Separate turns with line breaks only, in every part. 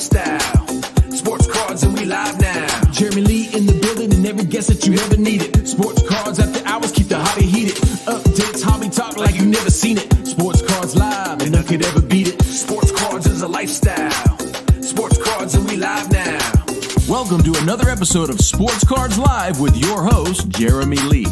lifestyle. Sports cards and we live now. Jeremy Lee in the building and every guest that you ever needed. Sports cards after hours keep the hobby heated. Updates, hobby talk like you never seen it. Sports cards live and none could ever beat it. Sports cards is a lifestyle. Sports cards and we live now. Welcome to another episode of Sports Cards Live with your host, Jeremy Lee.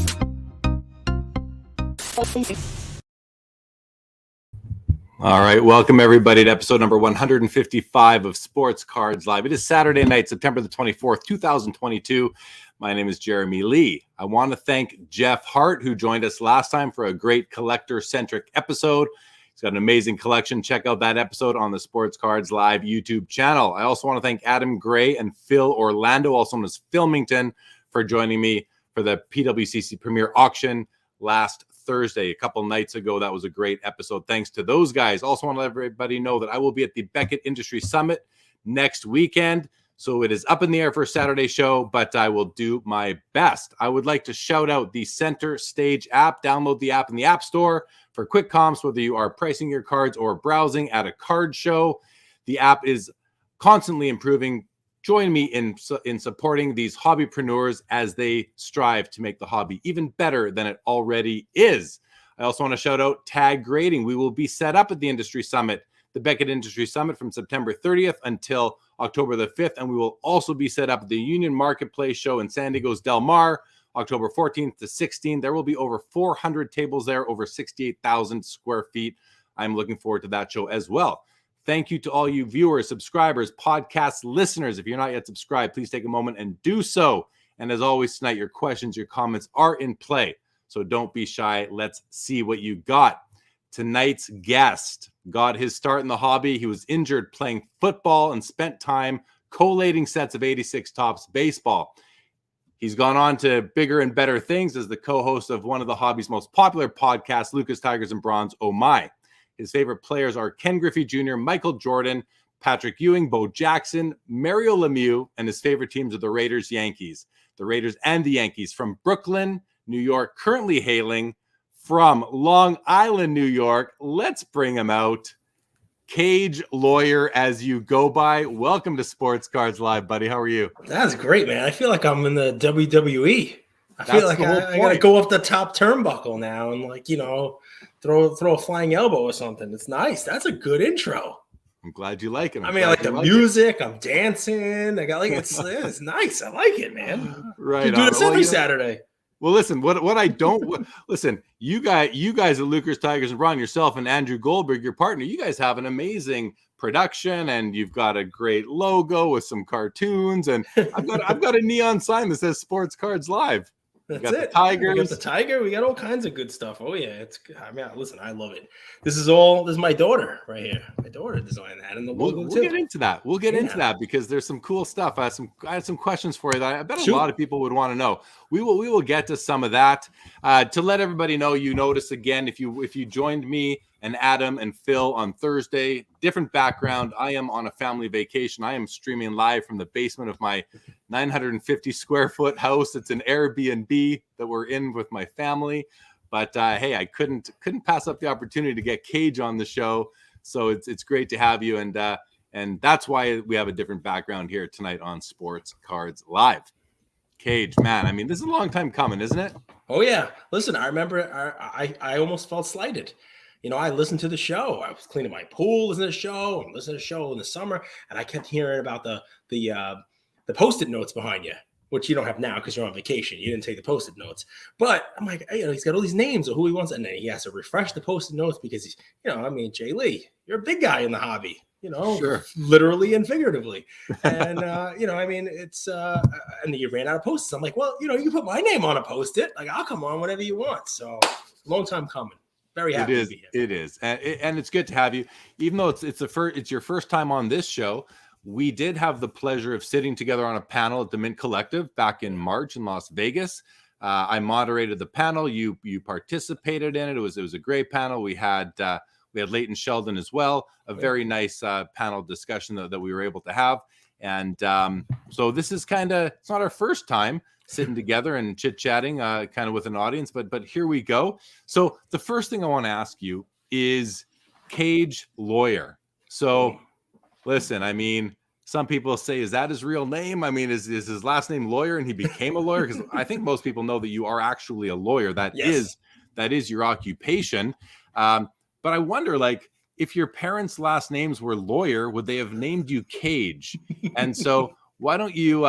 All right, welcome everybody to episode number 155 of Sports Cards Live. It is Saturday night, September the 24th, 2022. My name is Jeremy Lee. I want to thank Jeff Hart, who joined us last time for a great collector-centric episode. He's got an amazing collection. Check out that episode on the Sports Cards Live YouTube channel. I also want to thank Adam Gray and Phil Orlando, also known as Filmington, for joining me for the PWCC Premier Auction last Thursday, a couple nights ago. That was a great episode. Thanks to those guys. Also want to let everybody know that I will be at the Beckett Industry Summit next weekend. So it is up in the air for a Saturday show, but I will do my best. I would like to shout out the Center Stage app. Download the app in the App Store for quick comps, whether you are pricing your cards or browsing at a card show. The app is constantly improving. Join me in supporting these hobbypreneurs as they strive to make the hobby even better than it already is. I also want to shout out Tag Grading. We will be set up at the Industry Summit, the Beckett Industry Summit, from September 30th until October the 5th. And we will also be set up at the Union Marketplace Show in San Diego's Del Mar, October 14th to 16th. There will be over 400 tables there, over 68,000 square feet. I'm looking forward to that show as well. Thank you to all you viewers, subscribers, podcast listeners. If you're not yet subscribed, please take a moment and do so. And as always tonight, your questions, your comments are in play. So don't be shy. Let's see what you got. Tonight's guest got his start in the hobby. He was injured playing football and spent time collating sets of 86 Topps baseball. He's gone on to bigger and better things as the co-host of one of the hobby's most popular podcasts, Lucas Tigers and Bronze, Oh My. His favorite players are Ken Griffey Jr., Michael Jordan, Patrick Ewing, Bo Jackson, Mario Lemieux, and his favorite teams are the Raiders, Yankees. The Raiders and the Yankees from Brooklyn, New York, currently hailing from Long Island, New York. Let's bring him out. Cage Lawyer as you go by. Welcome to Sports Cards Live, buddy. How are you?
That's great, man. I feel like I'm in the WWE. I feel like I got to go up the top turnbuckle now and, like, you know, throw a flying elbow or something. It's nice. That's a good intro.
I'm glad you like it.
I mean, I like the music. I'm dancing. I got like it's nice. I like it, man.
Right.
You do this every Saturday.
Well, listen. What I don't listen. You guys at Lucas Tigers and Ron, yourself and Andrew Goldberg, your partner. You guys have an amazing production, and you've got a great logo with some cartoons. And I've got a neon sign that says Sports Cards Live.
That's
got
it.
The Tigers.
We got the Tiger. We got all kinds of good stuff. Oh yeah, it's. I mean, listen, I love it. This is my daughter right here. My daughter designed that, and the logo
we'll
too.
get into that. We'll get into that because there's some cool stuff. I had some questions for you that I bet a lot of people would want to know. We will get to some of that. To let everybody know, you notice again if you joined me and Adam and Phil on Thursday, different background. I am on a family vacation. I am streaming live from the basement of my 950 square foot house. It's an Airbnb that we're in with my family. But hey, I couldn't pass up the opportunity to get Cage on the show. So it's great to have you. And that's why we have a different background here tonight on Sports Cards Live. Cage, man, I mean, this is a long time coming, isn't it?
Oh yeah. Listen, I remember I almost felt slighted. You know, I listened to the show. I was cleaning my pool, listening to the show, and listening to the show in the summer, and I kept hearing about the Post-it notes behind you, which you don't have now because you're on vacation. You didn't take the Post-it notes. But I'm like, hey, you know, he's got all these names of who he wants, and then he has to refresh the Post-it notes because he's, you know, I mean, Jay Lee, you're a big guy in the hobby, you know,
sure.
Literally and figuratively. And you know, I mean, it's and then you ran out of Post-its. I'm like, well, you know, you put my name on a Post-it, like I'll come on whatever you want. So long time coming. Very happy to be here.
It is, and it's good to have you. Even though it's your first time on this show, we did have the pleasure of sitting together on a panel at the Mint Collective back in March in Las Vegas. I moderated the panel. You participated in it. It was a great panel. We had Leighton Sheldon as well. A very nice panel discussion that we were able to have. And so this is it's not our first time sitting together and chit-chatting kind of with an audience, but here we go. So the first thing I want to ask you is Cage Lawyer. So listen, I mean, some people say, is that his real name? I mean, is his last name Lawyer and he became a lawyer? Because I think most people know that you are actually a lawyer. That
Yes.
is your occupation. But I wonder, like, if your parents' last names were Lawyer, would they have named you Cage? And so why don't you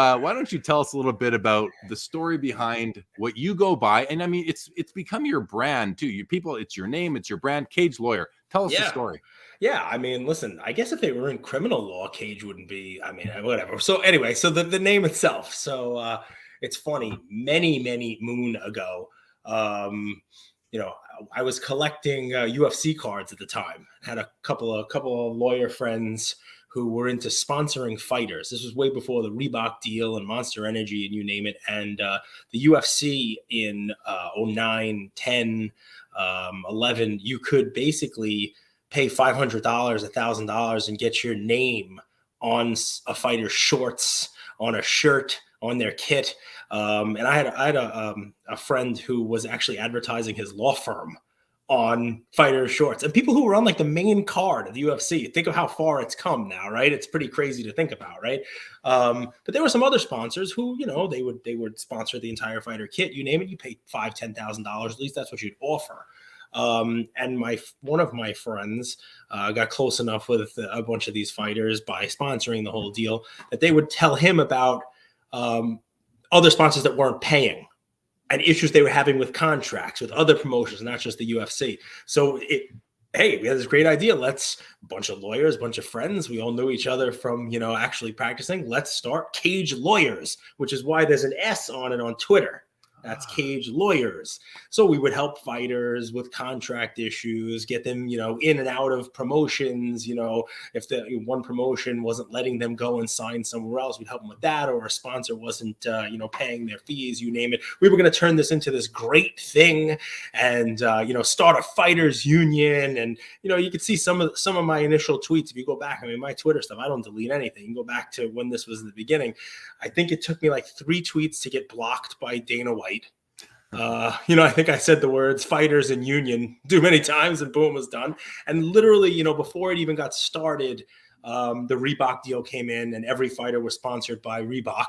tell us a little bit about the story behind what you go by? And I mean, it's become your brand too. It's your name, it's your brand, Cage Lawyer. Tell us the
Yeah.
story.
Yeah, I mean, listen, I guess if they were in criminal law, Cage wouldn't be, I mean, whatever. So anyway, so the name itself. So it's funny, many moon ago, um, I was collecting UFC cards at the time. Had a couple of lawyer friends who were into sponsoring fighters. This was way before the Reebok deal and Monster Energy and you name it. And the UFC in 09, 10, 11, you could basically pay $500, $1,000 and get your name on a fighter's shorts, on a shirt, on their kit. And I had a friend who was actually advertising his law firm on fighter shorts, and people who were on like the main card of the UFC. Think of how far it's come now, right? It's pretty crazy to think about, right? But there were some other sponsors who, they would sponsor the entire fighter kit. You name it, you pay $5,000, $10,000. At least that's what you'd offer. And one of my friends got close enough with a bunch of these fighters by sponsoring the whole deal that they would tell him about other sponsors that weren't paying and issues they were having with contracts with other promotions, not just the UFC. So hey, we had this great idea. A bunch of lawyers, a bunch of friends. We all knew each other from, actually practicing. Let's start Cage Lawyers, which is why there's an S on it on Twitter. That's Cage Lawyers. So we would help fighters with contract issues, get them, in and out of promotions. If the one promotion wasn't letting them go and sign somewhere else, we'd help them with that. Or a sponsor wasn't, paying their fees, you name it. We were going to turn this into this great thing and, start a fighters union. And, you could see some of my initial tweets. If you go back, I mean, my Twitter stuff, I don't delete anything. You can go back to when this was in the beginning. I think it took me like 3 tweets to get blocked by Dana White. I think I said the words fighters and union too many times and boom, was done. And literally, before it even got started, the Reebok deal came in and every fighter was sponsored by Reebok.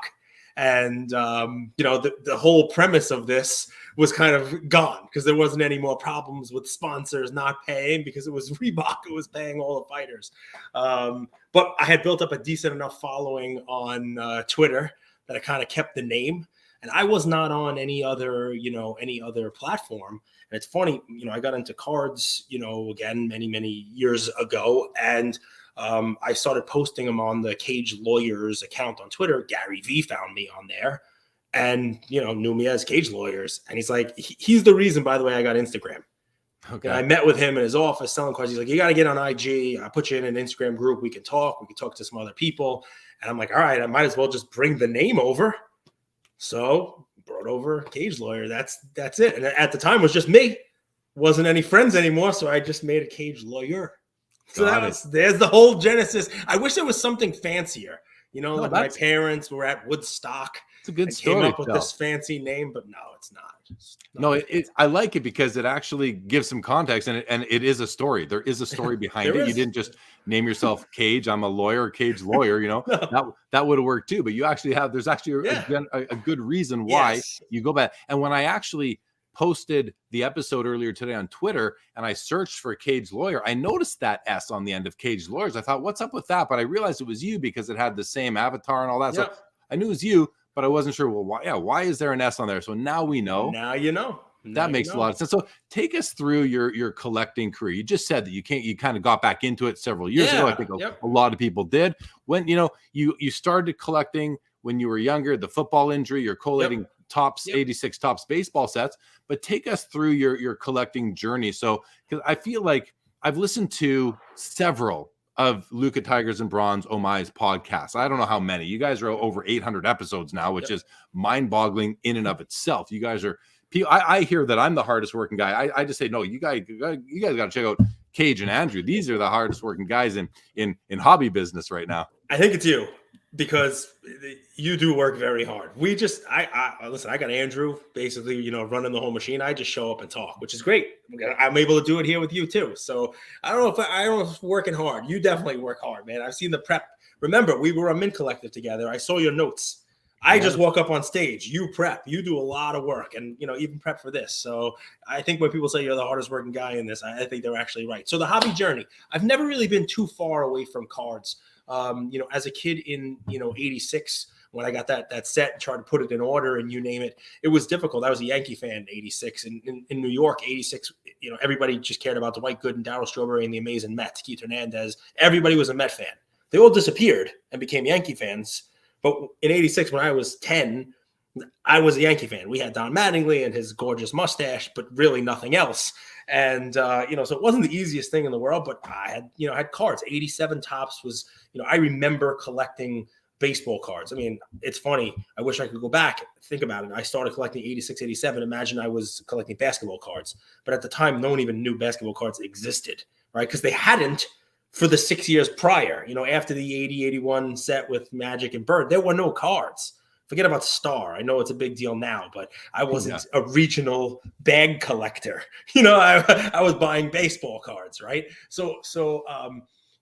And, the whole premise of this was kind of gone because there wasn't any more problems with sponsors not paying because it was Reebok who was paying all the fighters. But I had built up a decent enough following on Twitter that I kind of kept the name. And I was not on any other platform. And it's funny, I got into cards, again, many years ago. And I started posting them on the Cage Lawyers account on Twitter. Gary V found me on there and, knew me as Cage Lawyers. And he's like, he's the reason, by the way, I got Instagram. Okay. And I met with him in his office selling cards. He's like, you got to get on IG. I put you in an Instagram group. We can talk. We can talk to some other people. And I'm like, all right, I might as well just bring the name over. So brought over Cage Lawyer. That's it. And at the time it was just me. Wasn't any friends anymore. So I just made a Cage Lawyer. So there's the whole genesis. I wish there was something fancier. Like my parents were at Woodstock.
It's a good story.
Came up with this fancy name, but no, it's not.
I like it because it actually gives some context and it is a story. There is a story behind it. You didn't just name yourself Cage. I'm a lawyer, Cage Lawyer. No. that would have worked too. But you actually there's actually a good reason why you go back. And when I actually posted the episode earlier today on Twitter and I searched for Cage Lawyer, I noticed that S on the end of Cage Lawyers. I thought, what's up with that? But I realized it was you because it had the same avatar and all that. So I knew it was you. But I wasn't sure, why is there an S on there? So now we know.
Now you know.
That makes a lot of sense. So take us through your collecting career. You just said that you kind of got back into it several years ago. I think a lot of people did. When, you started collecting when you were younger, the football injury, you're collating Topps 86 Topps baseball sets. But take us through your collecting journey. So, because I feel like I've listened to several of Luca Tigers and Bronze Oh My's podcasts. I don't know how many. You guys are over 800 episodes now, which is mind-boggling in and of itself. You guys are. I hear that I'm the hardest working guy. I just say no. You guys got to check out Cage and Andrew. These are the hardest working guys in hobby business right now.
I think it's you because you do work very hard. Listen. I got Andrew basically, running the whole machine. I just show up and talk, which is great. I'm able to do it here with you too. So I don't know if working hard. You definitely work hard, man. I've seen the prep Remember, we were a mint collective together. I saw your notes. I just walk up on stage. You prep. You do a lot of work, and even prep for this. So I think when people say you're the hardest working guy in this, I think they're actually right. So the hobby journey, I've never really been too far away from cards. As a kid in '86, when I got that set and tried to put it in order and you name it, it was difficult. I was a Yankee fan in '86, and in New York '86. Everybody just cared about Dwight Gooden, Darryl Strawberry, and the amazing Mets, Keith Hernandez. Everybody was a Met fan. They all disappeared and became Yankee fans. But in '86, when I was 10, I was a Yankee fan. We had Don Mattingly and his gorgeous mustache, but really nothing else. And, so it wasn't the easiest thing in the world, but I had cards. 87 Topps was, I remember collecting baseball cards. I mean, it's funny. I wish I could go back, think about it. I started collecting 86, 87. Imagine I was collecting basketball cards. But at the time, no one even knew basketball cards existed, right? Because they hadn't for the 6 years prior. After the 80, 81 set with Magic and Bird, there were no cards. Forget about Star. I know it's a big deal now, but I wasn't a regional bag collector. I was buying baseball cards, right? So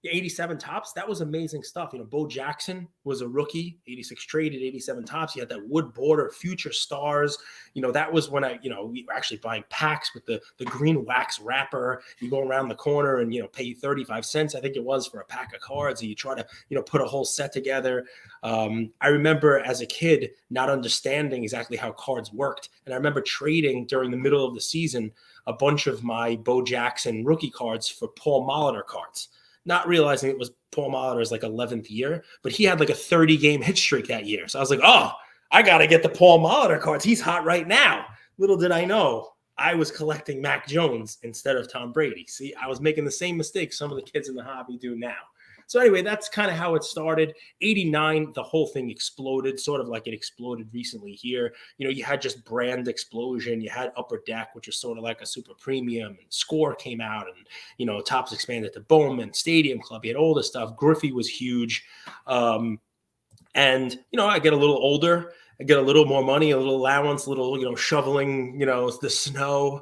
87 Topps, that was amazing stuff. Bo Jackson was a rookie, 86 traded, 87 Topps. You had that wood border, Future Stars. That was when we were actually buying packs with the green wax wrapper. You go around the corner and, pay 35 cents, I think it was, for a pack of cards. And you try to, put a whole set together. I remember as a kid not understanding exactly how cards worked. And I remember trading during the middle of the season a bunch of my Bo Jackson rookie cards for Paul Molitor cards. Not realizing it was Paul Molitor's 11th year, but he had a 30-game hit streak that year. So I was like, oh, I got to get the Paul Molitor cards. He's hot right now. Little did I know, I was collecting Mac Jones instead of Tom Brady. See, I was making the same mistakes some of the kids in the hobby do now. So anyway, that's kind of how it started. 89, the whole thing exploded, sort of like it exploded recently here. You had just brand explosion. You had Upper Deck, which is sort of like a super premium, and Score came out, and, Topps expanded to Bowman, Stadium Club. You had all this stuff. Griffey was huge. And, I get a little older. I get a little more money, a little allowance, a little, shoveling, the snow,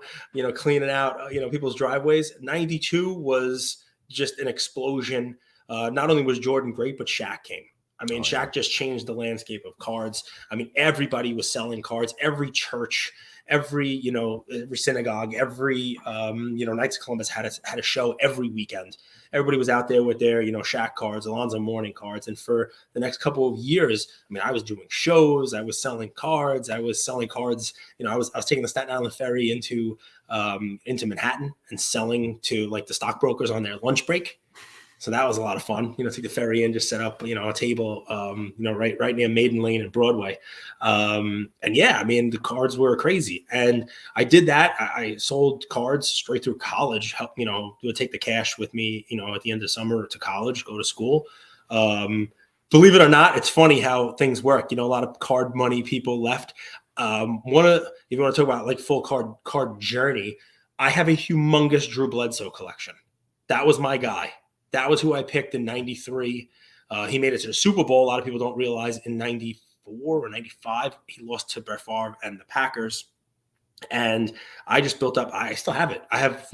cleaning out, people's driveways. 92 was just an explosion. Not only was Jordan great, but Shaq came. I mean, Shaq just changed the landscape of cards. I mean, everybody was selling cards. Every church, every synagogue, every Knights of Columbus had a show every weekend. Everybody was out there with their Shaq cards, Alonzo Mourning cards, and for the next couple of years, I mean, I was doing shows. I was selling cards. I was selling cards. I was taking the Staten Island ferry into Manhattan and selling to the stockbrokers on their lunch break. So that was a lot of fun, take the ferry in, just set up, a table, right near Maiden Lane and Broadway. And yeah, I mean, the cards were crazy. And I did that. I sold cards straight through college, would take the cash with me, at the end of summer to college, go to school. Believe it or not, it's funny how things work. A lot of card money people left. If you want to talk about full card journey, I have a humongous Drew Bledsoe collection. That was my guy. That was who I picked in 93. He made it to the Super Bowl. A lot of people don't realize in 94 or 95, he lost to Brett Favre and the Packers. And I just built up. I still have it. I have,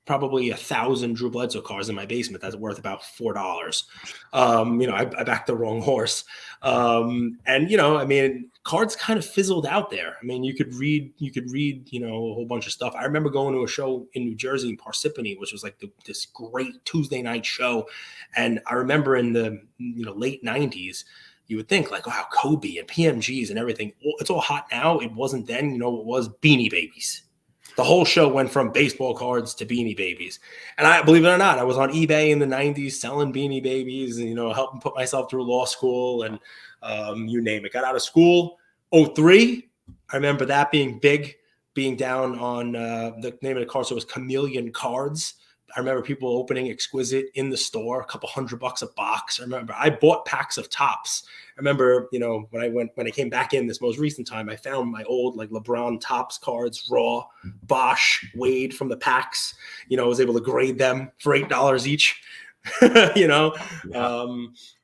probably 1,000 Drew Bledsoe cards in my basement. That's worth about $4. I backed the wrong horse. I mean, cards kind of fizzled out there. I mean, you could read, a whole bunch of stuff. I remember going to a show in New Jersey in Parsippany, which was this great Tuesday night show. And I remember in the, late 90s, you would think wow, Kobe and PMGs and everything. It's all hot now. It wasn't then, it was Beanie Babies. The whole show went from baseball cards to Beanie Babies. And I, believe it or not, I was on eBay in the 90s selling Beanie Babies and, helping put myself through law school and you name it. Got out of school, 03. I remember that being big, being down on the name of the card. So it was Chameleon Cards. I remember people opening Exquisite in the store, a couple $100 a box. I remember I bought packs of Topps. I remember, when I came back in this most recent time, I found my old LeBron Topps cards, raw, Bosch, Wade from the packs. I was able to grade them for $8 each. you know.
Yeah.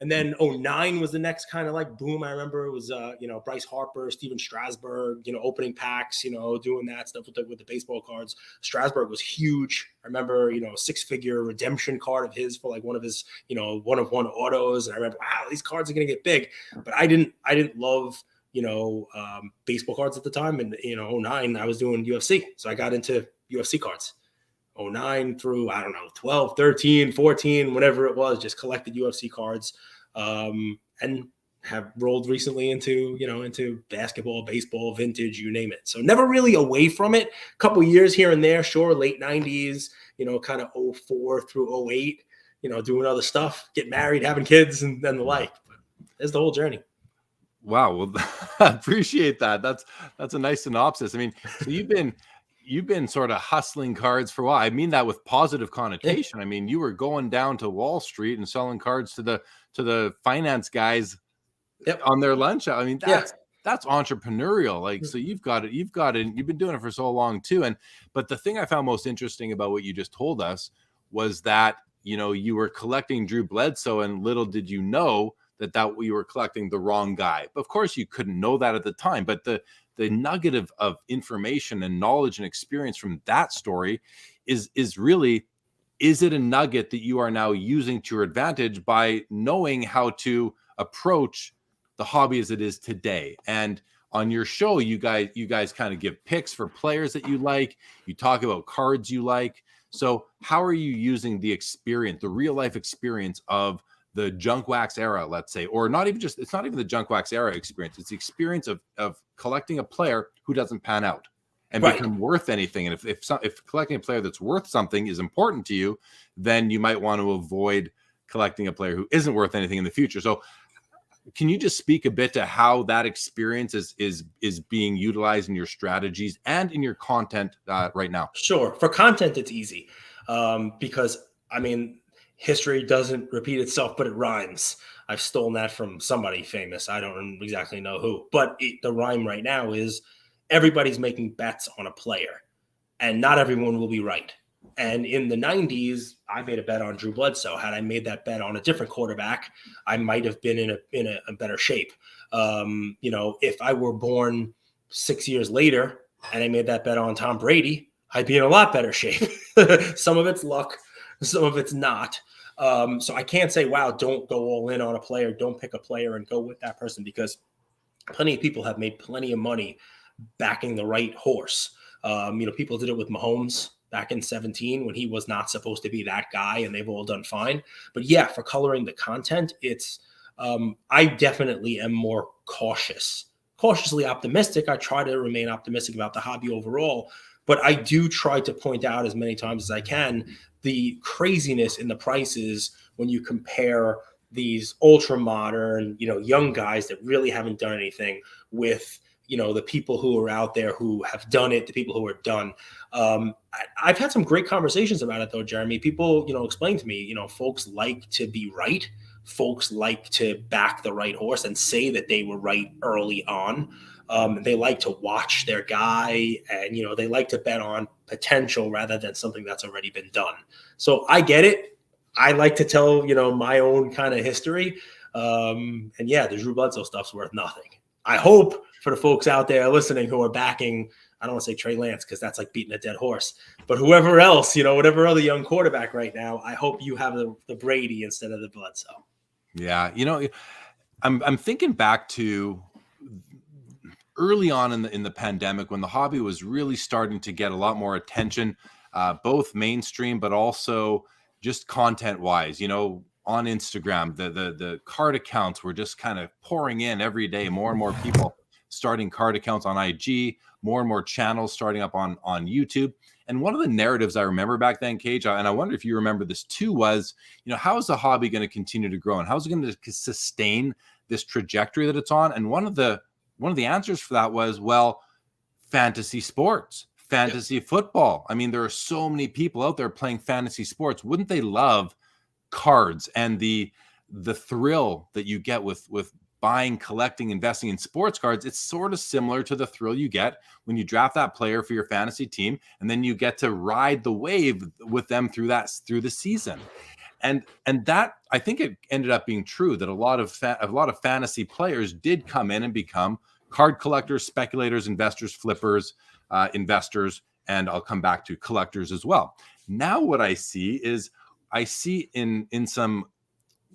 And then '09 was the next kind of like boom. I remember it was Bryce Harper, Steven Strasburg, opening packs, doing that stuff with the baseball cards. Strasburg was huge. I remember, a 6-figure redemption card of his for like one of his, 1-of-1 autos. And I remember, wow, these cards are gonna get big. But I didn't love baseball cards at the time. And '09 I was doing UFC, so I got into UFC cards. '09 through, I don't know, 12, 13, 14, whatever it was, just collected UFC cards, and have rolled recently into basketball, baseball, vintage, you name it. So never really away from it. A couple years here and there, sure, late 90s, kind of '04 through '08, doing other stuff, getting married, having kids, and then the like. But there's the whole journey.
Wow. Well, I appreciate that. That's a nice synopsis. I mean, so you've been sort of hustling cards for a while. I mean that with positive connotation. I mean, you were going down to Wall Street and selling cards to the finance guys on their lunch. I mean, that's entrepreneurial. Like, so you've got it. You've been doing it for so long too. But the thing I found most interesting about what you just told us was that, you were collecting Drew Bledsoe, and little did you know that we were collecting the wrong guy. Of course, you couldn't know that at the time, but the nugget of information and knowledge and experience from that story is really, is it a nugget that you are now using to your advantage by knowing how to approach the hobby as it is today? And on your show, you guys kind of give picks for players that you like. You talk about cards you like. So how are you using the experience, the real life experience of the junk wax era, let's say, or not even just, it's not even the junk wax era experience. It's the experience of collecting a player who doesn't pan out and become worth anything. And if collecting a player that's worth something is important to you, then you might want to avoid collecting a player who isn't worth anything in the future. So can you just speak a bit to how that experience is being utilized in your strategies and in your content right now?
Sure. For content, it's easy because, I mean, history doesn't repeat itself, but it rhymes. I've stolen that from somebody famous. I don't exactly know who, but the rhyme right now is everybody's making bets on a player, and not everyone will be right. And in the '90s, I made a bet on Drew Bledsoe. Had I made that bet on a different quarterback, I might have been in a better shape. If I were born 6 years later and I made that bet on Tom Brady, I'd be in a lot better shape. Some of it's luck, some of it's not. So I can't say, wow, don't go all in on a player. Don't pick a player and go with that person, because plenty of people have made plenty of money backing the right horse. People did it with Mahomes back in 2017 when he was not supposed to be that guy, and they've all done fine. But yeah, for coloring the content, it's I definitely am more cautiously optimistic. I try to remain optimistic about the hobby overall, but I do try to point out as many times as I can the craziness in the prices when you compare these ultra modern, young guys that really haven't done anything with, the people who are out there who have done it, the people who are done. I've had some great conversations about it though, Jeremy. People, explain to me, folks like to be right. Folks like to back the right horse and say that they were right early on. They like to watch their guy, and, they like to bet on potential rather than something that's already been done. So I get it. I like to tell, my own kind of history. And yeah, the Drew Bledsoe stuff's worth nothing. I hope for the folks out there listening who are backing, I don't want to say Trey Lance because that's like beating a dead horse, but whoever else, whatever other young quarterback right now, I hope you have the Brady instead of the Bledsoe.
Yeah. I'm thinking back to early on in the pandemic, when the hobby was really starting to get a lot more attention, both mainstream, but also just content wise, on Instagram, the card accounts were just kind of pouring in every day. More and more people starting card accounts on IG, more and more channels starting up on YouTube. And one of the narratives I remember back then, Cage, and I wonder if you remember this too, was, how is the hobby going to continue to grow, and how is it going to sustain this trajectory that it's on? And one of the answers for that was, well, fantasy sports, fantasy football. I mean, there are so many people out there playing fantasy sports. Wouldn't they love cards and the thrill that you get with buying, collecting, investing in sports cards? It's sort of similar to the thrill you get when you draft that player for your fantasy team, and then you get to ride the wave with them through the season. And that, I think it ended up being true, that a lot of fantasy players did come in and become card collectors, speculators, investors, flippers, investors, and I'll come back to collectors as well. Now what I see in some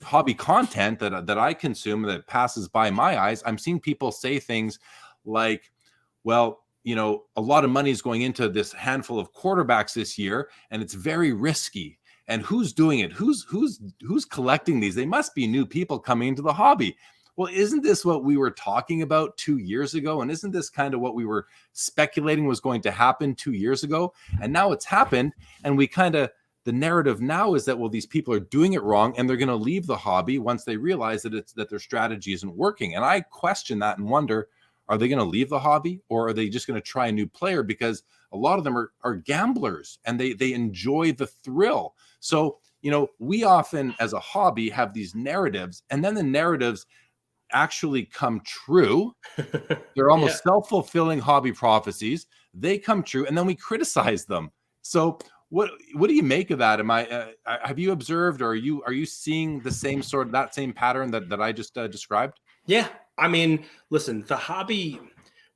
hobby content that I consume that passes by my eyes, I'm seeing people say things like, well, a lot of money is going into this handful of quarterbacks this year, and it's very risky. And who's doing it? Who's collecting these? They must be new people coming into the hobby. Well, isn't this what we were talking about 2 years ago? And isn't this kind of what we were speculating was going to happen 2 years ago? And now it's happened. And the narrative now is that, well, these people are doing it wrong and they're going to leave the hobby once they realize that their strategy isn't working. And I question that and wonder, are they going to leave the hobby, or are they just going to try a new player? Because a lot of them are gamblers and they enjoy the thrill. So, we often as a hobby have these narratives, and then the narratives actually come true. They're almost self-fulfilling hobby prophecies. They come true, and then we criticize them. So what do you make of that? Have you observed, or are you seeing the same that same pattern that I just described?
Yeah. I mean, listen, the hobby,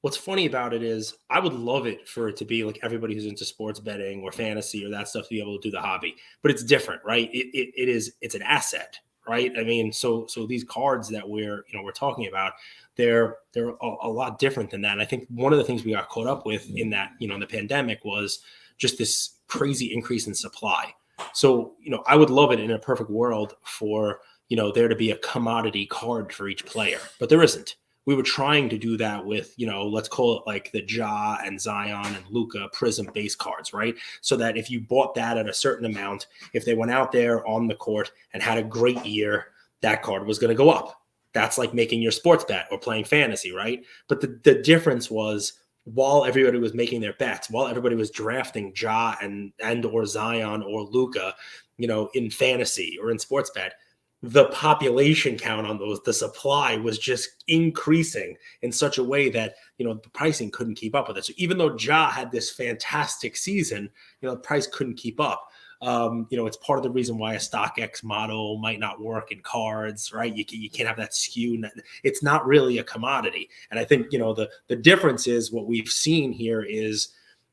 what's funny about it is I would love it for it to be like everybody who's into sports betting or fantasy or that stuff to be able to do the hobby, but it's different, right? It's an asset, right? I mean, so these cards that we're talking about, they're a lot different than that. And I think one of the things we got caught up with in that, in the pandemic was just this crazy increase in supply. So, I would love it in a perfect world for, there to be a commodity card for each player, but there isn't. We were trying to do that with, let's call it like the Ja and Zion and Luka Prism base cards, right? So that if you bought that at a certain amount, if they went out there on the court and had a great year, that card was going to go up. That's like making your sports bet or playing fantasy, right? But the difference was, while everybody was making their bets, while everybody was drafting Ja and or Zion or Luka, in fantasy or in sports bet, the population count on those, the supply was just increasing in such a way that, the pricing couldn't keep up with it. So even though Ja had this fantastic season, the price couldn't keep up. It's part of the reason why a StockX model might not work in cards, right? You can't have that skew. It's not really a commodity. And I think, the difference is what we've seen here is,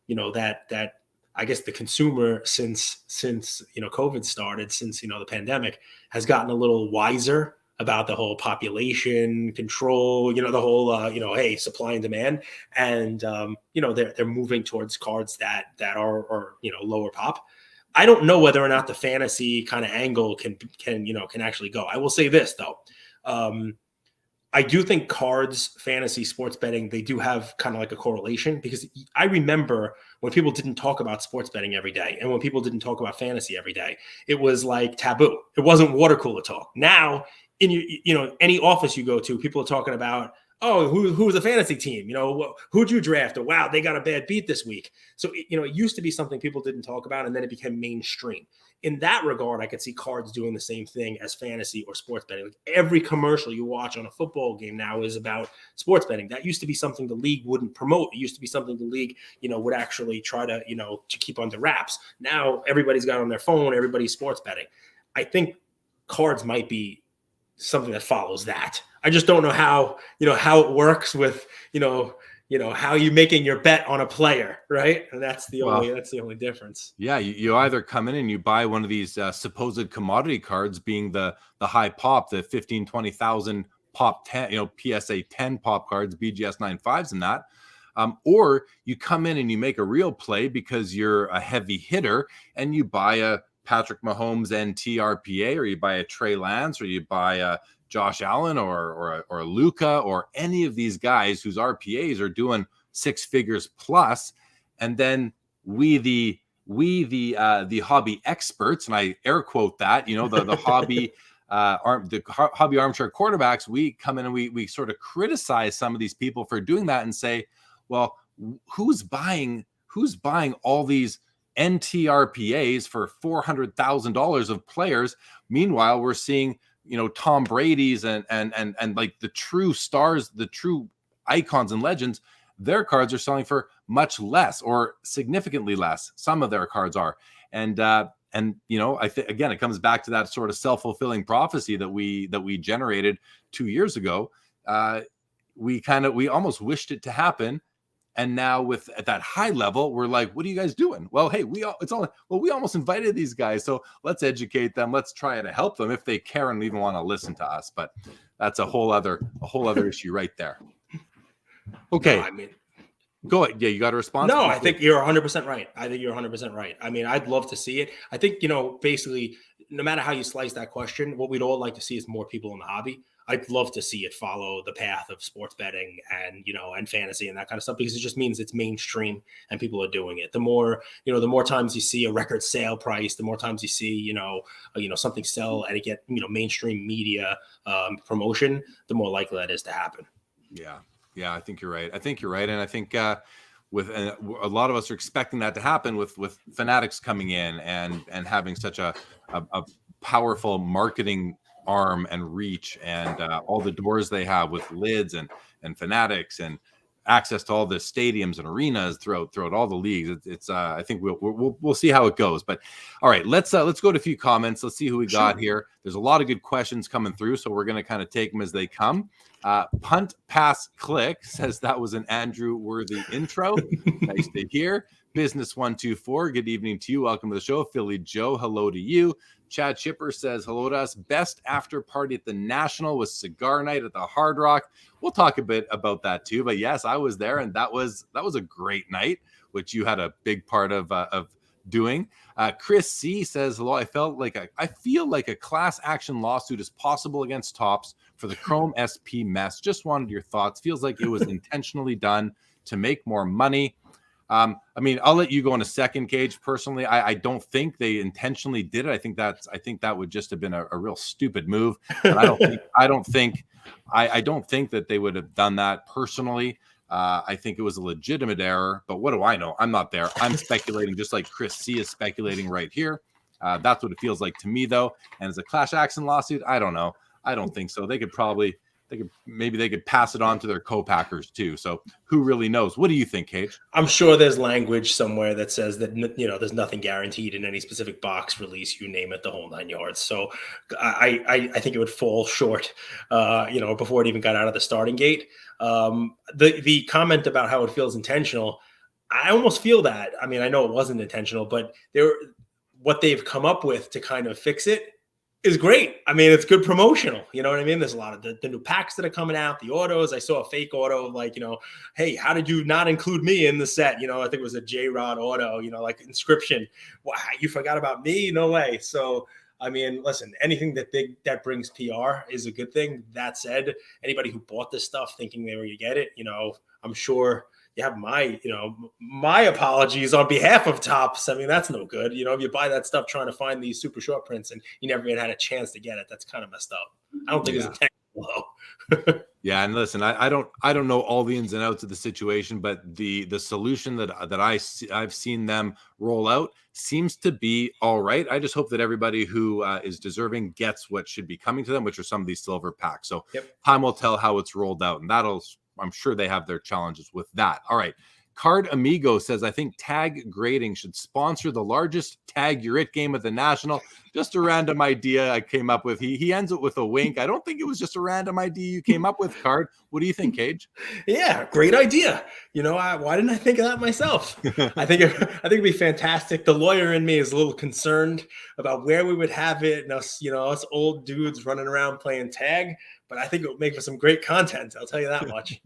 that I guess the consumer since COVID started, since, the pandemic, has gotten a little wiser about the whole population control, the whole, hey, supply and demand. And, they're moving towards cards that are lower pop. I don't know whether or not the fantasy kind of angle can actually go. I will say this though. I do think cards, fantasy, sports betting, they do have kind of like a correlation, because I remember when people didn't talk about sports betting every day and when people didn't talk about fantasy every day, it was like taboo. It wasn't water cooler talk. Now, in any office you go to, people are talking about, oh, who's a fantasy team? Who'd you draft? Or wow, they got a bad beat this week. So, it used to be something people didn't talk about, and then it became mainstream. In that regard, I could see cards doing the same thing as fantasy or sports betting. Like every commercial you watch on a football game now is about sports betting. That used to be something the league wouldn't promote. It used to be something the league, would actually try to, to keep under wraps. Now everybody's got on their phone, everybody's sports betting. I think cards might be something that follows that. I just don't know how it works with, how you making your bet on a player, right? And that's the only difference.
Yeah, you either come in and you buy one of these supposed commodity cards, being the high pop, the 15, 20,000 pop 10, PSA 10 pop cards, BGS 95s and that. Or you come in and you make a real play because you're a heavy hitter and you buy a Patrick Mahomes NT RPA, or you buy a Trey Lance, or you buy a Josh Allen or Luka, or any of these guys whose RPAs are doing six figures plus. And then we the hobby experts, and I air quote that, the hobby hobby armchair quarterbacks, we come in and we sort of criticize some of these people for doing that and say, well, who's buying all these NTRPAs for $400,000 of players? Meanwhile, we're seeing, Tom Brady's and like the true stars, the true icons and legends, their cards are selling for much less or significantly less. Some of their cards are. And I think again, it comes back to that sort of self-fulfilling prophecy that we generated 2 years ago. We almost wished it to happen. And now at that high level, we're like, what are you guys doing? Well, hey, we almost invited these guys. So let's educate them. Let's try to help them if they care and even want to listen to us. But that's a whole other issue right there. Okay.
No, I mean,
go ahead. Yeah, you got a response?
No, I think you're 100% right. I think you're 100% right. I mean, I'd love to see it. I think, basically, no matter how you slice that question, what we'd all like to see is more people in the hobby. I'd love to see it follow the path of sports betting and, and fantasy and that kind of stuff, because it just means it's mainstream and people are doing it. The more times you see a record sale price, the more times you see, something sell and it get, mainstream media promotion, the more likely that is to happen.
Yeah, I think you're right. And I think with a lot of us are expecting that to happen with Fanatics coming in and having such a powerful marketing arm and reach, and all the doors they have with lids and Fanatics and access to all the stadiums and arenas throughout all the leagues. It's I think we'll see how it goes. But all right, let's go to a few comments. Let's see who we got here. There's a lot of good questions coming through, so we're going to kind of take them as they come. Punt Pass Click says that was an Andrew Worthy intro. Nice to hear. Business 124, good evening to you. Welcome to the show. Philly Joe, hello to you. Chad Chipper says hello to us. Best after party at the National was cigar night at the Hard Rock. We'll talk a bit about that too. But yes, I was there, and that was a great night, which you had a big part of doing. Chris C says hello. I feel like a class action lawsuit is possible against Topps for the Chrome SP mess. Just wanted your thoughts. Feels like it was intentionally done to make more money. I mean, I'll let you go in a second, Cage. Personally, I don't think they intentionally did it. I think that would just have been a real stupid move. But I don't think that they would have done that personally. I think it was a legitimate error, but what do I know? I'm not there. I'm speculating just like Chris C is speculating right here. That's what it feels like to me, though. And as a class action lawsuit, I don't know. I don't think so. They could pass it on to their co-packers too. So who really knows? What do you think, Cage?
I'm sure there's language somewhere that says that, there's nothing guaranteed in any specific box release, you name it, the whole 9 yards. So I think it would fall short, before it even got out of the starting gate. The comment about how it feels intentional, I almost feel that. I mean, I know it wasn't intentional, but what they've come up with to kind of fix it is great. I mean, it's good promotional. You know what I mean? There's a lot of the new packs that are coming out, the autos. I saw a fake auto like, hey, how did you not include me in the set? I think it was a J-Rod auto, like inscription. Wow, you forgot about me? No way. So, I mean, listen, anything that brings PR is a good thing. That said, anybody who bought this stuff thinking they were going to get it, I'm sure you have my apologies on behalf of Topps. I mean, that's no good. If you buy that stuff trying to find these super short prints and you never even had a chance to get it, that's kind of messed up. I don't think it's intentional though.
Yeah, and listen, I don't know all the ins and outs of the situation, but the solution that I've seen them roll out seems to be all right. I just hope that everybody who is deserving gets what should be coming to them, which are some of these silver packs. So Time will tell how it's rolled out, and I'm sure they have their challenges with that. All right. Card Amigo says, I think Tag Grading should sponsor the largest Tag You're It game at the National. Just a random idea I came up with. He ends it with a wink. I don't think it was just a random idea you came up with, Card. What do you think, Cage?
Yeah, great idea. Why didn't I think of that myself? I think it'd be fantastic. The lawyer in me is a little concerned about where we would have it, and us old dudes running around playing tag. But I think it would make for some great content. I'll tell you that much.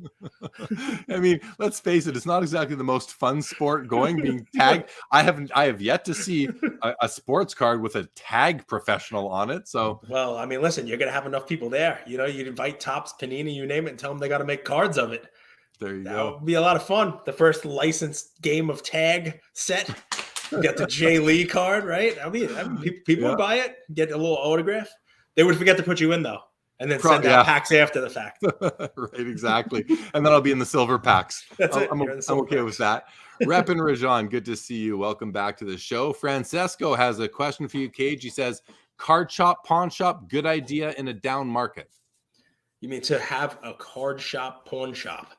I mean, let's face it; it's not exactly the most fun sport going. Being tagged, I have yet to see a sports card with a tag professional on it. So,
well, I mean, listen, you're gonna have enough people there. You'd invite Topps, Panini, you name it, and tell them they got to make cards of it.
There you go.
That would be a lot of fun. The first licensed game of tag set. You get the Jay Lee card, right? People would buy it, get a little autograph. They would forget to put you in though. And then send out packs after the fact.
Right, exactly. And then I'll be in the silver packs.
That's it.
I'm okay with that. Rep and Rajan, good to see you. Welcome back to the show. Francesco has a question for you, Cage. He says, card shop, pawn shop, good idea in a down market.
You mean to have a card shop, pawn shop?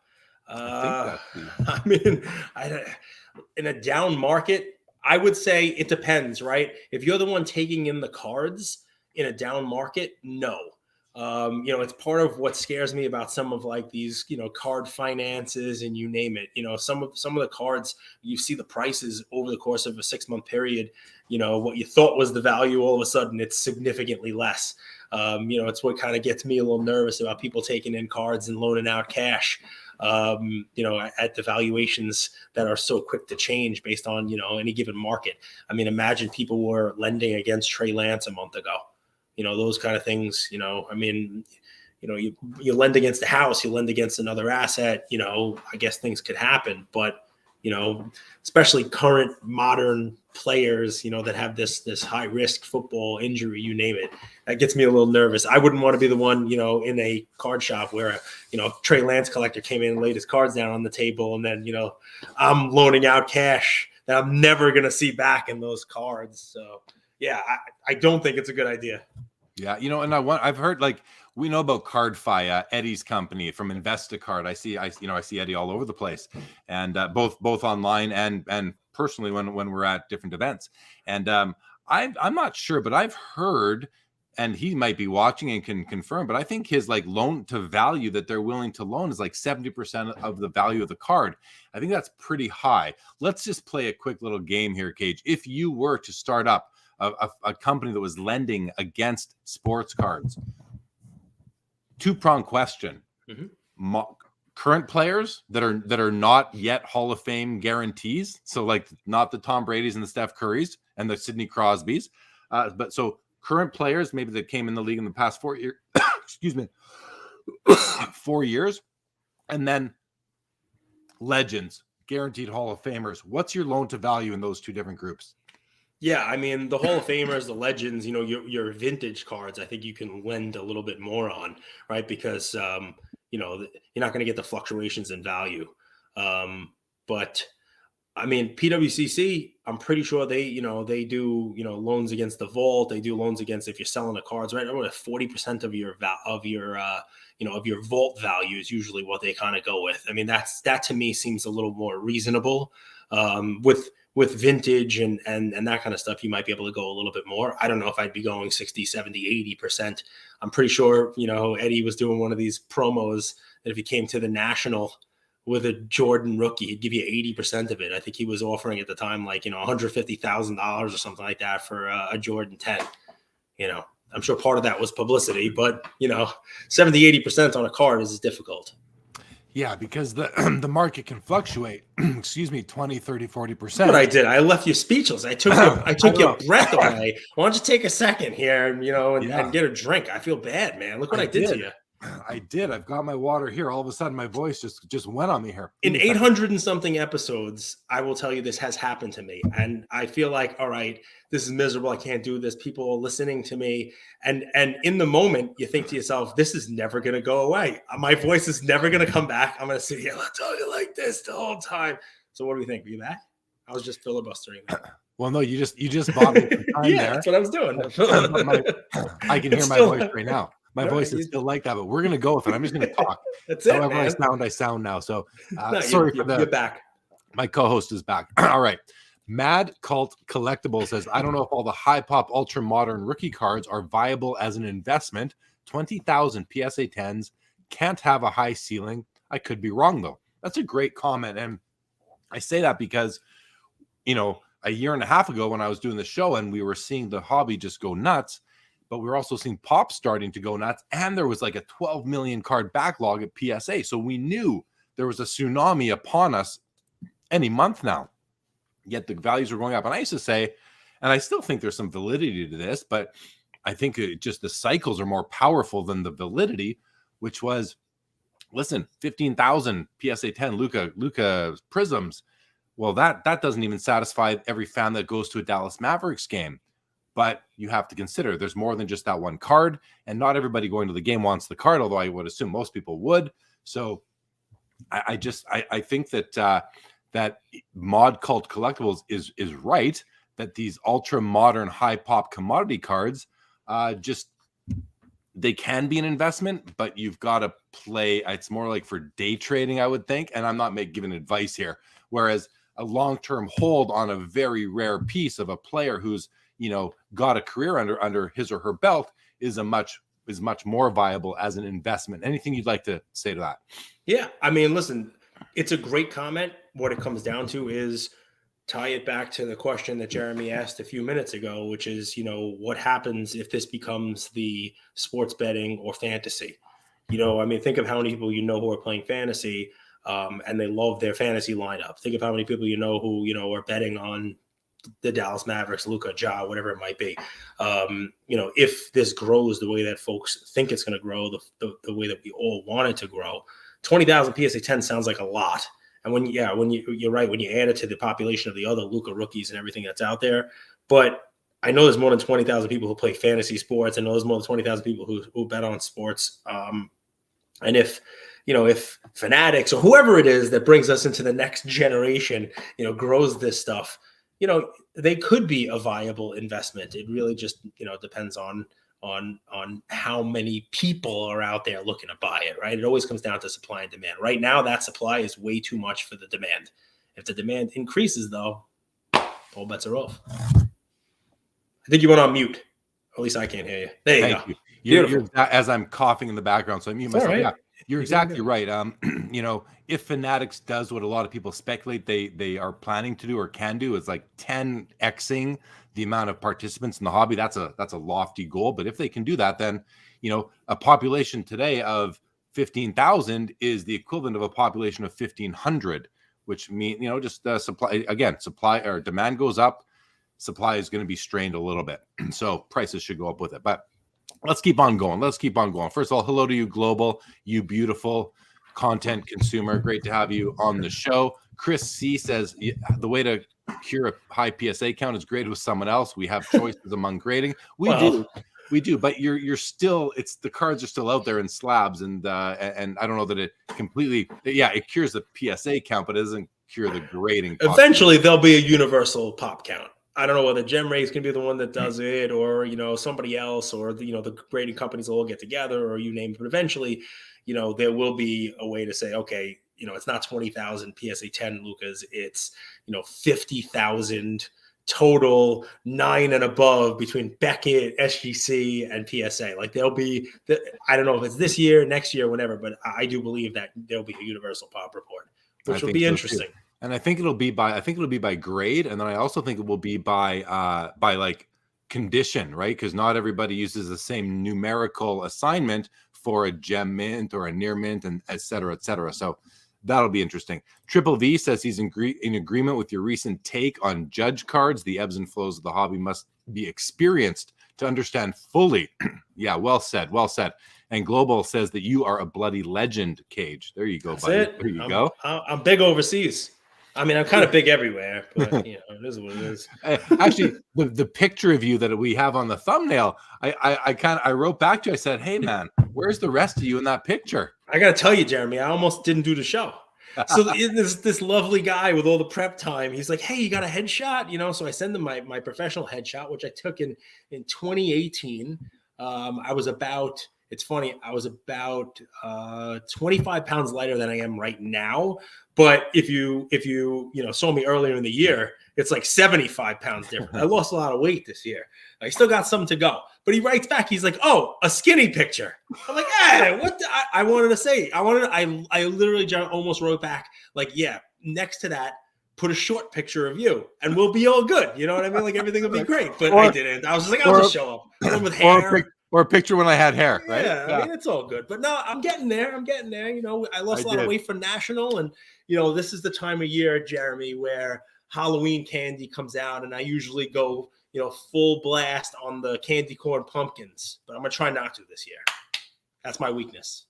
I think that's
I mean, in a down market, I would say it depends, right? If you're the one taking in the cards in a down market, no. It's part of what scares me about some of like these, card finances and you name it. Some of the cards, you see the prices over the course of a 6-month period. What you thought was the value, all of a sudden it's significantly less. It's what kind of gets me a little nervous about people taking in cards and loaning out cash. At the valuations that are so quick to change based on, any given market. I mean, imagine people were lending against Trey Lance a month ago. Those kind of things, you lend against a house, you lend against another asset, I guess things could happen, but, especially current modern players, that have this high risk football injury, you name it, that gets me a little nervous. I wouldn't want to be the one, in a card shop where, Trey Lance collector came in and laid his cards down on the table. And then, I'm loaning out cash that I'm never going to see back in those cards. So yeah, I don't think it's a good idea.
Yeah, and I've heard, like, we know about CardFi, Eddie's company from Investacard. I see Eddie all over the place, and both online and personally when we're at different events. And I'm not sure, but I've heard, and he might be watching and can confirm, but I think his like loan to value that they're willing to loan is like 70% of the value of the card. I think that's pretty high. Let's just play a quick little game here, Cage. If you were to start up a company that was lending against sports cards, two-pronged question. Mm-hmm. Current players that are not yet Hall of Fame guarantees, so like not the Tom Brady's and the Steph Curry's and the Sidney Crosby's, but so current players maybe that came in the league in the past 4 years, excuse me, 4 years, and then legends, guaranteed Hall of Famers. What's your loan to value in those two different groups?
Yeah, I mean, the Hall of Famers, the legends, your vintage cards, I think you can lend a little bit more on, right? Because, you're not going to get the fluctuations in value. But I mean, PWCC, I'm pretty sure they do, loans against the vault. They do loans against, if you're selling the cards, right? About 40% of your vault value is usually what they kind of go with. I mean, that to me seems a little more reasonable. With vintage and that kind of stuff, you might be able to go a little bit more. I don't know if I'd be going 60, 70, 80%. I'm pretty sure, Eddie was doing one of these promos that if he came to the National with a Jordan rookie, he'd give you 80% of it. I think he was offering at the time, like, $150,000 or something like that for a Jordan 10. I'm sure part of that was publicity, but, 70, 80% on a card is difficult.
Yeah, because the market can fluctuate, 20, 30, 40%.
What I did, I left you speechless. I took your breath away. Why don't you take a second here and get a drink? I feel bad, man. Look what I did to you.
I did. I've got my water here. All of a sudden, my voice just went on me here.
In 800 and something episodes, I will tell you this has happened to me. And I feel like, all right, this is miserable. I can't do this. People are listening to me. And in the moment, you think to yourself, this is never going to go away. My voice is never going to come back. I'm going to sit here and tell you like this the whole time. So what do we think? Are you back? I was just filibustering that.
Well, no, you just bought me some time
yeah,
there.
That's what I was doing.
I can hear my voice right now. My voice is still like that, but we're going to go with it. I'm just going to talk.
That's it,
However
man.
I sound now. So
sorry for that. You're back.
My co-host is back. All right. Mad Cult Collectible says, I don't know if all the high pop ultra modern rookie cards are viable as an investment. 20,000 PSA 10s can't have a high ceiling. I could be wrong, though. That's a great comment. And I say that because, a year and a half ago when I was doing the show and we were seeing the hobby just go nuts, but we were also seeing pop starting to go nuts. And there was like a 12 million card backlog at PSA. So we knew there was a tsunami upon us any month now. Yet the values were going up. And I used to say, and I still think there's some validity to this, but I think just the cycles are more powerful than the validity, which was, listen, 15,000 PSA 10 Luka Prisms. Well, that doesn't even satisfy every fan that goes to a Dallas Mavericks game. But you have to consider there's more than just that one card, and not everybody going to the game wants the card, although I would assume most people would. So I think that that Mod Cult Collectibles is right, that these ultra modern high pop commodity cards they can be an investment, but you've got to play. It's more like for day trading, I would think. And I'm not giving advice here. Whereas a long-term hold on a very rare piece of a player who's, got a career under his or her belt is much more viable as an investment. Anything you'd like to say to that?
Yeah, I mean, listen, it's a great comment. What it comes down to is tie it back to the question that Jeremy asked a few minutes ago, which is, what happens if this becomes the sports betting or fantasy? I mean, think of how many people who are playing fantasy and they love their fantasy lineup. Think of how many people who are betting on the Dallas Mavericks, Luka, Ja, whatever it might be. If this grows the way that folks think it's going to grow, the way that we all want it to grow, 20,000 PSA 10 sounds like a lot. And you're right, when you add it to the population of the other Luka rookies and everything that's out there, but I know there's more than 20,000 people who play fantasy sports. I know there's more than 20,000 people who bet on sports. And if Fanatics or whoever it is that brings us into the next generation, grows this stuff, they could be a viable investment. It really just, depends on how many people are out there looking to buy it, right? It always comes down to supply and demand. Right now, that supply is way too much for the demand. If the demand increases, though, all bets are off. I think you went on mute. At least I can't hear you. There you go.
You're as I'm coughing in the background, so I mute myself. Right. Yeah, you're exactly right. If Fanatics does what a lot of people speculate they are planning to do or can do, is like 10xing the amount of participants in the hobby. That's a lofty goal, but if they can do that, then a population today of 15,000 is the equivalent of a population of 1,500, which means just supply or demand goes up, supply is going to be strained a little bit, so prices should go up with it. But let's keep on going. First of all, hello to you, Global, you beautiful content consumer. Great to have you on the show. Chris C says the way to cure a high PSA count is grade with someone else. We have choices among grading. We do, but you're still, the cards are still out there in slabs, and I don't know that it completely, it cures the PSA count, but it doesn't cure the grading.
Eventually, there'll be a universal pop count. I don't know whether Gem Ray is going to be the one that does it, or somebody else, or the grading companies will all get together, or you name it. But eventually, there will be a way to say, okay, it's not 20,000 PSA 10 Lucas, it's 50,000 total 9 and above between Beckett, SGC, and PSA. Like there'll be, I don't know if it's this year, next year, whenever, but I do believe that there'll be a universal pop report, which will be interesting.
And I think it'll be by grade, and then I also think it will be by like condition, right? Because not everybody uses the same numerical assignment for a gem mint or a near mint, and et cetera, et cetera. So that'll be interesting. Triple V says he's in agreement with your recent take on judge cards. The ebbs and flows of the hobby must be experienced to understand fully. Yeah, well said. And Global says that you are a bloody legend, Cage. There you go,
That's
buddy.
it.
There you go.
I'm big overseas. I mean, I'm kind of big everywhere, but it is what it is.
Actually, the picture of you that we have on the thumbnail, I wrote back to you. I said, "Hey, man, where's the rest of you in that picture?"
I got to tell you, Jeremy, I almost didn't do the show. So this lovely guy with all the prep time, he's like, "Hey, you got a headshot?" So I send him my professional headshot, which I took in 2018. It's funny, I was about 25 pounds lighter than I am right now. But if you saw me earlier in the year, it's like 75 pounds different. I lost a lot of weight this year. I still got some to go. But he writes back, he's like, "Oh, a skinny picture." I'm like, "Hey, what?" I wanted to say, I literally almost wrote back like, "Yeah, next to that, put a short picture of you, and we'll be all good." You know what I mean? Like everything will be great. But I didn't. I was just like, I'll just show up. One with hair.
Or a picture when I had hair, right?
Yeah, I mean, it's all good. But no, I'm getting there. I lost a lot of weight for National. And, this is the time of year, Jeremy, where Halloween candy comes out. And I usually go, full blast on the candy corn pumpkins. But I'm going to try not to this year. That's my weakness.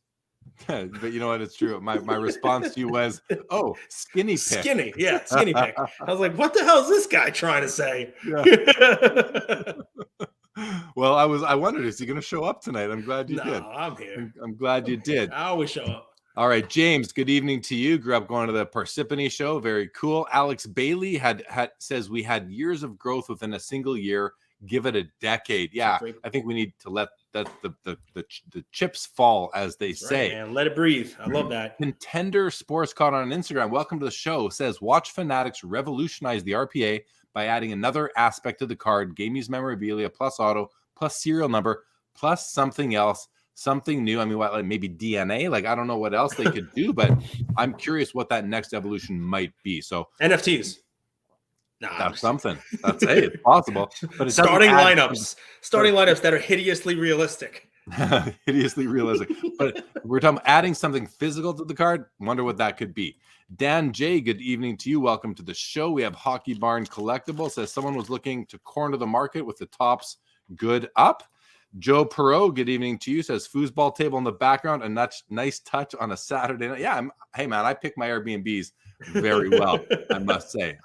But you know what? It's true. My response to you was, "Oh, skinny pick."
Skinny pick. I was like, what the hell is this guy trying to say?
Yeah. Well, I wondered, is he going to show up tonight? I'm glad you did.
I'm here.
I'm glad you did.
I always show up.
All right, James, good evening to you. Grew up going to the Parsippany show. Very cool. Alex Bailey says we had years of growth within a single year. give it a decade. Yeah, I think we need to let the chips fall, as they say.
Right, man. Let it breathe. I love that.
Contender Sports Card on Instagram, welcome to the show, says, watch Fanatics revolutionize the RPA by adding another aspect to the card, game use memorabilia, plus auto, plus serial number, plus something else, something new. I mean, what, like maybe DNA? Like, I don't know what else they could do, but I'm curious what that next evolution might be. So
NFTs.
That's something. That's it's possible. But it's
starting lineups that are hideously realistic.
Hideously realistic. But we're talking about adding something physical to the card. Wonder what that could be. Dan J, good evening to you. Welcome to the show. We have Hockey Barn Collectible. Says someone was looking to corner the market with the tops good up. Joe Perot, good evening to you. Says foosball table in the background. A nice touch on a Saturday night. Yeah, hey man, I pick my Airbnbs very well. I must say.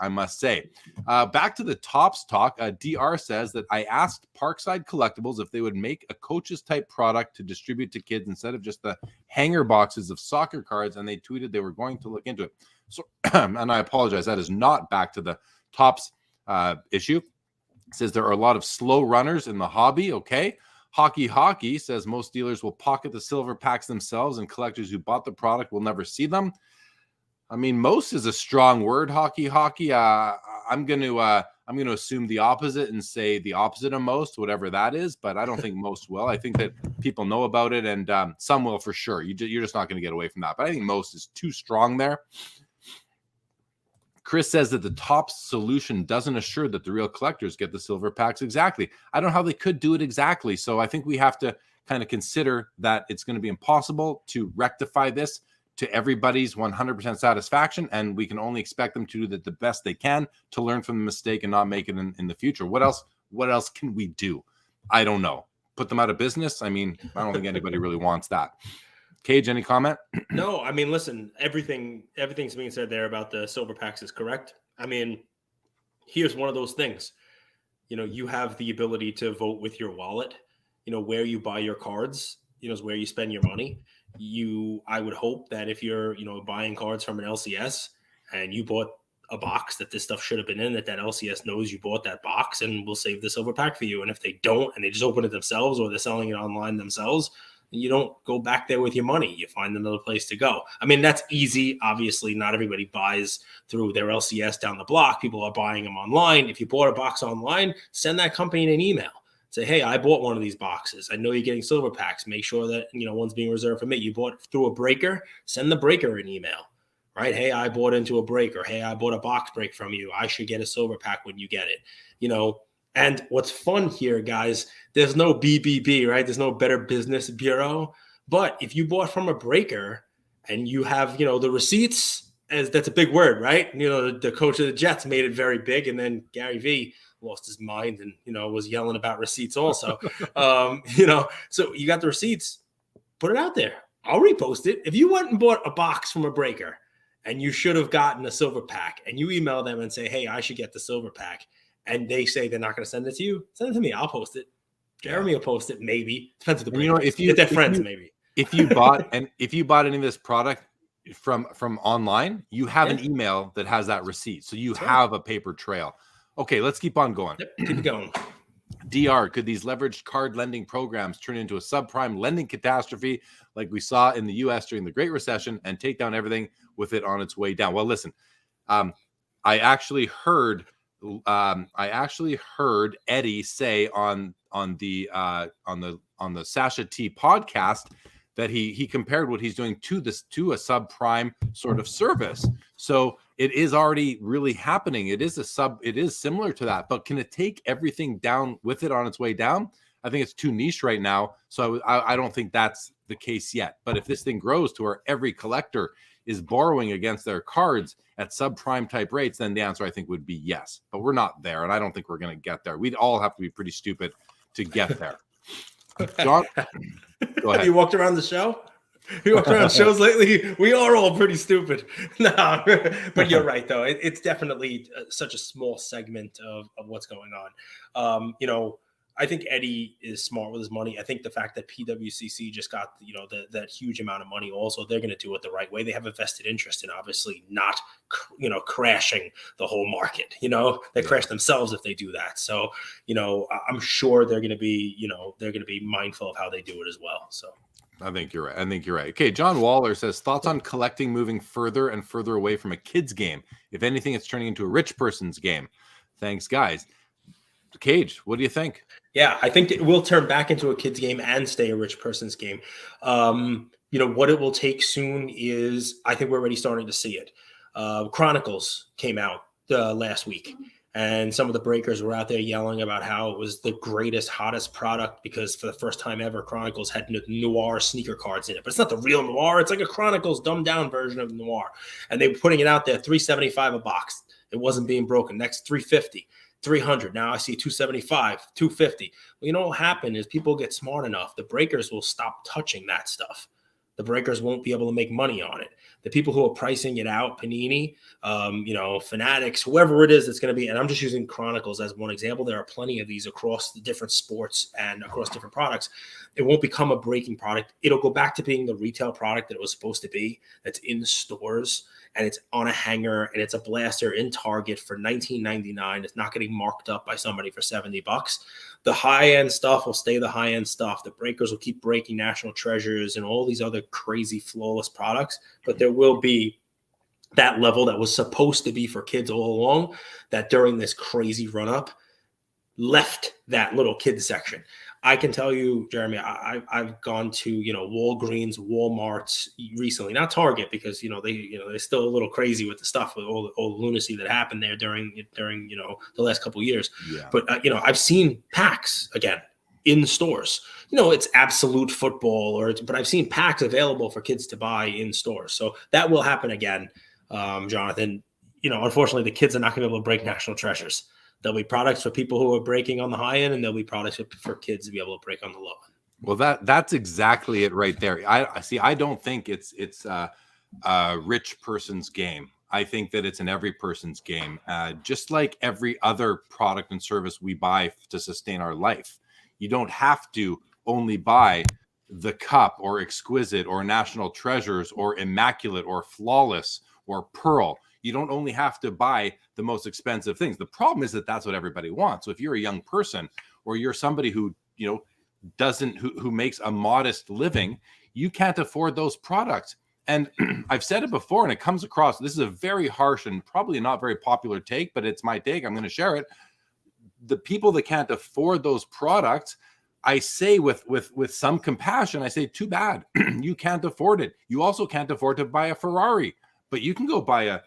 Back to the tops talk. DR says that I asked Parkside Collectibles if they would make a coaches type product to distribute to kids instead of just the hanger boxes of soccer cards, and they tweeted they were going to look into it. So, and I apologize, that is not back to the tops issue. It says there are a lot of slow runners in the hobby. Okay. Hockey says most dealers will pocket the silver packs themselves, and collectors who bought the product will never see them. I mean, most is a strong word. Hockey. I'm going to assume the opposite and say the opposite of most, whatever that is. But I don't think most will. I think that people know about it, and some will for sure. You're just not going to get away from that. But I think most is too strong there. Chris says that the top solution doesn't assure that the real collectors get the silver packs exactly. I don't know how they could do it exactly. So I think we have to kind of consider that it's going to be impossible to rectify this to everybody's 100% satisfaction, and we can only expect them to do the best they can to learn from the mistake and not make it in the future. What else can we do? I don't know. Put them out of business? I mean, I don't think anybody really wants that. Cage, any comment?
No, I mean, listen, everything's being said there about the silver packs is correct. I mean, here's one of those things. You know, you have the ability to vote with your wallet. You know, where you buy your cards, you know, is where you spend your money. I would hope that if you're, you know, buying cards from an LCS and you bought a box that this stuff should have been in, that LCS knows you bought that box and will save the silver pack for you. And if they don't, and they just open it themselves or they're selling it online themselves, you don't go back there with your money. You find another place to go. I mean, that's easy. Obviously, not everybody buys through their LCS down the block. People are buying them online. If you bought a box online, send that company an email. Say, hey, I bought one of these boxes. I know you're getting silver packs. Make sure that, you know, one's being reserved for me. You bought through a breaker, send the breaker an email, right? Hey, I bought into a breaker. Hey, I bought a box break from you. I should get a silver pack when you get it, you know. And what's fun here, guys, there's no BBB, right? There's no Better Business Bureau. But if you bought from a breaker and you have, you know, the receipts, that's a big word, right? You know, the coach of the Jets made it very big. And then Gary V lost his mind and, you know, was yelling about receipts also. You know, so you got the receipts, put it out there. I'll repost it. If you went and bought a box from a breaker and you should have gotten a silver pack and you email them and say, hey, I should get the silver pack, and they say they're not going to send it to you, send it to me. I'll post it. Jeremy will post it. Maybe depends on the break. You know, if you get their friends, maybe.
If you bought any of this product from online, you have an email that has that receipt, so you have a paper trail. Okay, let's keep on going.
Yep, keep it going.
DR, could these leveraged card lending programs turn into a subprime lending catastrophe like we saw in the U.S. during the Great Recession and take down everything with it on its way down? Well, listen, I actually heard Eddie say on the Sasha T podcast that he compared what he's doing to a subprime sort of service. So it is already really happening. It is similar to that, but can it take everything down with it on its way down? I think it's too niche right now. So I don't think that's the case yet. But if this thing grows to where every collector is borrowing against their cards at subprime type rates, then the answer I think would be yes. But we're not there, and I don't think we're going to get there. We'd all have to be pretty stupid to get there. John, go ahead.
You walked around the show? You walked around shows lately? We are all pretty stupid. No, but you're right, though. It's definitely such a small segment of what's going on. You know, I think Eddie is smart with his money. I think the fact that PWCC just got, that huge amount of money also, they're going to do it the right way. They have a vested interest in obviously not, crashing the whole market. They crash themselves if they do that. So, I'm sure they're going to be mindful of how they do it as well. So
I think you're right. Okay, John Waller says, thoughts on collecting moving further and further away from a kid's game. If anything, it's turning into a rich person's game. Thanks, guys. Cage, what do you think?
Yeah, I think it will turn back into a kid's game and stay a rich person's game. What it will take soon is, I think we're already starting to see it. Chronicles came out last week, and some of the breakers were out there yelling about how it was the greatest, hottest product because for the first time ever, Chronicles had noir sneaker cards in it. But it's not the real noir. It's like a Chronicles dumbed down version of noir. And they were putting it out there, $375 a box. It wasn't being broken. Next, $350. 300. Now I see 275, 250. Well, what will happen is people get smart enough. The breakers will stop touching that stuff. The breakers won't be able to make money on it. The people who are pricing it out, Panini, Fanatics, whoever it is that's going to be, and I'm just using Chronicles as one example. There are plenty of these across the different sports and across different products. It won't become a breaking product. It'll go back to being the retail product that it was supposed to be. That's in stores and it's on a hanger and it's a blaster in Target for $19.99. It's not getting marked up by somebody for $70. The high-end stuff will stay the high-end stuff. The breakers will keep breaking National Treasures and all these other crazy flawless products, but there will be that level that was supposed to be for kids all along that during this crazy run-up left that little kids section. I can tell you, Jeremy, I've gone to, Walgreens, Walmart's recently, not Target, because, they're still a little crazy with the stuff, with all the lunacy that happened there during the last couple of years. Yeah. But, I've seen packs again in stores. It's Absolute Football but I've seen packs available for kids to buy in stores. So that will happen again, Jonathan. Unfortunately, the kids are not going to be able to break National Treasures. There'll be products for people who are breaking on the high end, and there'll be products for kids to be able to break on the low end.
Well, that's exactly it right there. I don't think it's a rich person's game. I think that it's an every person's game, just like every other product and service we buy to sustain our life. You don't have to only buy the Cup or Exquisite or National Treasures or Immaculate or Flawless or Pearl. You don't only have to buy the most expensive things. The problem is that that's what everybody wants. So if you're a young person or you're somebody who, who makes a modest living, you can't afford those products. And I've said it before, and it comes across, this is a very harsh and probably not very popular take, but it's my take. I'm going to share it. The people that can't afford those products, I say with some compassion, I say, too bad. You can't afford it. You also can't afford to buy a Ferrari. But you can go buy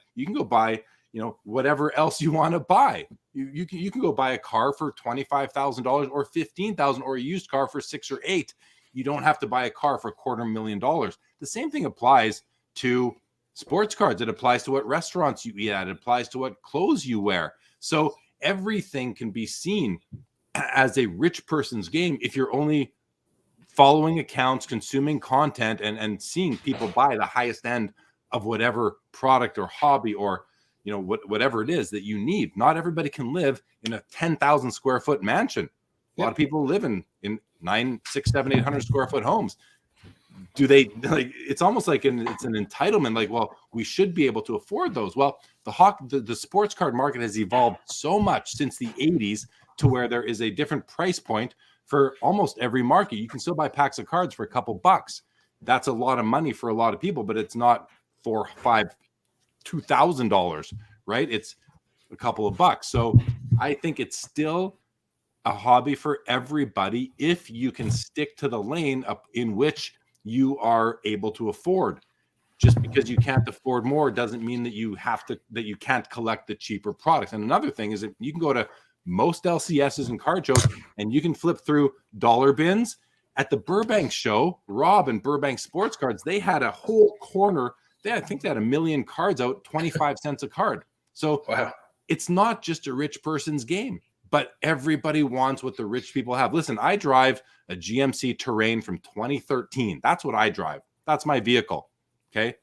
whatever else you want to buy. You can go buy a car for $25,000 or $15,000 or a used car for $6,000 or $8,000. You don't have to buy a car for $250,000. The same thing applies to sports cards. It applies to what restaurants you eat at. It applies to what clothes you wear. So everything can be seen as a rich person's game if you're only following accounts, consuming content, and seeing people buy the highest end of whatever product or hobby or whatever it is that you need. Not everybody can live in a 10,000 square foot mansion. A lot of people live in 900, 600, 700, 800 square foot homes. Do they it's almost like it's an entitlement, like, well, we should be able to afford those. Well, the sports card market has evolved so much since the 80s to where there is a different price point for almost every market. You can still buy packs of cards for a couple bucks. That's a lot of money for a lot of people, but it's not $2,000, right? It's a couple of bucks. So I think it's still a hobby for everybody if you can stick to the lane in which you are able to afford. Just because you can't afford more doesn't mean that you can't collect the cheaper products. And another thing is that you can go to most LCSs and card shows and you can flip through dollar bins. At the Burbank show, Rob and Burbank Sports Cards, they had a whole corner. I think they had 1 million cards out, 25 cents a card. So wow. It's not just a rich person's game, but everybody wants what the rich people have. Listen, I drive a GMC Terrain from 2013. That's what I drive. That's my vehicle. Okay.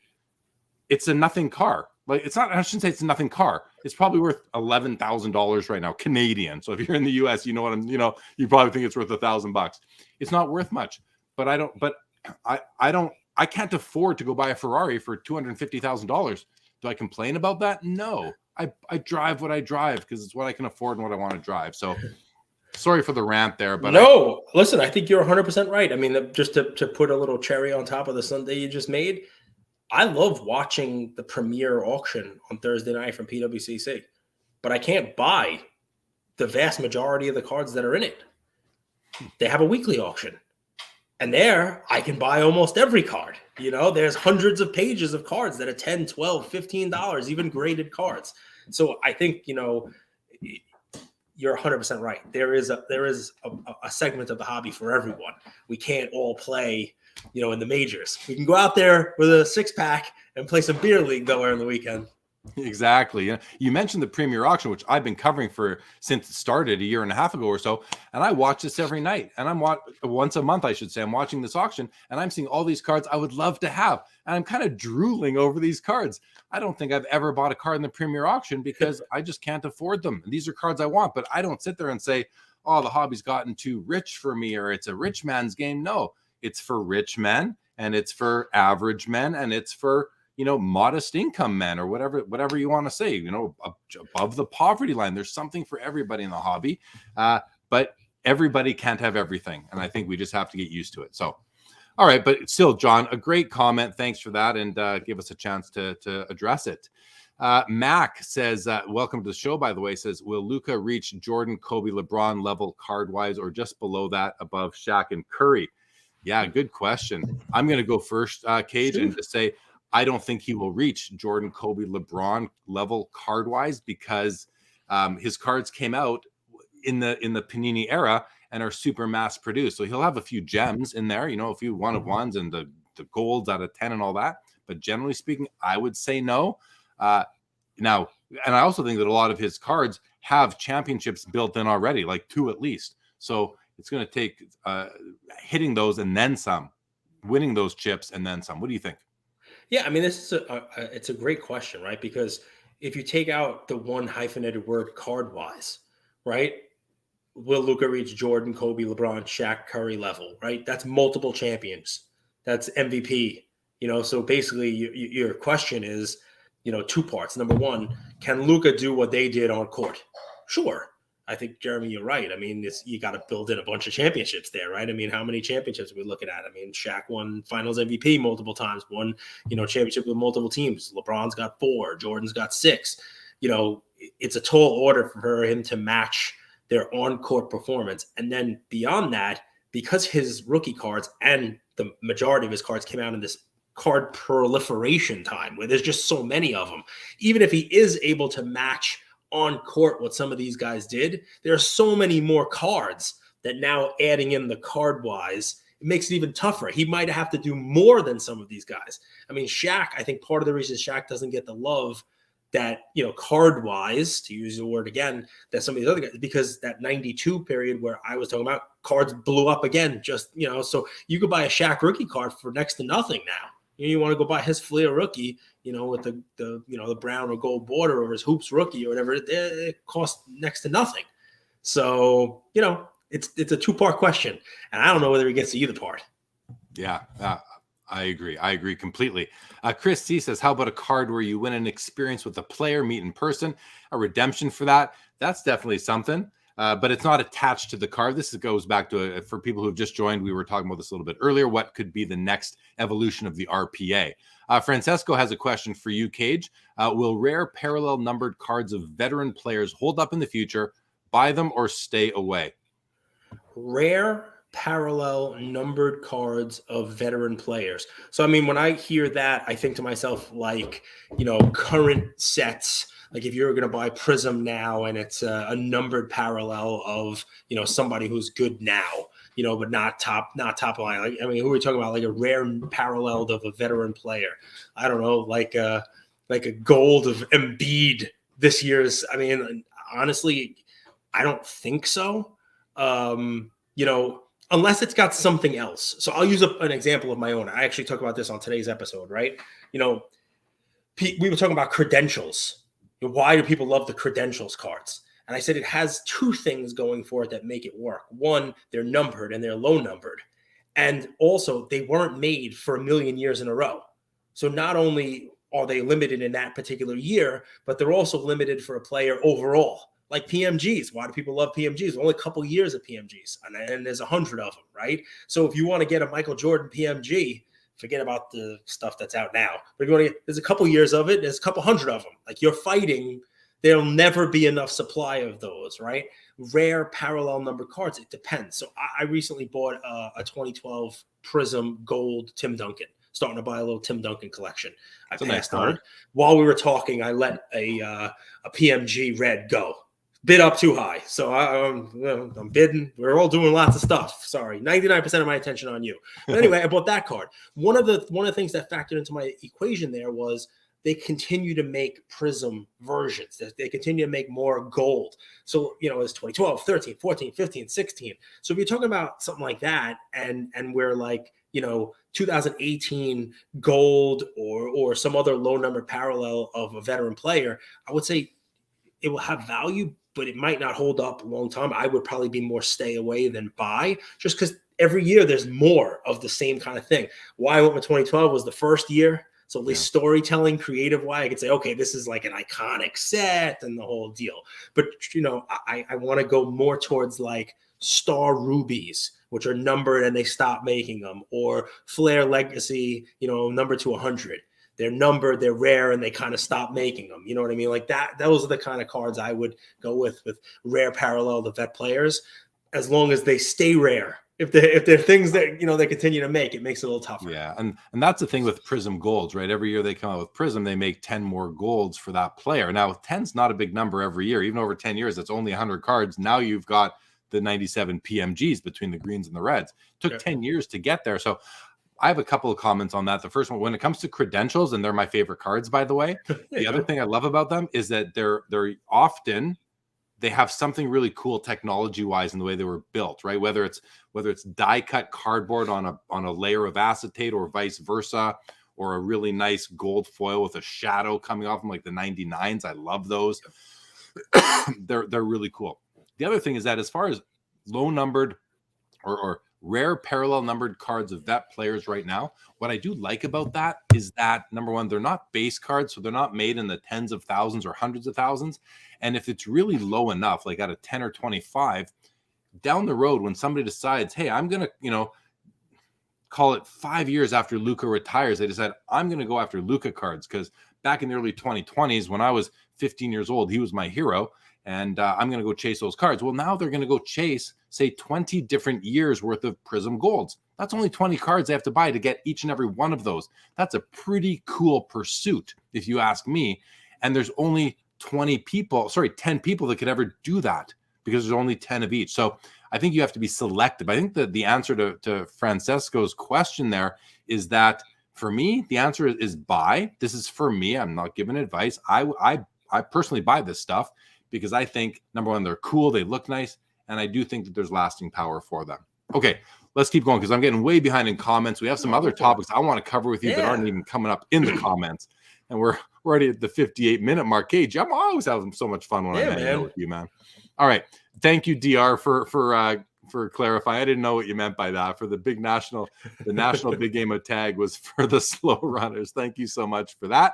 It's a nothing car. Like, it's not, I shouldn't say it's a nothing car. It's probably worth $11,000 right now, Canadian. So if you're in the US, you know what you probably think it's worth $1,000. It's not worth much, but I can't afford to go buy a Ferrari for $250,000. Do I complain about that? No, I drive what I drive because it's what I can afford and what I want to drive. So sorry for the rant there, but
no, listen, I think you're 100% right. I mean, just to put a little cherry on top of the sundae you just made, I love watching the premiere auction on Thursday night from PWCC, but I can't buy the vast majority of the cards that are in it. They have a weekly auction, and there I can buy almost every card. There's hundreds of pages of cards that are $10, $12, $15, even graded cards. So I think, you're 100% right. There is a segment of the hobby for everyone. We can't all play, in the majors. We can go out there with a 6-pack and play some beer league though on the weekend.
Exactly. You mentioned the premier auction, which I've been covering since it started a year and a half ago or so. And I watch this every night, and once a month, I should say, I'm watching this auction, and I'm seeing all these cards I would love to have. And I'm kind of drooling over these cards. I don't think I've ever bought a card in the premier auction because I just can't afford them. These are cards I want, but I don't sit there and say, oh, the hobby's gotten too rich for me, or it's a rich man's game. No, it's for rich men, and it's for average men, and it's for modest income men, or whatever you want to say, above the poverty line. There's something for everybody in the hobby, but everybody can't have everything. And I think we just have to get used to it. So, all right. But still, John, a great comment. Thanks for that. And give us a chance to address it. Mac says, welcome to the show, by the way, says, will Luka reach Jordan, Kobe, LeBron level card wise, or just below that above Shaq and Curry? Yeah, good question. I'm going to go first, Cage, and just say, I don't think he will reach Jordan, Kobe, LeBron level card wise, because his cards came out in the Panini era and are super mass produced. So he'll have a few gems in there, a few one of ones and the golds out of 10 and all that. But generally speaking, I would say no. Now, and I also think that a lot of his cards have championships built in already, like 2 at least. So it's going to take hitting those and then some, winning those chips and then some. What do you think?
Yeah, I mean, this is it's a great question, right? Because if you take out the one hyphenated word card wise, right? Will Luka reach Jordan, Kobe, LeBron, Shaq, Curry level, right? That's multiple champions. That's MVP. So basically your question is, 2 parts. Number one, can Luka do what they did on court? Sure. I think, Jeremy, you're right. I mean, you got to build in a bunch of championships there, right? I mean, how many championships are we looking at? I mean, Shaq won Finals MVP multiple times, won, championship with multiple teams. LeBron's got 4, Jordan's got 6. It's a tall order for him to match their on-court performance. And then beyond that, because his rookie cards and the majority of his cards came out in this card proliferation time where there's just so many of them, even if he is able to match on court what some of these guys did, there are so many more cards that now adding in the card wise, it makes it even tougher. He might have to do more than some of these guys. I mean, Shaq, I think part of the reason Shaq doesn't get the love that, card wise, to use the word again, that some of these other guys, because that 92 period where I was talking about, cards blew up again, just, so you could buy a Shaq rookie card for next to nothing now. You want to go buy his Flair rookie, with the brown or gold border, or his Hoops rookie or whatever, it costs next to nothing. So, it's a 2-part question, and I don't know whether he gets to either part.
Yeah, I agree. I agree completely. Chris C says, how about a card where you win an experience with a player, meet in person, a redemption for that? That's definitely something. But it's not attached to the card. This goes back to, for people who have just joined, we were talking about this a little bit earlier, what could be the next evolution of the RPA. Francesco has a question for you, Cage. Will rare parallel numbered cards of veteran players hold up in the future, buy them, or stay away?
Rare parallel numbered cards of veteran players. So, I mean, when I hear that, I think to myself, like, current sets. Like if you're going to buy Prism now and it's a numbered parallel of, somebody who's good now, but not top line. Like, I mean, who are we talking about? Like a rare parallel of a veteran player. I don't know, like a gold of Embiid this year's. I mean, honestly, I don't think so. Unless it's got something else. So I'll use an example of my own. I actually talk about this on today's episode, right? we were talking about credentials. Why do people love the credentials cards? And I said it has two things going for it that make it work. One, they're numbered and they're low numbered. And also, they weren't made for a million years in a row. So not only are they limited in that particular year, but they're also limited for a player overall. Like PMGs. Why do people love PMGs? Only a couple years of PMGs, and there's 100 of them, right? So if you want to get a Michael Jordan PMG, forget about the stuff that's out now. But if you want to get, there's a couple years of it, there's a couple hundred of them. Like you're fighting, there'll never be enough supply of those, right? Rare parallel number cards, it depends. So I recently bought a 2012 Prism Gold Tim Duncan. Starting to buy a little Tim Duncan collection. I passed on it. While we were talking, I let a PMG red go. Bid up too high. So I'm bidding. We're all doing lots of stuff. Sorry. 99% of my attention on you. But anyway, I bought that card. One of the things that factored into my equation there was they continue to make Prism versions. They continue to make more gold. So, it's 2012, 13, 14, 15, 16. So if you're talking about something like that and we're like, 2018 gold or some other low number parallel of a veteran player, I would say it will have value, but it might not hold up a long time. I would probably be more stay away than buy, just because every year there's more of the same kind of thing. Why I went with 2012 was the first year. So at least storytelling, creative why I could say, okay, this is like an iconic set and the whole deal. But, I want to go more towards like Star Rubies, which are numbered and they stop making them, or Flair Legacy, number to 100. They're numbered, they're rare, and they kind of stop making them. You know what I mean? Like that. Those are the kind of cards I would go with rare parallel to vet players, as long as they stay rare. If they're things that they continue to make, it makes it a little tougher.
Yeah, and that's the thing with Prism Golds, right? Every year they come out with Prism, they make 10 more golds for that player. Now, 10's not a big number every year. Even over 10 years, that's only 100 cards. Now you've got the 97 PMGs between the greens and the reds. It took 10 years to get there. So I have a couple of comments on that. The first one, when it comes to credentials, and they're my favorite cards, by the way, the other thing I love about them is that they're often, they have something really cool technology-wise in the way they were built, right? Whether it's die-cut cardboard on a layer of acetate or vice versa, or a really nice gold foil with a shadow coming off them like the 99s. I love those. They're really cool. The other thing is that as far as low-numbered or rare parallel numbered cards of vet players right now, what I do like about that is that, number one, they're not base cards, so they're not made in the tens of thousands or hundreds of thousands. And if it's really low enough, like at a 10 or 25, down the road, when somebody decides, hey, I'm going to, call it 5 years after Luka retires, they decide, I'm going to go after Luka cards, because back in the early 2020s, when I was 15 years old, he was my hero. And I'm going to go chase those cards. Well, now they're going to go chase, say, 20 different years worth of Prism Golds. That's only 20 cards they have to buy to get each and every one of those. That's a pretty cool pursuit, if you ask me. And there's only 10 people that could ever do that, because there's only 10 of each. So I think you have to be selective. I think that the answer to Francesco's question there is that, for me, the answer is buy. This is for me. I'm not giving advice. I personally buy this stuff, because I think, number one, they're cool, they look nice, and I do think that there's lasting power for them. Okay, let's keep going, because I'm getting way behind in comments. We have some other topics I want to cover with you that aren't even coming up in the comments, and we're already at the 58-minute mark. Hey, I'm always having so much fun when I'm hanging out with you, man. All right, thank you, DR, for clarifying. I didn't know what you meant by that. For the national big game of tag was for the slow runners. Thank you so much for that.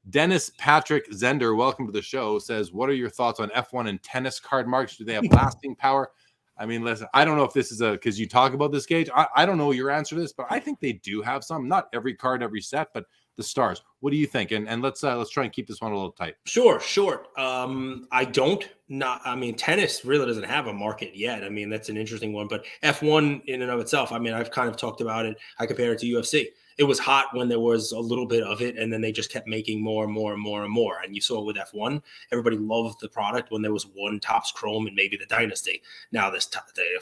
Dennis Patrick Zender, welcome to the show, says, what are your thoughts on F1 and tennis card marks? Do they have lasting power? I mean, listen, I don't know if this is because you talk about this, Gage. I don't know your answer to this, but I think they do have some. Not every card, every set, but the stars. What do you think? And let's try and keep this one a little tight.
Sure. I tennis really doesn't have a market yet. I mean, that's an interesting one, but F1 in and of itself, I mean, I've kind of talked about it. I compare it to UFC. It was hot when there was a little bit of it, and then they just kept making more and more and more and more. And you saw it with F1. Everybody loved the product when there was one Topps Chrome and maybe the Dynasty. Now there's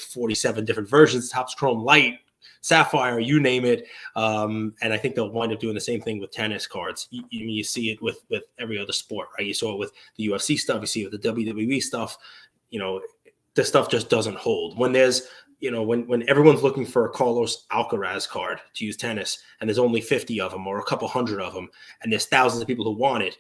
47 different versions, Topps Chrome Light, Sapphire, you name it. And I think they'll wind up doing the same thing with tennis cards. You see it with every other sport, right? You saw it with the UFC stuff. You see it with the WWE stuff. This stuff just doesn't hold. When there's when everyone's looking for a Carlos Alcaraz card to use tennis, and there's only 50 of them or a couple hundred of them, and there's thousands of people who want it,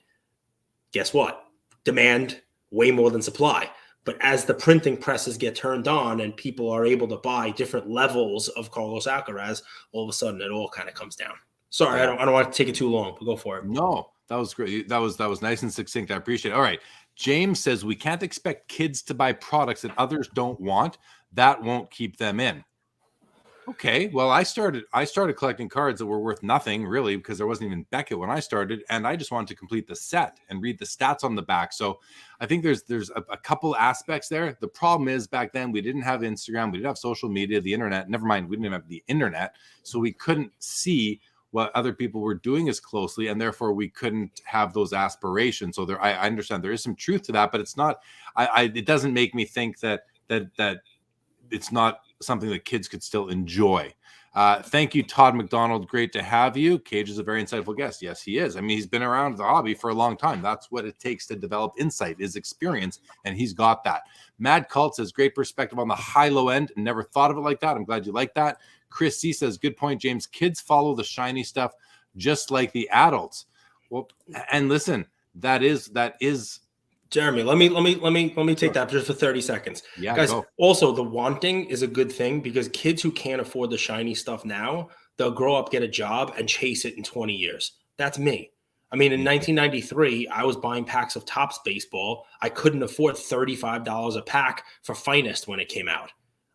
guess what? Demand way more than supply. But as the printing presses get turned on and people are able to buy different levels of Carlos Alcaraz, all of a sudden it all kind of comes down. Sorry,
Yeah.
I don't want to take it too long, but go for it.
No, that was great. That was nice and succinct. I appreciate it. All right. James says we can't expect kids to buy products that others don't want. That won't keep them in. Okay, well, I started collecting cards that were worth nothing really, because there wasn't even Beckett when I started, and I just wanted to complete the set and read the stats on the back. So I think there's a couple aspects there. The problem is back then we didn't have Instagram, we didn't have social media, the internet. Never mind, we didn't even have the internet, so we couldn't see what other people were doing as closely, and therefore we couldn't have those aspirations. So I understand there is some truth to that, but it's not. It doesn't make me think that it's not something that kids could still enjoy. Thank you, Todd McDonald. Great to have you. Cage is a very insightful guest. Yes, he is. I mean, he's been around the hobby for a long time. That's what it takes to develop insight, is experience, and he's got that. Mad Cult says, great perspective on the high-low end. Never thought of it like that. I'm glad you like that. Chris C says, good point, James. Kids follow the shiny stuff just like the adults. Well, and listen, that is
Jeremy, let me take that just for 30 seconds.
Yeah,
guys,
go.
Also the wanting is a good thing, because kids who can't afford the shiny stuff now, they'll grow up, get a job, and chase it in 20 years. That's me. I mean, in 1993, I was buying packs of Topps baseball. I couldn't afford $35 a pack for Finest when it came out.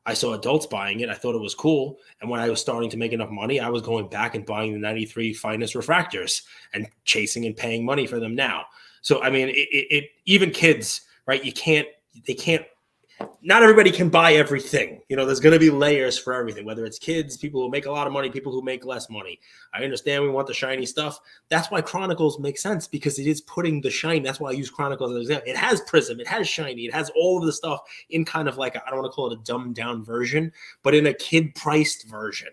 I saw adults buying it. I thought it was cool. And when I was starting to make enough money, I was going back and buying the 93 Finest refractors and chasing and paying money for them now. So, I mean, even kids, right? Not everybody can buy everything. There's going to be layers for everything, whether it's kids, people who make a lot of money, people who make less money. I understand we want the shiny stuff. That's why Chronicles makes sense, because it is putting the shine. That's why I use Chronicles as an example. It has Prism, it has shiny, it has all of the stuff in kind of like, I don't want to call it a dumbed down version, but in a kid priced version.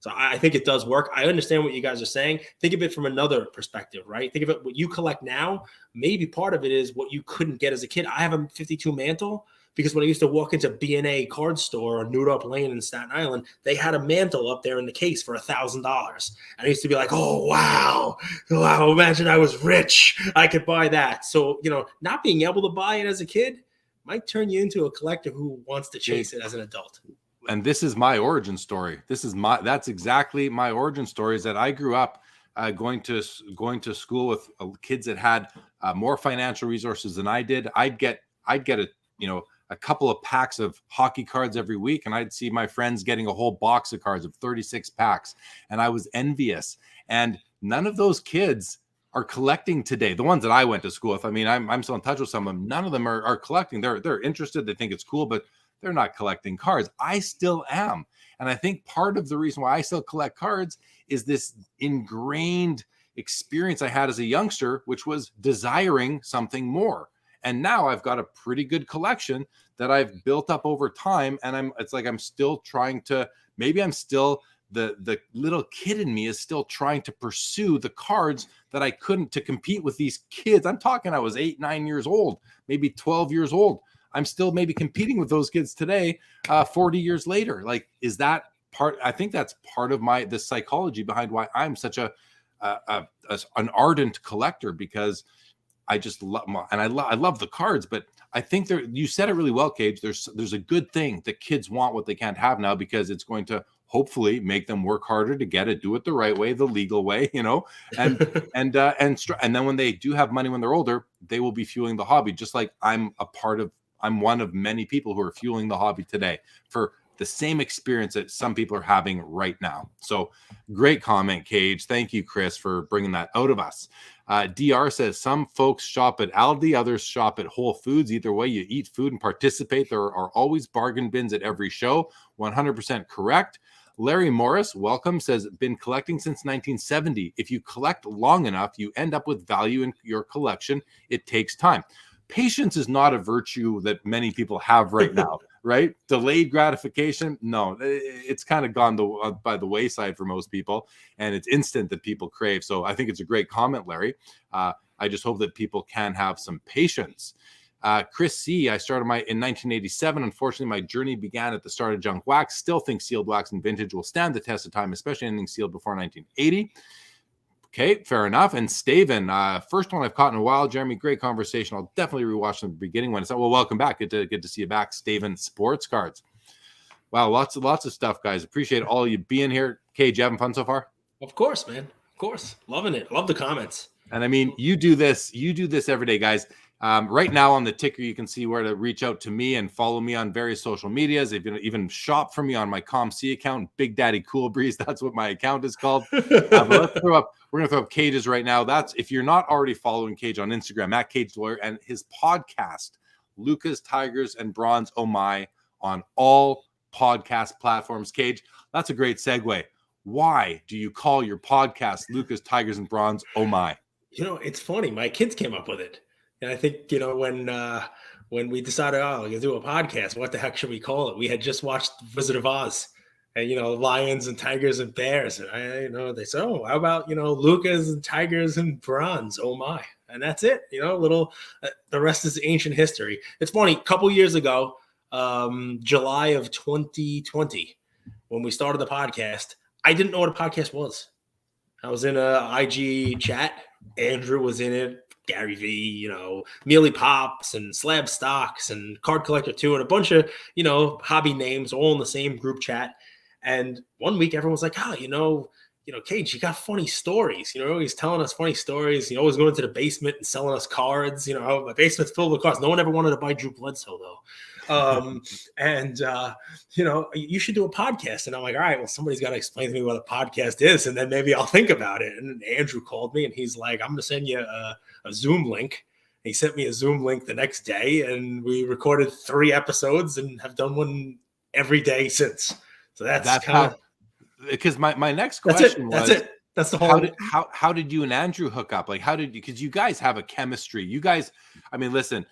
So I think it does work. I understand what you guys are saying. Think of it from another perspective, right? Think of it, what you collect now, maybe part of it is what you couldn't get as a kid. I have a 52 mantle because when I used to walk into B&A card store on New Up Lane in Staten Island, they had a mantle up there in the case for $1,000. And I used to be like, oh, wow, imagine I was rich. I could buy that. So, not being able to buy it as a kid might turn you into a collector who wants to chase it as an adult.
And this is my origin story. That's exactly my origin story, is that I grew up going to school with kids that had more financial resources than I did. I'd get a couple of packs of hockey cards every week, and I'd see my friends getting a whole box of cards of 36 packs, and I was envious. And none of those kids are collecting today. The ones that I went to school with, I mean, I'm still in touch with some of them. None of them are collecting. They're interested. They think it's cool, but they're not collecting cards. I still am. And I think part of the reason why I still collect cards is this ingrained experience I had as a youngster, which was desiring something more. And now I've got a pretty good collection that I've built up over time. And I'm still trying to, maybe I'm still, the little kid in me is still trying to pursue the cards that I couldn't, to compete with these kids. I'm talking, I was 8, 9 years old, maybe 12 years old. I'm still maybe competing with those kids today, 40 years later. Like, is that part? I think that's part of the psychology behind why I'm such an ardent collector, because I just love I love the cards. But I think you said it really well, Cage. There's a good thing that kids want what they can't have now, because it's going to hopefully make them work harder to get it, do it the right way, the legal way, and then when they do have money when they're older, they will be fueling the hobby, just like I'm one of many people who are fueling the hobby today for the same experience that some people are having right now. So great comment, Cage. Thank you, Chris, for bringing that out of us. DR says, some folks shop at Aldi, others shop at Whole Foods. Either way, you eat food and participate. There are always bargain bins at every show. 100% correct. Larry Morris, welcome, says, been collecting since 1970. If you collect long enough, you end up with value in your collection. It takes time. Patience is not a virtue that many people have right now, right? Delayed gratification, no, it's kind of gone by the wayside for most people, and it's instant that people crave. So I think it's a great comment, Larry. I just hope that people can have some patience. Chris C, I started in 1987. Unfortunately, my journey began at the start of junk wax. Still think sealed wax and vintage will stand the test of time, especially anything sealed before 1980. Okay, fair enough. And Staven, first one I've caught in a while. Jeremy, great conversation. I'll definitely rewatch the beginning when it's out. Well, welcome back. Good to see you back, Staven. Sports cards. Wow, lots of stuff, guys. Appreciate all you being here. Cage, you having fun so far?
Of course, man. Of course. Loving it. Love the comments.
And I mean, you do this every day, guys. Right now on the ticker, you can see where to reach out to me and follow me on various social medias. If you even shop for me on my ComC account, Big Daddy Cool Breeze, that's what my account is called. But we're gonna throw up Cage's right now. That's if you're not already following Cage on Instagram, at Cage Lawyer, and his podcast, Lucas, Tigers, and Bronze Oh My, on all podcast platforms. Cage, that's a great segue. Why do you call your podcast Lucas, Tigers, and Bronze Oh My?
It's funny. My kids came up with it. And I think, when we decided, we're going to do a podcast, what the heck should we call it? We had just watched Wizard of Oz and, lions and tigers and bears. And they said, how about, Lucas and Tigers and Bronze? Oh my. And that's it. The rest is ancient history. It's funny. A couple years ago, July of 2020, when we started the podcast, I didn't know what a podcast was. I was in a IG chat. Andrew was in it. Gary V, Mealy Pops and Slab Stocks and Card Collector 2 and a bunch of, hobby names all in the same group chat. And one week everyone was like, Cage, you got funny stories. He's telling us funny stories. Always going to the basement and selling us cards. My basement's filled with cards. No one ever wanted to buy Drew Bledsoe though. You should do a podcast. And I'm like, all right, well, somebody's got to explain to me what a podcast is. And then maybe I'll think about it. And Andrew called me and he's like, I'm going to send you a Zoom link. He sent me a Zoom link the next day and we recorded 3 episodes and have done one every day since. So that's kind of,
because my next question
that's it. That's the whole.
How did you and Andrew hook up? Like, how did you? Because you guys have a chemistry. You guys, I mean, listen,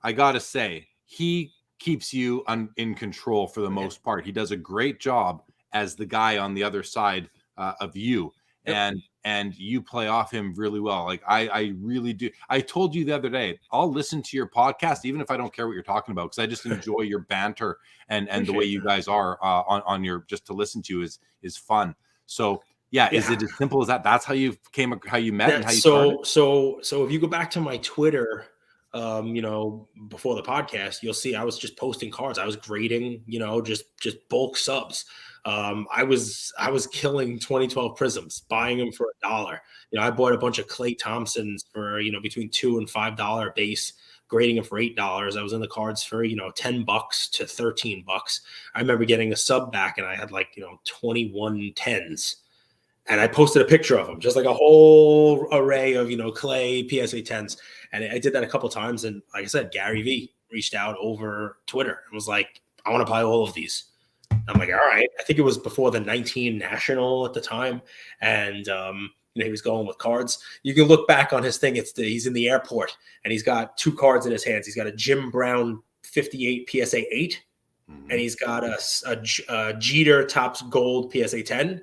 I gotta say, he keeps you in control for the most part. He does a great job as the guy on the other side of you, and you play off him really well. Like I really do. I told you the other day, I'll listen to your podcast even if I don't care what you're talking about because I just enjoy your banter and the way you guys are on your just to listen to is fun. So yeah, is it as simple as that? That's how you met and how you started?
So if you go back to my Twitter, before the podcast, you'll see I was just posting cards. I was grading, just bulk subs. I was killing 2012 Prisms, buying them for $1. I bought a bunch of Klay Thompsons for, between $2 and $5 base, grading them for $8. I was in the cards for, $10 to $13. I remember getting a sub back and I had 21 10s. And I posted a picture of them, just like a whole array of, Klay PSA 10s. And I did that a couple of times. And like I said, Gary V reached out over Twitter and was like, I want to buy all of these. I'm like, all right. I think it was before the 19 National at the time. And, he was going with cards. You can look back on his thing. He's in the airport and he's got 2 cards in his hands. He's got a Jim Brown 58 PSA 8. And he's got a Jeter Topps Gold PSA 10.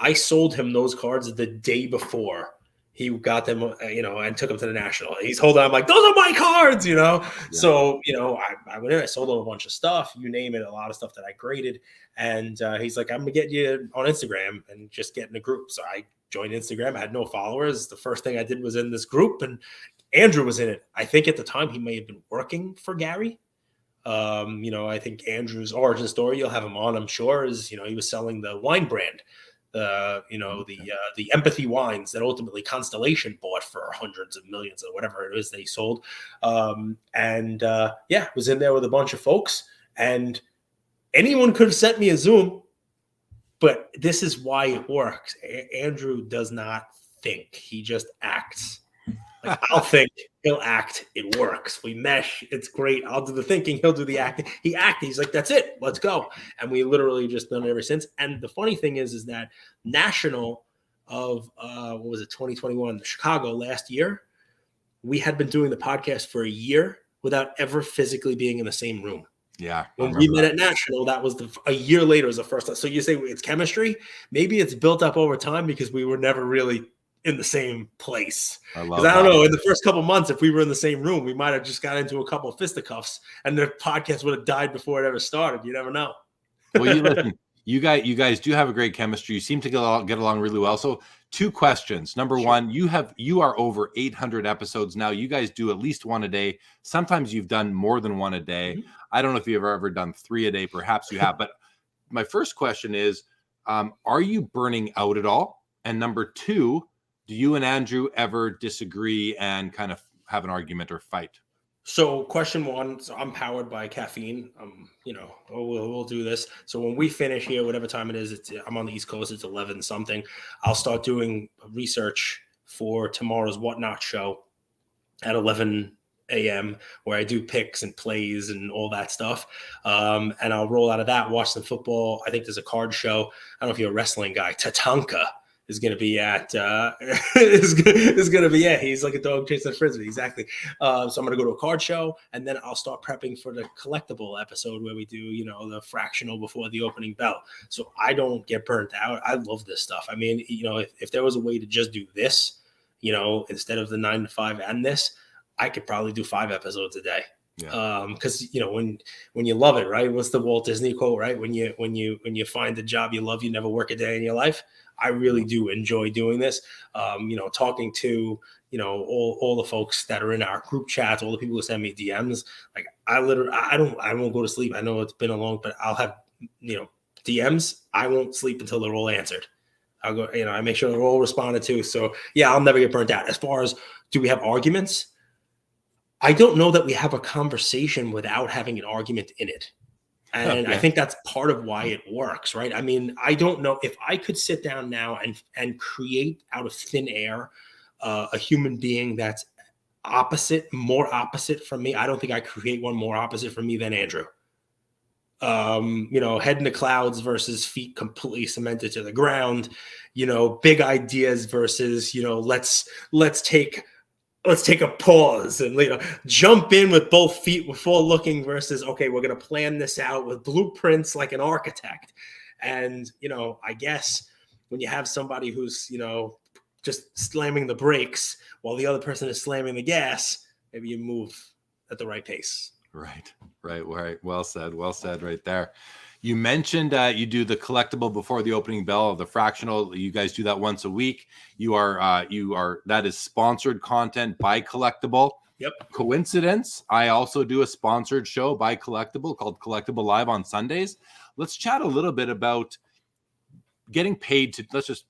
I sold him those cards the day before he got them, and took them to the National. He's holding. I'm like, those are my cards, Yeah. So, I went in, I sold him a bunch of stuff, you name it, a lot of stuff that I graded. And he's like, I'm going to get you on Instagram and just get in a group. So I joined Instagram. I had no followers. The first thing I did was in this group and Andrew was in it. I think at the time he may have been working for Gary. I think Andrew's origin story, you'll have him on, I'm sure, is, he was selling the wine brand. The empathy wines that ultimately Constellation bought for hundreds of millions or whatever it is they sold. Was in there with a bunch of folks and anyone could have sent me a Zoom, but this is why it works. Andrew does not think, he just acts. Like, I'll think, he'll act. It works. We mesh. It's great. I'll do the thinking. He'll do the acting. He acted. He's like, that's it. Let's go. And we literally just done it ever since. And the funny thing is that National of, 2021, Chicago last year, we had been doing the podcast for a year without ever physically being in the same room.
Yeah.
When we met at National, that was a year later was the first time. So you say it's chemistry. Maybe it's built up over time because we were never really in the same place.
I
Because
love
I don't
that.
know, in the first couple months, if we were in the same room, we might have just got into a couple of fisticuffs and the podcast would have died before it ever started. You never know.
Well, you listen, you guys do have a great chemistry. You seem to get along really well. So, two questions. Number
Sure.
one, you are over 800 episodes now. You guys do at least one a day. Sometimes you've done more than one a day.
Mm-hmm.
I don't know if you've ever done 3 a day. Perhaps you have. But my first question is, are you burning out at all? And number two, do you and Andrew ever disagree and kind of have an argument or fight?
So question one, so I'm powered by caffeine. We'll do this. So when we finish here, whatever time it is, I'm on the East Coast, it's 11 something. I'll start doing research for tomorrow's Whatnot show at 11 a.m. where I do picks and plays and all that stuff. And I'll roll out of that, watch some football. I think there's a card show. I don't know if you're a wrestling guy. Tatanka is going to be at is going to be he's like a dog chasing a frisbee, exactly. So I'm going to go to a card show, and then I'll start prepping for the collectible episode where we do the fractional before the opening bell, so I don't get burnt out. I love this stuff. I mean, if there was a way to just do this, instead of the 9 to 5 and this, I could probably do 5 episodes a day.
Yeah.
Because when you love it, right? What's the Walt Disney quote, right? When you find the job you love, you never work a day in your life. I really do enjoy doing this. Talking to all the folks that are in our group chats, all the people who send me DMs. Like I won't go to sleep. I know it's been a long, but I'll have DMs. I won't sleep until they're all answered. I'll go. I make sure they're all responded to. So yeah, I'll never get burnt out. As far as do we have arguments? I don't know that we have a conversation without having an argument in it. And I think that's part of why it works, right? I mean, I don't know if I could sit down now and create out of thin air a human being that's more opposite from me. I don't think I create one more opposite from me than Andrew. Head in the clouds versus feet completely cemented to the ground, big ideas versus, let's take a pause and jump in with both feet before looking versus, okay, we're going to plan this out with blueprints like an architect. And, I guess when you have somebody who's, just slamming the brakes while the other person is slamming the gas, maybe you move at the right pace.
Right. Well said right there. You mentioned you do the collectible before the opening bell of the fractional. You guys do that once a week. You are that is sponsored content by Collectible.
Yep.
Coincidence? I also do a sponsored show by Collectible called Collectible Live on Sundays. Let's chat a little bit about getting paid to. Let's just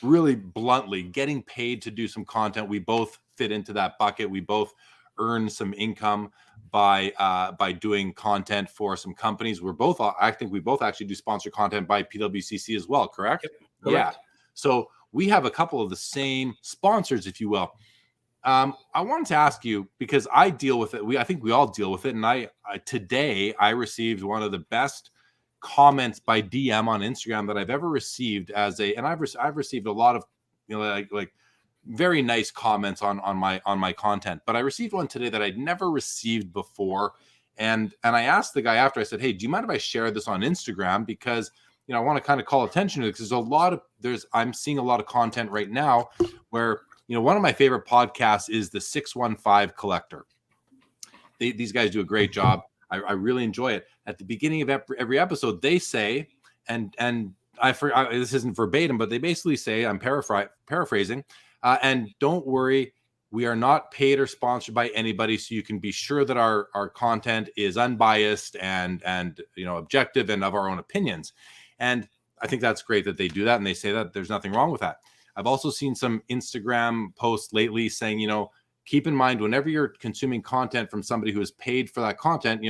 really bluntly getting paid to do some content. We both fit into that bucket. We both earn some income by doing content for some companies. I think we both actually do sponsored content by PWCC as well, correct?
Yep,
Yeah.
correct.
So we have a couple of the same sponsors, if you will. I wanted to ask you, because I deal with it. I think we all deal with it. And today I received one of the best comments by DM on Instagram that I've ever received and I've received a lot of, like very nice comments on my content, but I received one today that I'd never received before. And I asked the guy after, I said, hey, do you mind if I share this on Instagram? Because, I want to kind of call attention to it, because I'm seeing a lot of content right now where, one of my favorite podcasts is the 615 Collector. These guys do a great job. I really enjoy it. At the beginning of every episode, they say, and this isn't verbatim, but they basically say, I'm paraphrasing, and don't worry, we are not paid or sponsored by anybody, so you can be sure that our content is unbiased and objective and of our own opinions. And I think that's great that they do that, and they say that there's nothing wrong with that. I've also seen some Instagram posts lately saying, keep in mind whenever you're consuming content from somebody who is paid for that content,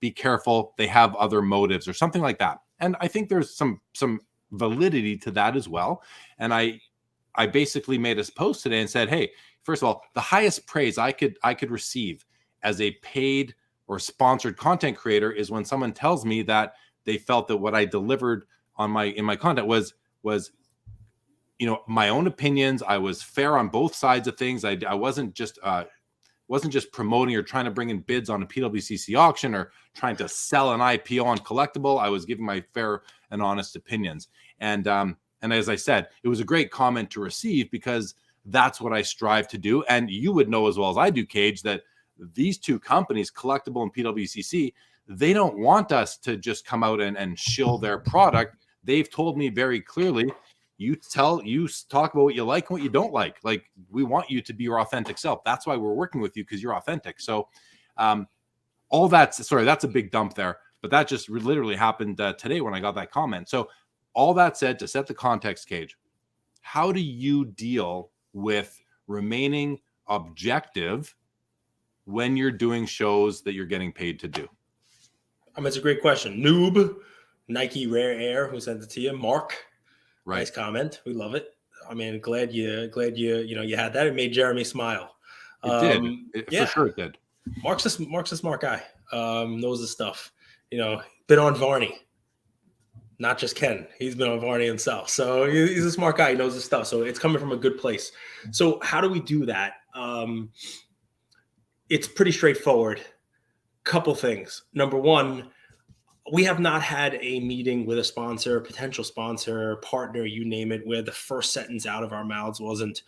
be careful, they have other motives or something like that. And I think there's some validity to that as well. And I basically made a post today and said, hey, first of all, the highest praise I could receive as a paid or sponsored content creator is when someone tells me that they felt that what I delivered in my content was my own opinions. I was fair on both sides of things. I wasn't just promoting or trying to bring in bids on a PWCC auction or trying to sell an IPO on Collectible. I was giving my fair and honest opinions. And as I said, it was a great comment to receive because that's what I strive to do. And you would know as well as I do, Cage, that these two companies, Collectible and PWCC, they don't want us to just come out and shill their product. They've told me very clearly, you talk about what you like and what you don't like. Like, we want you to be your authentic self. That's why we're working with you, because you're authentic. So all that's a big dump there, but that just literally happened today when I got that comment. So all that said, to set the context, Cage, how do you deal with remaining objective when you're doing shows that you're getting paid to do?
It's a great question. Noob, Nike Rare Air, who sent it to you. Mark,
Right.
Nice comment. We love it. Glad you had that. It made Jeremy smile.
It did. For sure it did.
Mark's a smart guy. Knows his stuff. Been on Varney. Not just Ken. He's been on Varney himself. So he's a smart guy. He knows his stuff. So it's coming from a good place. So how do we do that? It's pretty straightforward. Couple things. Number one, we have not had a meeting with a sponsor, potential sponsor, partner, you name it, where the first sentence out of our mouths wasn't,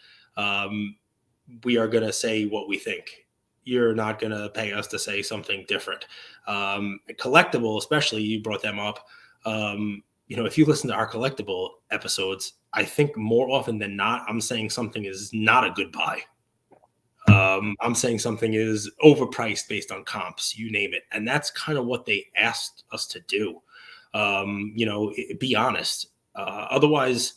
we are going to say what we think. You're not going to pay us to say something different. Collectible, especially, you brought them up. If you listen to our Collectible episodes, I think more often than not, I'm saying something is not a good buy. I'm saying something is overpriced based on comps, you name it. And that's kind of what they asked us to do. Be honest. Otherwise,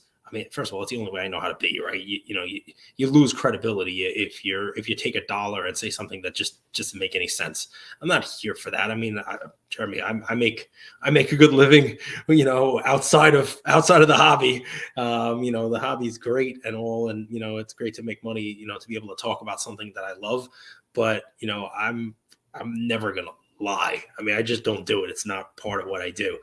first of all, it's the only way I know how to be, right? You lose credibility if you take $1 and say something that just doesn't make any sense. I'm not here for that. Jeremy, I make a good living, outside of the hobby. The hobby's great and all, and it's great to make money, to be able to talk about something that I love. But I'm never gonna lie. I just don't do it. It's not part of what I do.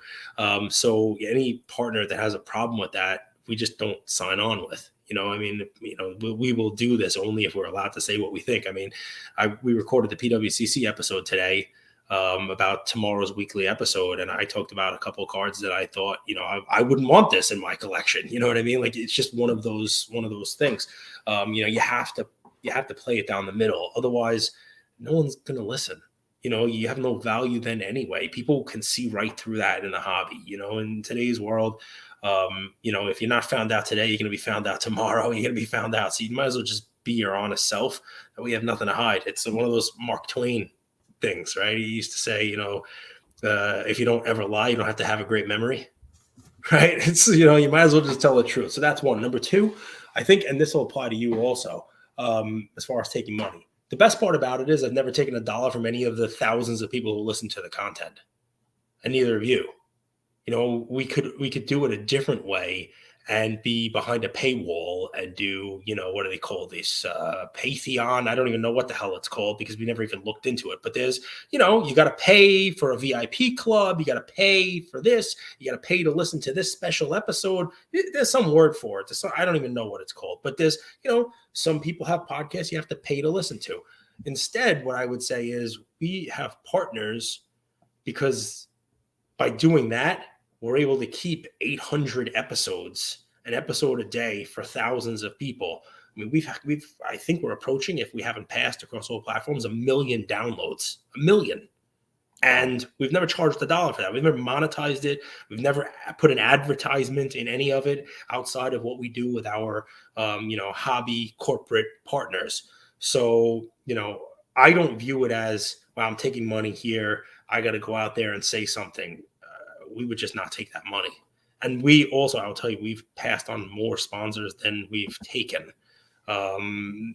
So any partner that has a problem with that, we just don't sign on with. We will do this only if we're allowed to say what we think. We recorded the PWCC episode today about tomorrow's weekly episode, and I talked about a couple of cards that I thought, I wouldn't want this in my collection. You know what I mean? Like, it's just one of those things. You have to play it down the middle. Otherwise, no one's going to listen. You have no value then anyway. People can see right through that in the hobby. In today's world, if you're not found out today, you're going to be found out tomorrow. You're going to be found out. So you might as well just be your honest self. And we have nothing to hide. It's one of those Mark Twain things, right? He used to say, if you don't ever lie, you don't have to have a great memory, right? It's, you might as well just tell the truth. So that's one. Number two, I think, and this will apply to you also, as far as taking money. The best part about it is I've never taken $1 from any of the thousands of people who listen to the content, and neither of you. We could do it a different way and be behind a paywall and do, what do they call this? Patreon. I don't even know what the hell it's called because we never even looked into it. But there's, you got to pay for a VIP club. You got to pay for this. You got to pay to listen to this special episode. There's some word for it. I don't even know what it's called. But there's, some people have podcasts you have to pay to listen to. Instead, what I would say is we have partners because by doing that, we're able to keep 800 episodes, an episode a day for thousands of people. I think we're approaching, if we haven't passed across all platforms, 1 million downloads, 1 million. And we've never charged $1 for that. We've never monetized it. We've never put an advertisement in any of it outside of what we do with our, hobby corporate partners. So, I don't view it as, well, I'm taking money here. I got to go out there and say something. We would just not take that money. And we also, I will tell you, we've passed on more sponsors than we've taken.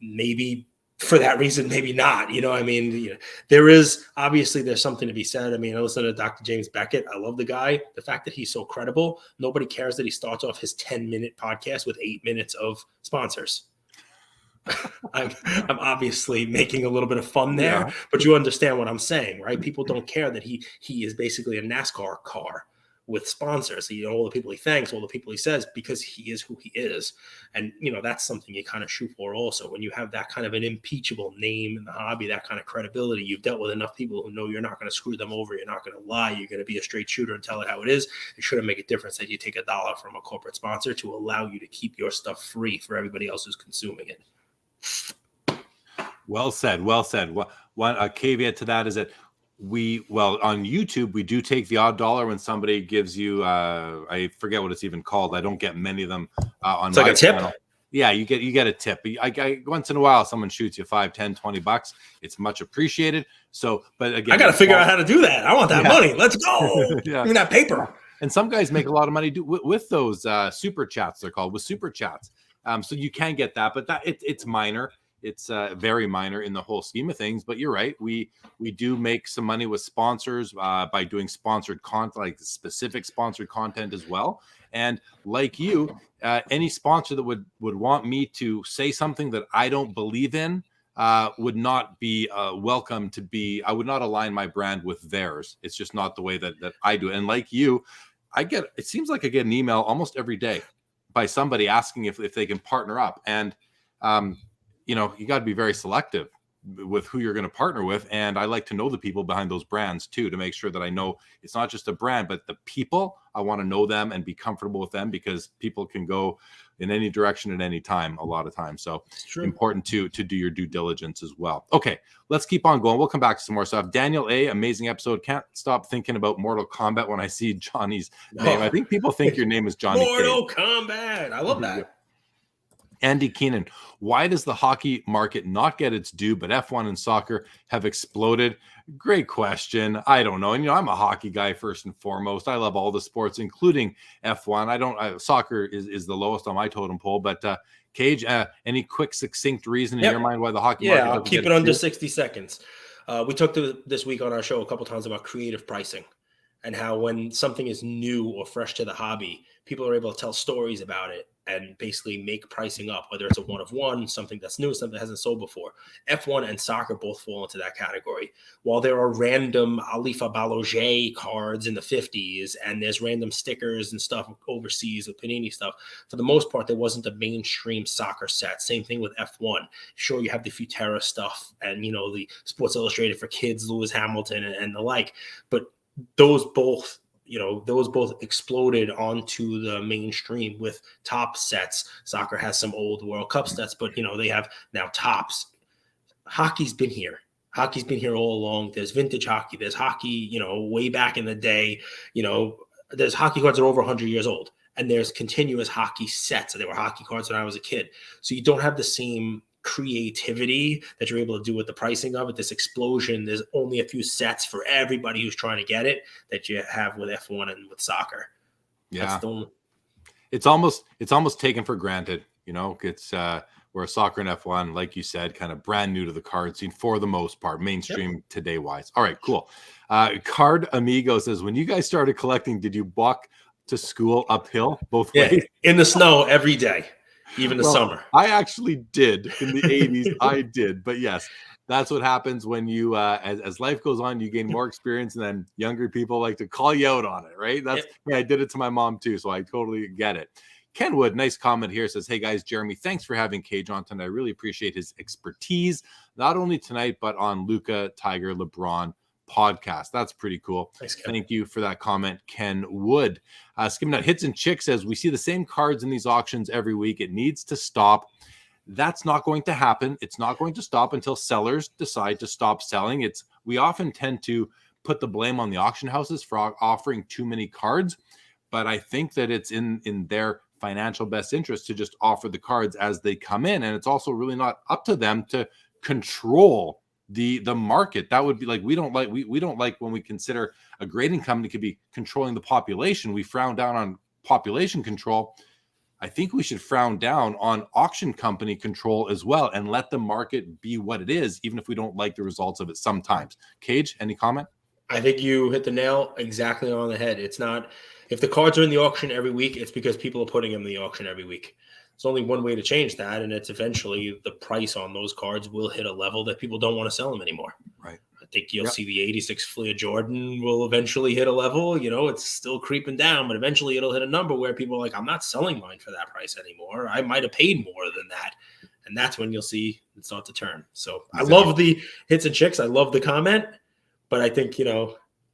Maybe for that reason, maybe not. There's something to be said. I listen to Dr. James Beckett. I love the guy. The fact that he's so credible, nobody cares that he starts off his 10-minute podcast with 8 minutes of sponsors. I'm obviously making a little bit of fun there, but you understand what I'm saying, right? People don't care that he is basically a NASCAR car with sponsors. All the people he thanks, all the people he says, because he is who he is. And, that's something you kind of shoot for also. When you have that kind of an impeachable name in the hobby, that kind of credibility, you've dealt with enough people who know you're not going to screw them over. You're not going to lie. You're going to be a straight shooter and tell it how it is. It shouldn't make a difference that you take $1 from a corporate sponsor to allow you to keep your stuff free for everybody else who's consuming it.
Well said. Well said. One caveat to that is that on YouTube, we do take the odd dollar when somebody gives you, I forget what it's even called. I don't get many of them on my channel. Yeah, you get a tip. I once in a while, someone shoots you $5, $10, $20. It's much appreciated. So, but again,
I got to figure out how to do that. I want that money. Let's go.
Yeah.
Give me that paper.
And some guys make a lot of money with those super chats. They're called with super chats. So you can get that, but it's minor. It's very minor in the whole scheme of things. But you're right. We do make some money with sponsors by doing sponsored content, like specific sponsored content as well. And like you, any sponsor that would want me to say something that I don't believe in would not be welcome to be. I would not align my brand with theirs. It's just not the way that I do it. And like you, it seems like I get an email almost every day by somebody asking if they can partner up. And you got to be very selective with who you're going to partner with. And I like to know the people behind those brands too, to make sure that I know it's not just a brand, but the people. I want to know them and be comfortable with them, because people can go in any direction at any time, a lot of times. So it's important to do your due diligence as well. Okay, let's keep on going. We'll come back to some more stuff. Daniel A, amazing episode. Can't stop thinking about Mortal Kombat when I see Johnny's name. I think people think your name is Johnny
Mortal Kombat. I love that.
Andy Keenan, why does the hockey market not get its due, but F1 and soccer have exploded? Great question. I don't know. And, I'm a hockey guy first and foremost. I love all the sports, including F1. Soccer is the lowest on my totem pole, but Cage, any quick, succinct reason in your mind why the hockey market doesn't
I'll keep it under 60 seconds. We talked this week on our show a couple times about creative pricing, and how when something is new or fresh to the hobby, people are able to tell stories about it and basically make pricing up, whether it's a one of one, something that's new, something that hasn't sold before. F1 and soccer both fall into that category. While there are random Alifa Baloget cards in the 50s, and there's random stickers and stuff overseas with Panini stuff, for the most part, there wasn't a mainstream soccer set. Same thing with F1. Sure, you have the Futera stuff and, the Sports Illustrated for kids, Lewis Hamilton and the like, but those both exploded onto the mainstream with top sets. Soccer has some old World Cup sets, but they have now tops. Hockey's been here. Hockey's been here all along. There's vintage hockey. There's hockey, way back in the day. There's hockey cards that are over 100 years old, and there's continuous hockey sets. There were hockey cards when I was a kid. So you don't have the same creativity that you're able to do with the pricing of it. This explosion, there's only a few sets for everybody who's trying to get it that you have with F1 and with soccer.
Yeah, it's almost taken for granted. It's where soccer and F1, like you said, kind of brand new to the card scene for the most part, mainstream today wise. All right, cool. Card Amigo says, when you guys started collecting, did you walk to school uphill both ways?
In the snow every day. Even the summer.
I actually did in the 80s. I did. But yes, that's what happens when you, as life goes on, you gain more experience, and then younger people like to call you out on it, right? I did it to my mom too, so I totally get it. Kenwood, nice comment here, says, hey guys, Jeremy, thanks for having Cage on tonight. I really appreciate his expertise, not only tonight, but on Luka, Tiger, LeBron podcast. That's pretty cool.
Thanks,
thank you for that comment, Ken Wood. Skimming out Hits and Chick says, we see the same cards in these auctions every week. It needs to stop. That's not going to happen. It's not going to stop until sellers decide to stop selling. We often tend to put the blame on the auction houses for offering too many cards, but I think that it's in their financial best interest to just offer the cards as they come in, and it's also really not up to them to control the market. That would be like, we don't like when we consider a grading company could be controlling the population. We frown down on population control. I think we should frown down on auction company control as well, and let the market be what it is, even if we don't like the results of it sometimes. Cage, any comment?
I think you hit the nail exactly on the head. It's not, if the cards are in the auction every week, it's because people are putting them in the auction every week. There's only one way to change that, and it's eventually the price on those cards will hit a level that people don't want to sell them anymore.
Right.
think you'll
Yep.
see the 86 Fleer Jordan will eventually hit a level. It's still creeping down, but eventually it'll hit a number where people are like, I'm not selling mine for that price anymore. I might have paid more than that. And that's when you'll see it start to turn. So
Exactly.
I love the hits and chicks. I love the comment, but I think,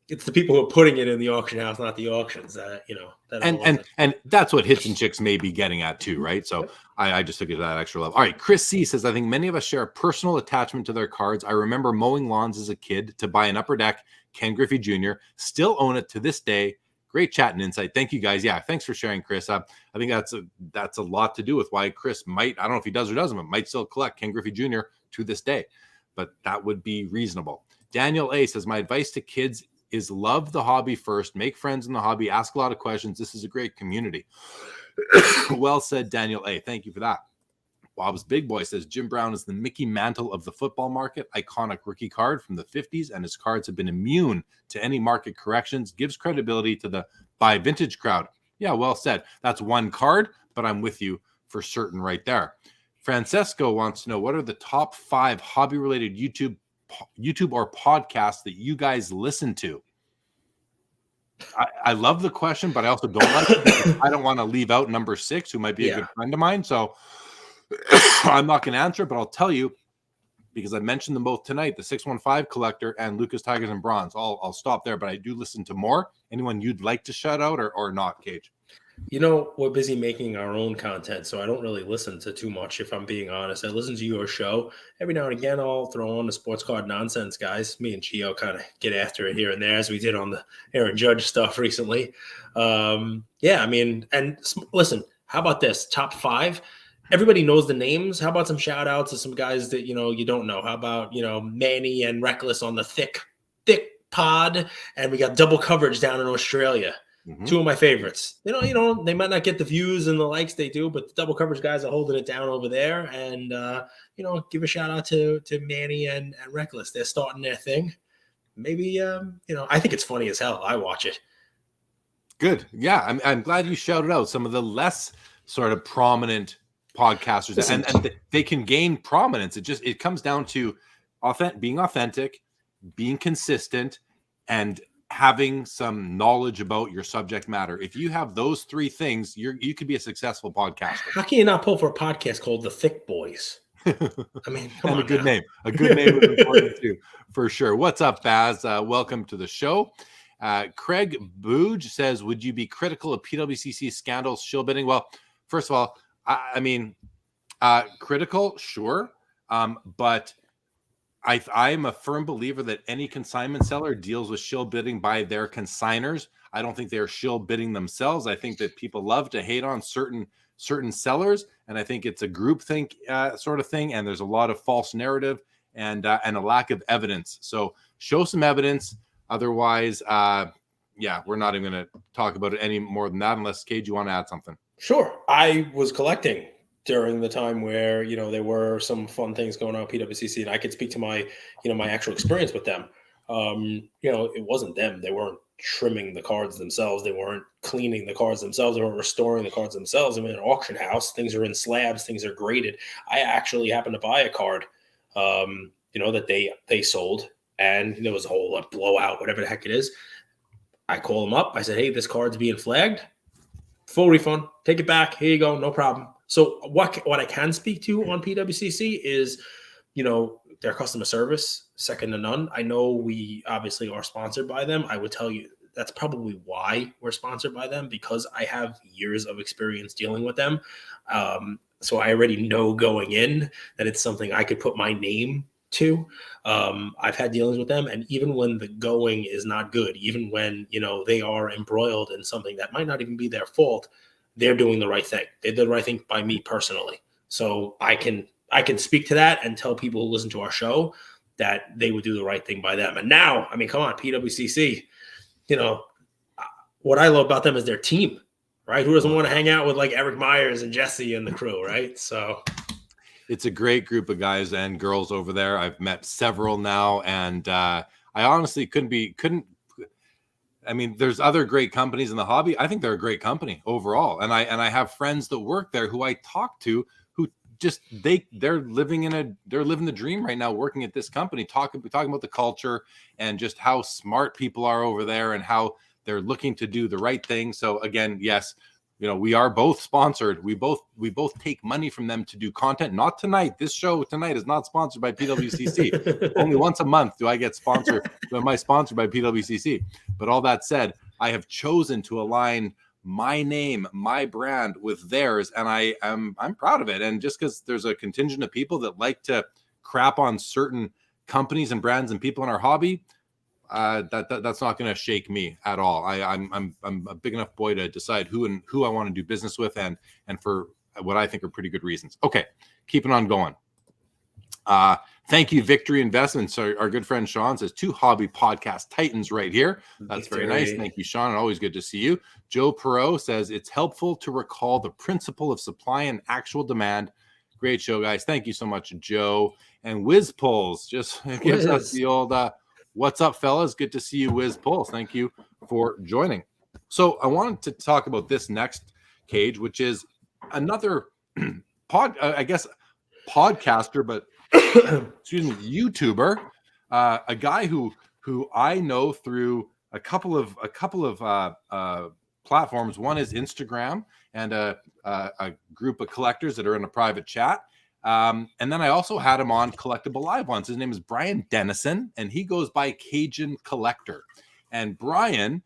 it's the people who are putting it in the auction house, not the auctions that
And that's what hits and chicks may be getting at too, right? So
Yep.
I just took it to that extra level. All right, Chris C says, I think many of us share a personal attachment to their cards. I remember mowing lawns as a kid to buy an Upper Deck Ken Griffey Jr. Still own it to this day. Great chat and insight. Thank you guys. Yeah, thanks for sharing, Chris. I think that's a lot to do with why Chris might, I don't know if he does or doesn't, but might still collect Ken Griffey Jr. to this day. But that would be reasonable. Daniel A says, my advice to kids is love the hobby first, make friends in the hobby, ask a lot of questions. This is a great community. Well said, Daniel A. Thank you for that. Bob's Big Boy says, Jim Brown is the Mickey Mantle of the football market, iconic rookie card from the 50s, and his cards have been immune to any market corrections, gives credibility to the buy vintage crowd. Yeah, well said. That's one card, but I'm with you for certain right there. Francesco wants to know, what are the top 5 hobby-related YouTube or podcasts that you guys listen to? I love the question, but I also don't like it because I don't want to leave out number 6, who might be a good friend of mine. So I'm not going to answer, but I'll tell you, because I mentioned them both tonight, the 615 Collector and Lucas Tigers and Bronze. I'll stop there, but I do listen to more. Anyone you'd like to shout out or not, Cage?
We're busy making our own content, so I don't really listen to too much, if I'm being honest. I listen to your show. Every now and again, I'll throw on the sports card nonsense, guys. Me and Gio kind of get after it here and there, as we did on the Aaron Judge stuff recently. Listen, how about this? Top 5. Everybody knows the names. How about some shout outs to some guys that, you don't know? How about, Manny and Reckless on the thick pod, and we got double coverage down in Australia. Mm-hmm. 2 of my favorites. They might not get the views and the likes they do, but the double coverage guys are holding it down over there. And give a shout out to Manny and Reckless. They're starting their thing. Maybe I think it's funny as hell. I watch it.
Good. Yeah, I'm glad you shouted out some of the less sort of prominent podcasters, and they can gain prominence. It comes down to being authentic, being consistent, and having some knowledge about your subject matter. If you have those 3 things, you could be a successful podcaster.
How can you not pull for a podcast called The Thick Boys? I mean, come on,
a good name. A good name is important too, for sure. What's up, Baz? Welcome to the show. Craig Booge says, would you be critical of PWCC scandals, shill bidding? Well, first of all, I mean, critical, sure. But I'm a firm believer that any consignment seller deals with shill bidding by their consigners. I don't think they're shill bidding themselves. I think that people love to hate on certain sellers, and I think it's a groupthink sort of thing. And there's a lot of false narrative and a lack of evidence. So show some evidence. Otherwise, we're not even going to talk about it any more than that. Unless, Cage, you want to add something?
Sure. I was collecting during the time where, there were some fun things going on at PWCC, and I could speak to my, my actual experience with them. It wasn't them. They weren't trimming the cards themselves. They weren't cleaning the cards themselves. They weren't restoring the cards themselves. I'm in an auction house. Things are in slabs. Things are graded. I actually happened to buy a card, that they sold, and there was a whole blowout, whatever the heck it is. I call them up. I said, hey, this card's being flagged. Full refund. Take it back. Here you go. No problem. So what I can speak to on PWCC is, their customer service, second to none. I know we obviously are sponsored by them. I would tell you that's probably why we're sponsored by them, because I have years of experience dealing with them. So I already know going in that it's something I could put my name to. I've had dealings with them, and even when the going is not good, even when, they are embroiled in something that might not even be their fault, they're doing the right thing. They did the right thing by me personally. So I can speak to that and tell people who listen to our show that they would do the right thing by them. And now, I mean, come on, PWCC, what I love about them is their team, right? Who doesn't want to hang out with like Eric Myers and Jesse and the crew, right? So
it's a great group of guys and girls over there. I've met several now, and I honestly there's other great companies in the hobby. I think they're a great company overall. And I have friends that work there who I talk to who just they're living the dream right now, working at this company, talking about the culture and just how smart people are over there and how they're looking to do the right thing. So again, yes, we are both sponsored. We both take money from them to do content. Not tonight. This show tonight is not sponsored by PWCC. Only once a month do I get sponsored. Am I sponsored by PWCC? But all that said, I have chosen to align my name, my brand with theirs, and I'm proud of it. And just because there's a contingent of people that like to crap on certain companies and brands and people in our hobby, that's not going to shake me at all. I'm a big enough boy to decide who I want to do business with, and for what I think are pretty good reasons. Okay, keeping on going. Thank you, Victory Investments. Our good friend Sean says 2 hobby podcast titans right here. That's very nice. Thank you, Sean. Always good to see you. Joe Perot says it's helpful to recall the principle of supply and actual demand. Great show, guys. Thank you so much, Joe. And Wiz Pulls just gives us the old what's up, fellas? Good to see you, Wiz Pulls. Thank you for joining. So I wanted to talk about this next, Cage, which is another podcaster, but excuse me, YouTuber, a guy who I know through a couple of platforms. One is Instagram and a group of collectors that are in a private chat. And then I also had him on Collectible Live once. His name is Brian Dennison, and he goes by Cajun Collector. And Brian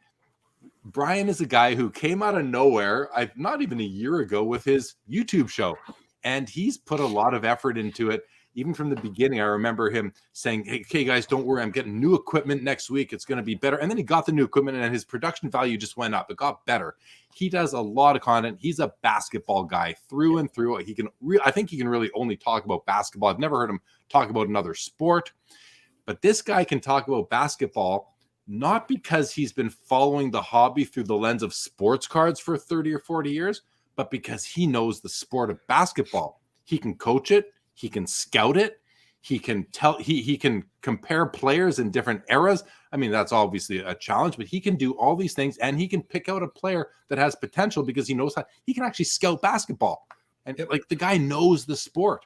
is a guy who came out of nowhere, not even a year ago, with his YouTube show. And he's put a lot of effort into it. Even from the beginning, I remember him saying, hey, guys, don't worry. I'm getting new equipment next week. It's going to be better. And then he got the new equipment and his production value just went up. It got better. He does a lot of content. He's a basketball guy through and through. I think he can really only talk about basketball. I've never heard him talk about another sport. But this guy can talk about basketball, not because he's been following the hobby through the lens of sports cards for 30 or 40 years, but because he knows the sport of basketball. He can coach it. He can scout it. He can he can compare players in different eras. I mean, that's obviously a challenge, but he can do all these things, and he can pick out a player that has potential because he knows how he can actually scout basketball. And the guy knows the sport.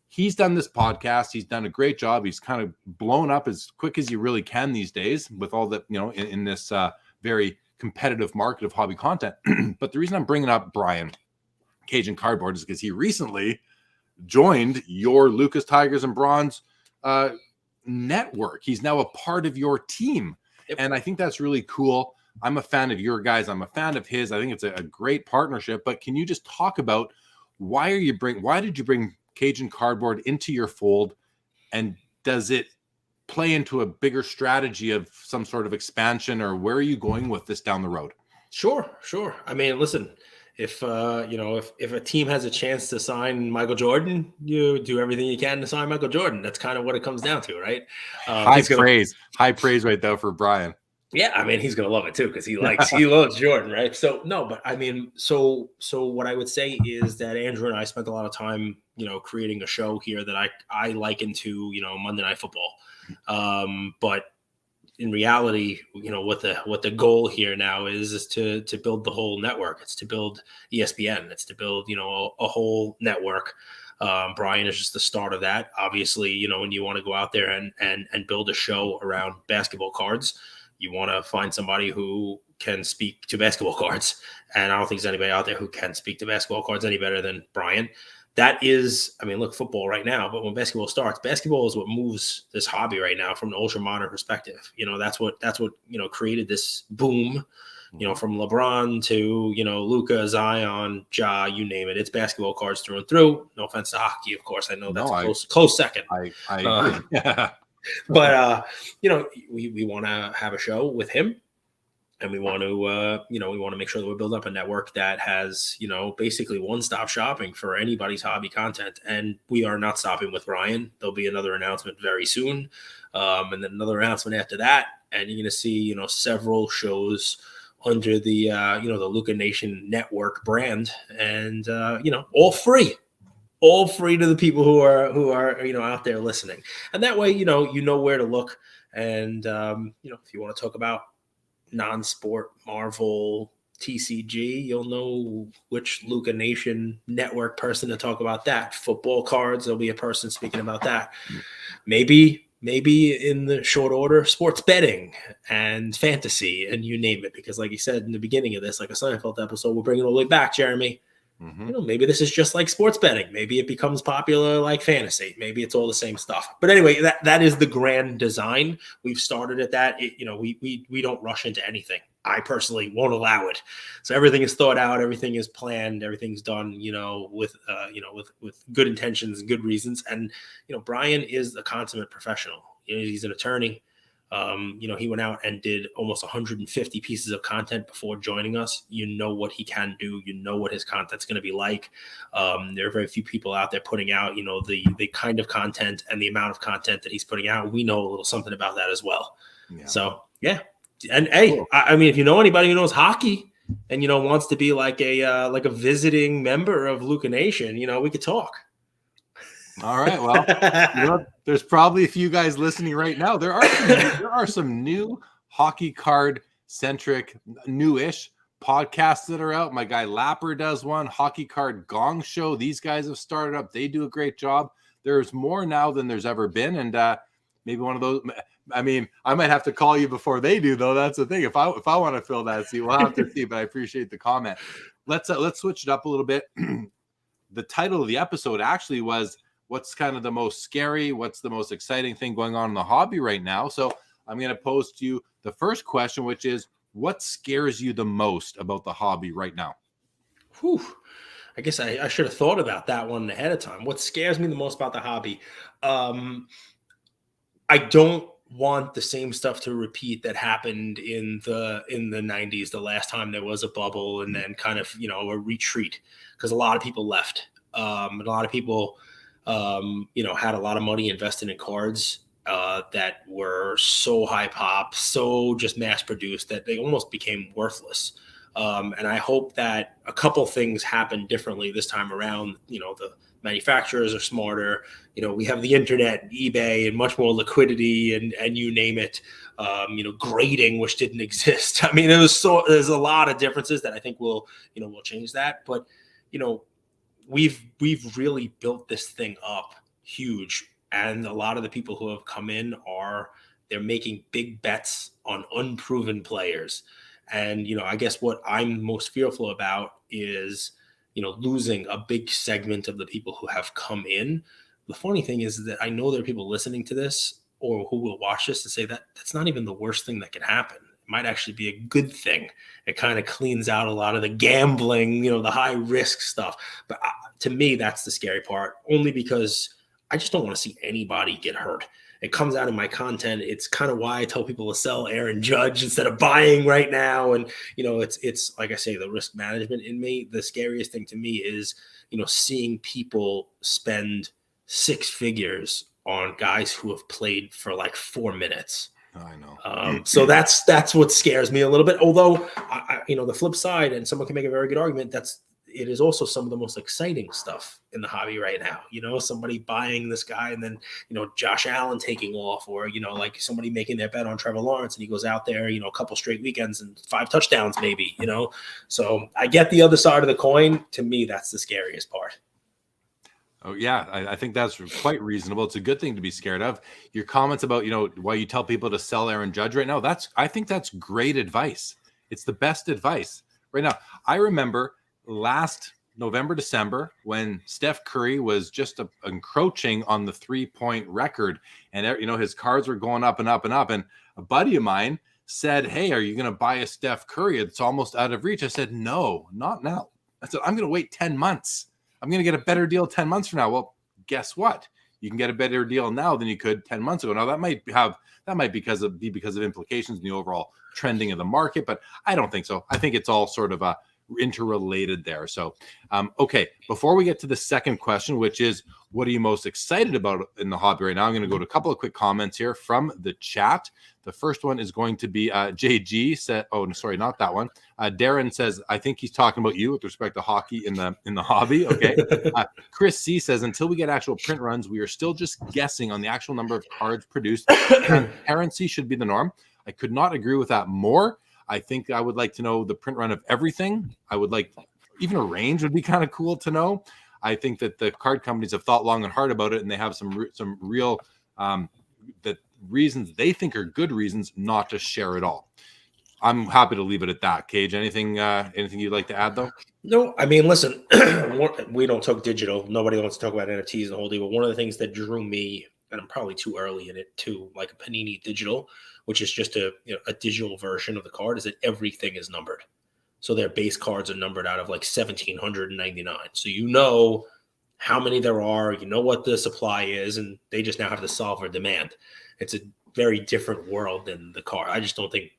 He's done this podcast. He's done a great job. He's kind of blown up as quick as you really can these days with all the, in this very competitive market of hobby content. But the reason I'm bringing up Brian Cajun Cardboard is because he recently joined your Lucas Tigers and Bronze network. He's now a part of your team. Yep. And I think that's really cool. I'm a fan of your guys. I'm a fan of his. I think it's a great partnership. But can you just talk about why did you bring Cajun Cardboard into your fold? And does it play into a bigger strategy of some sort of expansion, or where are you going with this down the road?
Sure. I mean, listen, if a team has a chance to sign Michael Jordan, you do everything you can to sign Michael Jordan. That's kind of what it comes down to, right? High
praise right there for Brian.
Yeah, I mean, he's gonna love it too because he loves Jordan, right? So no, but I mean, so what I would say is that Andrew and I spent a lot of time, creating a show here that I liken to, Monday Night Football. But in reality, what the goal here now is to build the whole network. It's to build ESPN. It's to build, a whole network. Brian is just the start of that. Obviously, when you want to go out there and build a show around basketball cards, you want to find somebody who can speak to basketball cards. And I don't think there's anybody out there who can speak to basketball cards any better than Brian. That is, I mean, look, football right now, but when basketball starts, basketball is what moves this hobby right now from an ultra modern perspective. That's what created this boom, from LeBron to, Luka, Zion, Ja, you name it. It's basketball cards through and through. No offense to hockey, of course. I know that's close second.
I
But, we want to have a show with him. And we want to, make sure that we build up a network that has, basically one-stop shopping for anybody's hobby content. And we are not stopping with Ryan. There'll be another announcement very soon. And then another announcement after that. And you're going to see, several shows under the, the Luca Nation Network brand. And, all free to the people who are, out there listening. And that way, you know where to look. And, if you want to talk about non-sport Marvel, TCG, you'll know which Luca Nation network person to talk about that. Football cards, there'll be a person speaking about that. Maybe in the short order, sports betting and fantasy and you name it. Because like you said in the beginning of this, like a Seinfeld episode, we'll bring it all the way back, Jeremy. Maybe this is just like sports betting. Maybe it becomes popular like fantasy. Maybe it's all the same stuff. But anyway, that is the grand design. We've started at that. We don't rush into anything. I personally won't allow it. So everything is thought out. Everything is planned. Everything's done, with good intentions and good reasons. And, Brian is a consummate professional. He's an attorney. He went out and did almost 150 pieces of content before joining us. What he can do, what his content's going to be like. There are very few people out there putting out, the kind of content and the amount of content that he's putting out. We know a little something about that as well. Yeah. So, yeah. And hey, cool. I mean, if you know anybody who knows hockey and, wants to be like a visiting member of Luca Nation, we could talk.
All right. Well, there's probably a few guys listening right now. There are some new hockey card centric, newish podcasts that are out. My guy Lapper does one, Hockey Card Gong Show. These guys have started up. They do a great job. There's more now than there's ever been. And maybe one of those, I mean, I might have to call you before they do, though. That's the thing. If I want to fill that seat, we'll have to see, but I appreciate the comment. Let's switch it up a little bit. The title of the episode actually was, what's kind of the most scary, what's the most exciting thing going on in the hobby right now? So I'm going to pose to you the first question, which is, what scares you the most about the hobby right now?
Whew. I guess I should have thought about that one ahead of time. What scares me the most about the hobby? I don't want the same stuff to repeat that happened in the 90s, the last time there was a bubble and then kind of, a retreat, because a lot of people left. And a lot of people had a lot of money invested in cards that were so high pop, so just mass produced that they almost became worthless. And I hope that a couple things happen differently this time around. The manufacturers are smarter. We have the internet, eBay, and much more liquidity, and you name it. Grading, which didn't exist. I mean, there's a lot of differences that I think will change that. But we've really built this thing up huge, and a lot of the people who have come in they're making big bets on unproven players. And I guess what I'm most fearful about is losing a big segment of the people who have come in. The funny thing is that I know there are people listening to this or who will watch this and say that that's not even the worst thing that could happen. It might actually be a good thing. It kind of cleans out a lot of the gambling, the high risk stuff. But to me, that's the scary part, only because I just don't want to see anybody get hurt. It comes out in my content. It's kind of why I tell people to sell Aaron Judge instead of buying right now. And, it's like I say, the risk management in me. The scariest thing to me is, seeing people spend six figures on guys who have played for like 4 minutes.
I know.
So that's what scares me a little bit. Although, the flip side, and someone can make a very good argument, it is also some of the most exciting stuff in the hobby right now. Somebody buying this guy and then, Josh Allen taking off, or, like somebody making their bet on Trevor Lawrence and he goes out there, a couple straight weekends and 5 touchdowns maybe, So I get the other side of the coin. To me, that's the scariest part.
Oh, yeah, I think that's quite reasonable. It's a good thing to be scared of. Your comments about, why you tell people to sell Aaron Judge right now, I think that's great advice. It's the best advice right now. I remember last November, December, when Steph Curry was just encroaching on the 3-point record, and his cards were going up and up and up. And a buddy of mine said, "Hey, are you going to buy a Steph Curry? It's almost out of reach." I said, "No, not now." I said, "I'm going to wait 10 months. I'm going to get a better deal 10 months from now." Well, guess what? You can get a better deal now than you could 10 months ago. Now that might be because of implications in the overall trending of the market, but I don't think so. I think it's all sort of interrelated there. So, okay, before we get to the second question, which is, what are you most excited about in the hobby right now? I'm going to go to a couple of quick comments here from the chat. The first one is going to be JG said, oh, sorry, not that one. Darren says, I think he's talking about you with respect to hockey in the hobby. Okay. Chris C says, until we get actual print runs, we are still just guessing on the actual number of cards produced. Transparency should be the norm. I could not agree with that more. I think I would like to know the print run of everything. I would like even a range would be kind of cool to know. I think that the card companies have thought long and hard about it, and they have some real that reasons they think are good reasons not to share it all. I'm happy to leave it at that. Cage, anything you'd like to add though?
No, I mean, listen, we don't talk digital. Nobody wants to talk about NFTs and the whole deal. But one of the things that drew me, and I'm probably too early in it, to like a Panini Digital, which is just a digital version of the card, is that everything is numbered. So their base cards are numbered out of like 1,799. So you know how many there are, you know what the supply is, and they just now have to solve for demand. It's a very different world than the card. I just don't think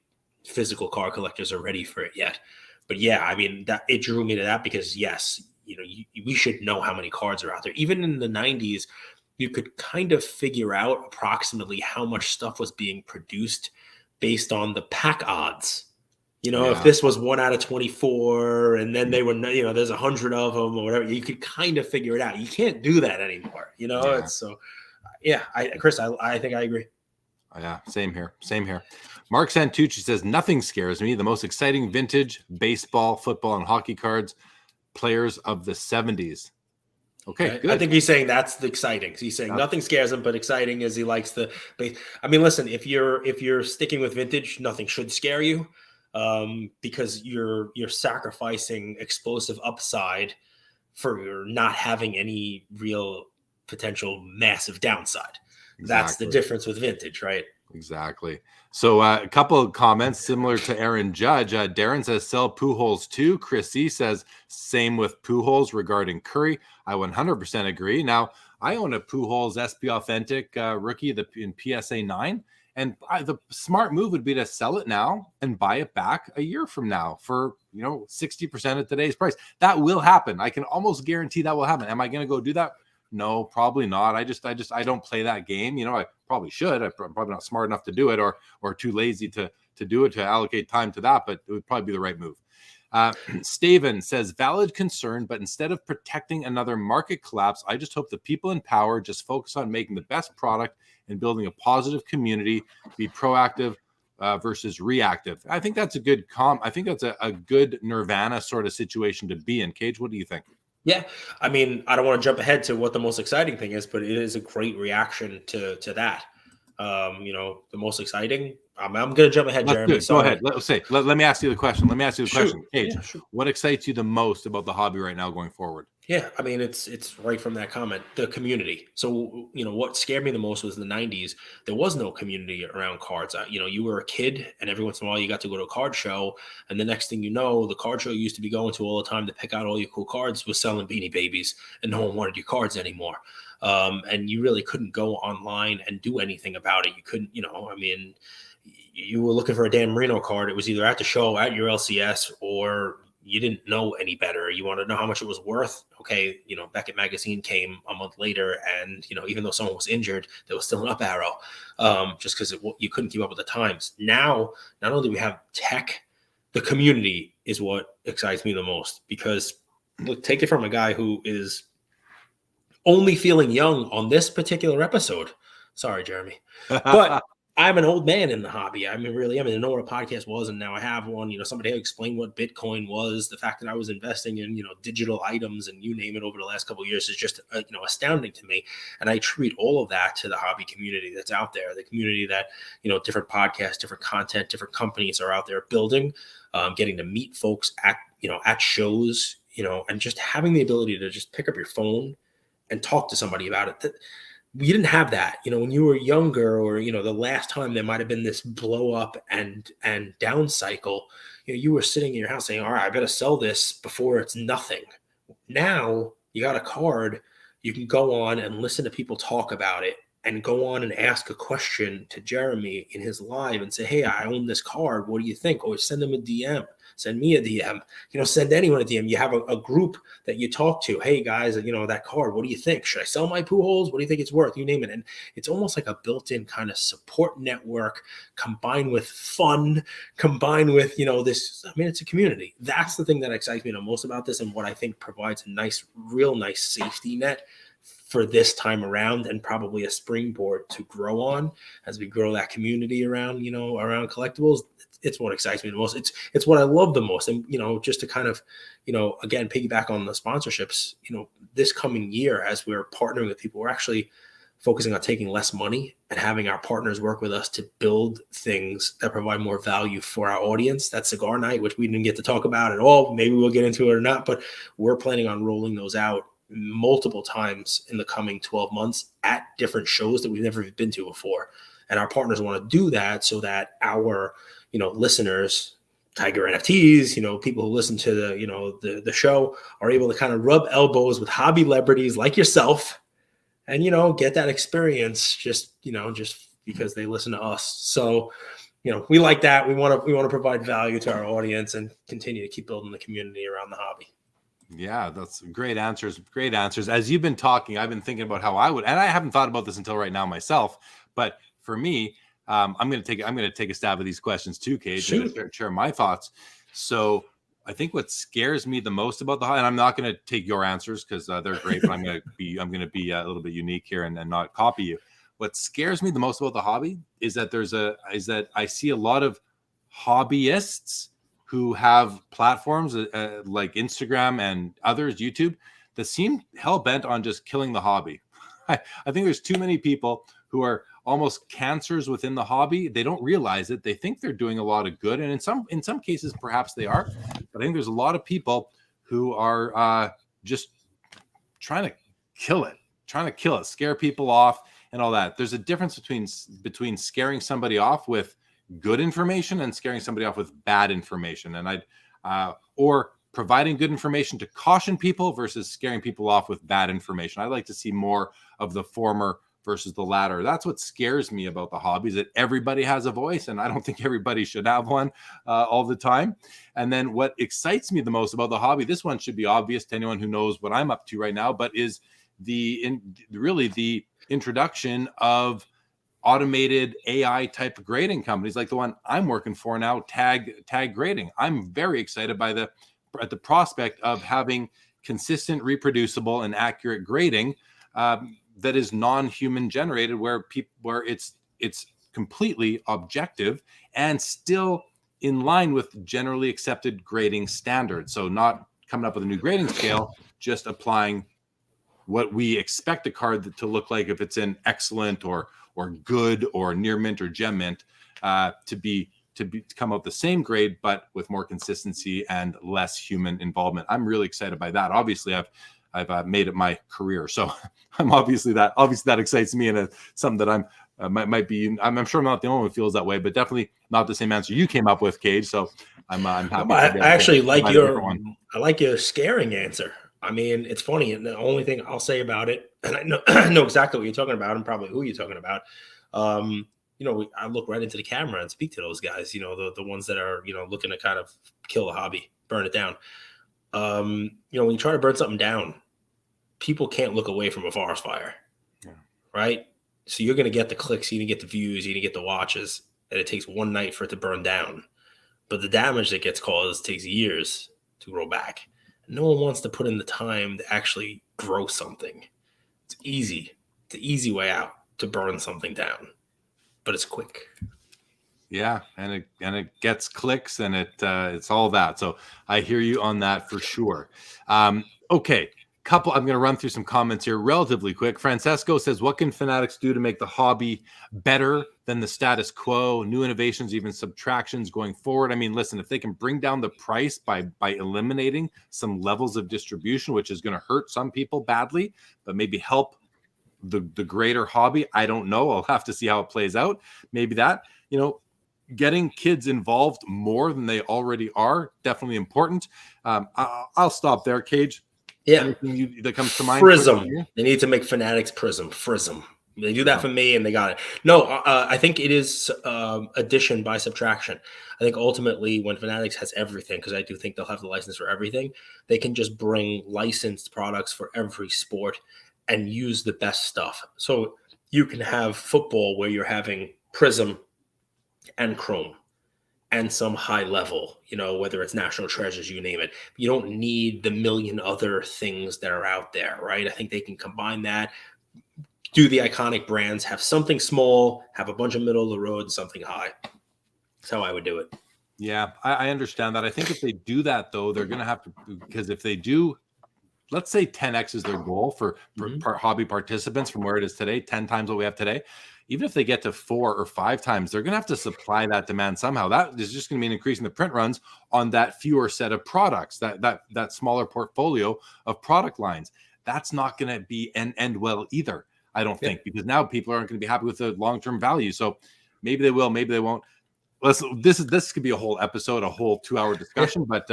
physical card collectors are ready for it yet. But yeah, I mean, that it drew me to that because yes, we should know how many cards are out there. Even in the 90s, you could kind of figure out approximately how much stuff was being produced based on the pack odds. If this was 1 out of 24 and then they were, there's 100 of them or whatever, you could kind of figure it out. You can't do that anymore. It's so, yeah, Chris, I think I agree.
Yeah, same here. Mark Santucci says, nothing scares me. The most exciting vintage baseball, football, and hockey cards, players of the 70s. Okay, good.
I think he's saying that's the exciting. He's saying nothing scares him, but exciting is he likes the base. I mean, listen, if you're sticking with vintage, nothing should scare you because you're sacrificing explosive upside for not having any real potential massive downside. Exactly. That's the difference with vintage, right?
Exactly. So a couple of comments similar to Aaron Judge. Darren says, sell Pujols too. Chris C says, same with Pujols regarding Curry. I 100% agree. Now, I own a Pujols SP Authentic rookie in PSA 9. And the smart move would be to sell it now and buy it back a year from now for, 60% of today's price. That will happen. I can almost guarantee that will happen. Am I going to go do that? No, probably not. I don't play that game. I probably should. I'm probably not smart enough to do it or too lazy to do it, to allocate time to that, but it would probably be the right move. Staven says, valid concern, but instead of protecting another market collapse, I just hope the people in power just focus on making the best product and building a positive community, be proactive versus reactive. I think that's a good I think that's a good Nirvana sort of situation to be in. Cage, what do you think?
Yeah, I mean, I don't want to jump ahead to what the most exciting thing is, but it is a great reaction to that. The most exciting. I'm going to jump ahead, Jeremy.
Go ahead. Let me ask you the question. Question. Cage,
yeah, sure.
What excites you the most about the hobby right now going forward?
Yeah, I mean, it's right from that comment, the community. So, what scared me the most was the 90s. There was no community around cards. You were a kid and every once in a while you got to go to a card show. And the next thing you know, the card show you used to be going to all the time to pick out all your cool cards was selling Beanie Babies and no one wanted your cards anymore. And you really couldn't go online and do anything about it. You couldn't, you were looking for a Dan Marino card. It was either at the show, at your LCS, or you didn't know any better. You wanted to know how much it was worth. Okay, Beckett Magazine came a month later, and even though someone was injured, there was still an up arrow, just because you couldn't keep up with the times. Now, not only do we have tech, the community is what excites me the most. Because look, take it from a guy who is only feeling young on this particular episode. Sorry, Jeremy, but I'm an old man in the hobby. I mean, really, I didn't know what a podcast was, and now I have one. Somebody explained what Bitcoin was. The fact that I was investing in, digital items and you name it over the last couple of years is just, astounding to me. And I attribute all of that to the hobby community that's out there, the community that, different podcasts, different content, different companies are out there building, getting to meet folks at shows, and just having the ability to just pick up your phone and talk to somebody about it. You didn't have that, when you were younger, or, the last time there might've been this blow up and down cycle, you were sitting in your house saying, all right, I better sell this before it's nothing. Now you got a card, you can go on and listen to people talk about it and go on and ask a question to Jeremy in his live and say, hey, I own this card. What do you think? Or send him a DM. Send me a DM, send anyone a DM. You have a group that you talk to. Hey guys, that card, what do you think? Should I sell my Pujols? What do you think it's worth? You name it. And it's almost like a built-in kind of support network combined with fun, combined with, it's a community. That's the thing that excites me the most about this, and what I think provides a real nice safety net for this time around, and probably a springboard to grow on as we grow that community around, around collectibles. It's what excites me the most. It's what I love the most. And, just to kind of, again, piggyback on the sponsorships, this coming year, as we're partnering with people, we're actually focusing on taking less money and having our partners work with us to build things that provide more value for our audience. That cigar night, which we didn't get to talk about at all. Maybe we'll get into it or not, but we're planning on rolling those out multiple times in the coming 12 months at different shows that we've never been to before. And our partners want to do that so that our, listeners, Tiger NFTs, people who listen to the show are able to kind of rub elbows with hobby celebrities like yourself and, get that experience just because they listen to us. So, we like that. We want to provide value to our audience and continue to keep building the community around the hobby.
Yeah, that's great answers. Great answers. As you've been talking, I've been thinking about how I would, and I haven't thought about this until right now myself, but for me, I'm going to take a stab at these questions too, Cage, and share my thoughts. So I think what scares me the most about the hobby, and I'm not going to take your answers because they're great, but I'm going to be a little bit unique here and not copy you. What scares me the most about the hobby is that I see a lot of hobbyists who have platforms like Instagram and others, YouTube, that seem hell-bent on just killing the hobby. I think there's too many people who are almost cancers within the hobby. They don't realize it. They think they're doing a lot of good. And in some cases, perhaps they are. But I think there's a lot of people who are just trying to kill it, scare people off and all that. There's a difference between scaring somebody off with good information and scaring somebody off with bad information. And or providing good information to caution people versus scaring people off with bad information. I like to see more of the former versus the latter. That's what scares me about the hobby, is that everybody has a voice, and I don't think everybody should have one all the time. And then what excites me the most about the hobby, this one should be obvious to anyone who knows what I'm up to right now, but is really the introduction of automated AI type grading companies like the one I'm working for now, Tag Grading. I'm very excited by the prospect of having consistent, reproducible, and accurate grading that is non-human generated, where it's completely objective and still in line with generally accepted grading standards. So not coming up with a new grading scale, just applying what we expect a card to look like if it's in excellent or good or near mint or gem mint to come out the same grade, but with more consistency and less human involvement. I'm really excited by that. Obviously, I've made it my career, so I'm obviously that excites me, and it's something that I'm sure I'm not the only one who feels that way, but definitely not the same answer you came up with, Cage. So I'm happy.
I actually like your scaring answer. I mean, it's funny, and the only thing I'll say about it, and I know exactly what you're talking about and probably who you're talking about. I look right into the camera and speak to those guys, the ones that are, looking to kind of kill the hobby, burn it down. When you try to burn something down, people can't look away from a forest fire, right? So you're going to get the clicks, you're going to get the views, you're going to get the watches, and it takes one night for it to burn down. But the damage that gets caused takes years to grow back. No one wants to put in the time to actually grow something. It's easy. It's an easy way out to burn something down, but it's quick.
Yeah, and it gets clicks, and it's all that. So I hear you on that for sure. Okay, I'm going to run through some comments here relatively quick. Francesco says, "What can Fanatics do to make the hobby better than the status quo? New innovations, even subtractions going forward." I mean, listen, if they can bring down the price by eliminating some levels of distribution, which is going to hurt some people badly, but maybe help the greater hobby. I don't know. I'll have to see how it plays out. Maybe that, getting kids involved more than they already are, definitely important. I'll stop there, Cage.
Yeah.
Anything that comes to mind?
Prism. They need to make Fanatics Prism. They do that for me, and they got it. No, I think it is addition by subtraction. I think ultimately when Fanatics has everything, because I do think they'll have the license for everything, they can just bring licensed products for every sport and use the best stuff. So you can have football where you're having Prism and Chrome. and some high level, whether it's national treasures, you name it. You don't need the million other things that are out there, right? I think they can combine that, do the iconic brands, have something small, have a bunch of middle of the road, and something high. That's how I would do it.
Yeah, I understand that. I think if they do that, though, they're going to have to, because if they do, let's say 10x is their goal for hobby participants from where it is today, 10 times what we have today. Even if they get to 4 or 5 times, they're going to have to supply that demand somehow. That is just going to mean increasing the print runs on that fewer set of products, that smaller portfolio of product lines. That's not going to be end well either, I don't think, because now people aren't going to be happy with the long-term value. So maybe they will, maybe they won't. This could be a whole episode, a whole 2-hour discussion, but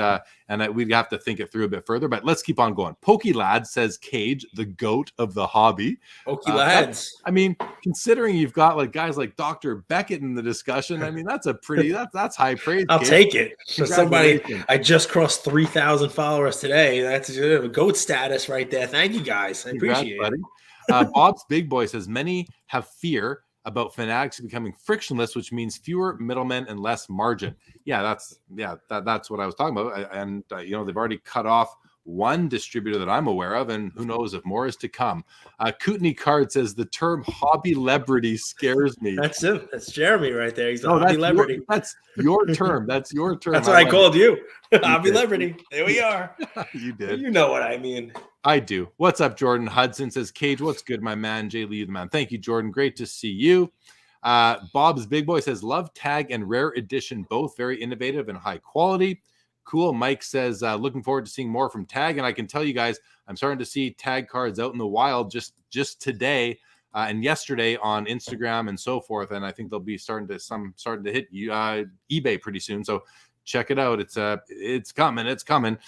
we'd have to think it through a bit further. But let's keep on going. Pokey Lad says Cage, the goat of the hobby.
Pokey Lads.
I mean, considering you've got like guys like Dr. Beckett in the discussion, I mean that's that's high praise.
I'll
Cage.
take it. For somebody, I just crossed 3,000 followers today. That's a goat status right there. Thank you guys. I appreciate it.
Bob's Big Boy says many have fear about Fanatics becoming frictionless, which means fewer middlemen and less margin. Yeah, that's what I was talking about. And they've already cut off one distributor that I'm aware of, and who knows if more is to come. Kootenai Card says the term hobby celebrity scares me.
That's him. That's Jeremy right there. He's a hobby celebrity.
That's your term. That's your term.
That's what I called you. Hobby celebrity. There we are.
You did.
You know what I mean.
I do. What's up, Jordan Hudson says, Cage, what's good, my man? Jay Lee, the man. Thank you, Jordan. Great to see you. Bob's Big Boy says, love tag and rare edition, both very innovative and high quality. Cool. Mike says, looking forward to seeing more from tag. And I can tell you guys, I'm starting to see tag cards out in the wild just today and yesterday on Instagram and so forth. And I think they'll be starting to hit eBay pretty soon. So check it out. It's coming. It's coming.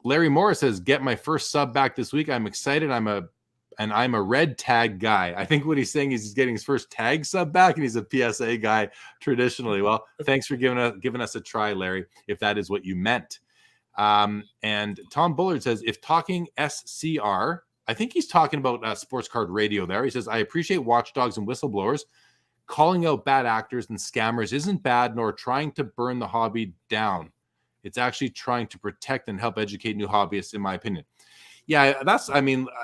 Larry Morris says, get my first sub back this week. I'm excited. I'm a red tag guy. I think what he's saying is he's getting his first tag sub back, and he's a PSA guy traditionally. Well, thanks for giving us a try, Larry, if that is what you meant. And Tom Bullard says, if talking SCR, I think he's talking about sports card radio there. He says, I appreciate watchdogs and whistleblowers. Calling out bad actors and scammers isn't bad, nor trying to burn the hobby down. It's actually trying to protect and help educate new hobbyists, in my opinion. Yeah,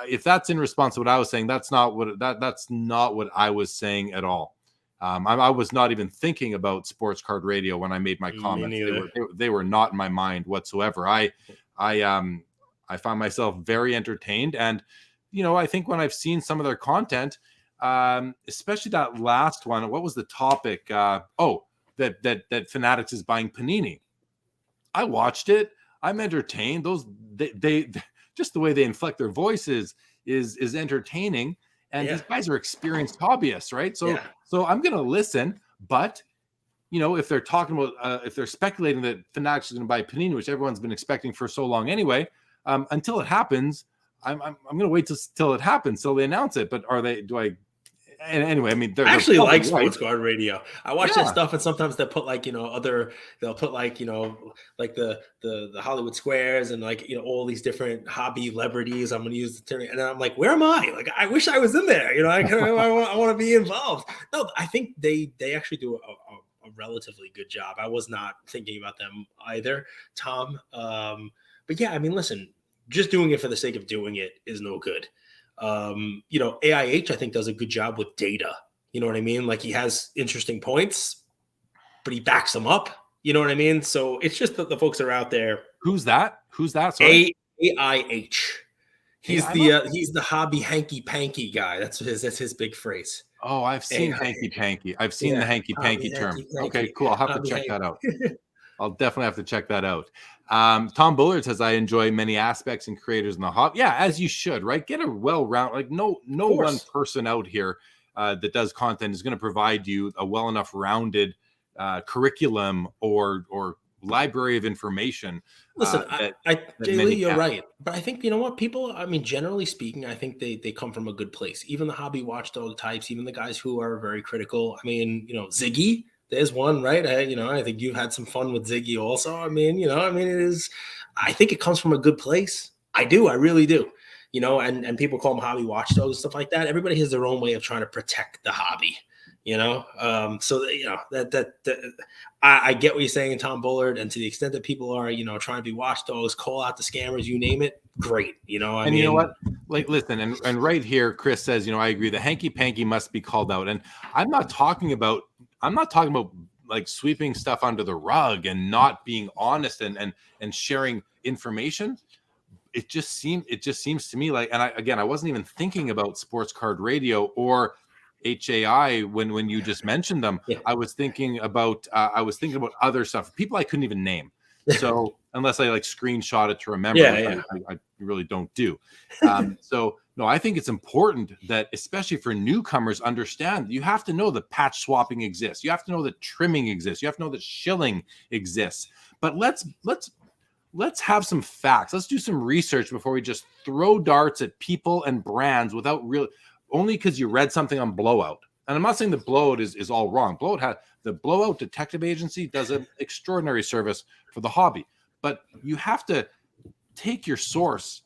if that's in response to what I was saying, that's not what I was saying at all. I was not even thinking about sports card radio when I made my comments. They were not in my mind whatsoever. I find myself very entertained, and I think when I've seen some of their content, especially that last one, what was the topic? That Fanatics is buying Panini. I watched it. I'm entertained. They just the way they inflect their voices is entertaining. And these guys are experienced hobbyists, right? So I'm going to listen. But if they're talking about if they're speculating that Fanatics is going to buy Panini, which everyone's been expecting for so long anyway, until it happens, I'm going to wait till it happens till they announce it. But And anyway, I mean,
I actually like sports card radio. I watch that stuff, and sometimes they'll put they'll put like the Hollywood Squares and all these different hobby celebrities. I'm going to use the term, and I'm like, where am I? Like, I wish I was in there. I want to be involved. No, I think they actually do a relatively good job. I was not thinking about them either, Tom. But yeah, I mean, listen, just doing it for the sake of doing it is no good. AIH, I think, does a good job with data. You know what I mean? Like, he has interesting points, but he backs them up. You know what I mean? So it's just that the folks are out there.
Who's that? Sorry.
AIH. He's the hobby hanky panky guy. That's his big phrase.
Oh, I've seen hanky panky. I've seen the hanky panky term. Okay, cool. I'll have to check that out. I'll definitely have to check that out. Tom Bullard says, I enjoy many aspects and creators in the hobby. Yeah, as you should, right? Get a well-rounded, no one person out here that does content is going to provide you a well enough rounded curriculum or library of information.
Listen, Jay Lee, you're right. But I think, you know what, people, I mean, generally speaking, I think they come from a good place. Even the hobby watchdog types, even the guys who are very critical. I mean, Ziggy, there's one, right? I think you've had some fun with Ziggy also. I mean, it is, I think it comes from a good place. I do. I really do. you know, and people call them hobby watchdogs and stuff like that. Everybody has their own way of trying to protect the hobby, you know. So you know that I get what you're saying, Tom Bullard, and to the extent that people are, you know, trying to be watchdogs, call out the scammers, you name it, great. You know, I mean,
you know what? Like, listen, and right here, Chris says, you know, I agree. The hanky panky must be called out, and I'm not talking about like sweeping stuff under the rug and not being honest and sharing information. It just seems to me like, and I wasn't even thinking about Sports Card Radio or HAI when you just mentioned them.
Yeah.
I was thinking about other stuff, people I couldn't even name. So unless I like screenshot it to remember, I really don't do. So no, I think it's important that, especially for newcomers, understand you have to know that patch swapping exists. You have to know that trimming exists. You have to know that shilling exists. But let's have some facts. Let's do some research before we just throw darts at people and brands without only because you read something on Blowout. And I'm not saying the Blowout is all wrong. The Blowout Detective Agency does an extraordinary service for the hobby, but you have to take your source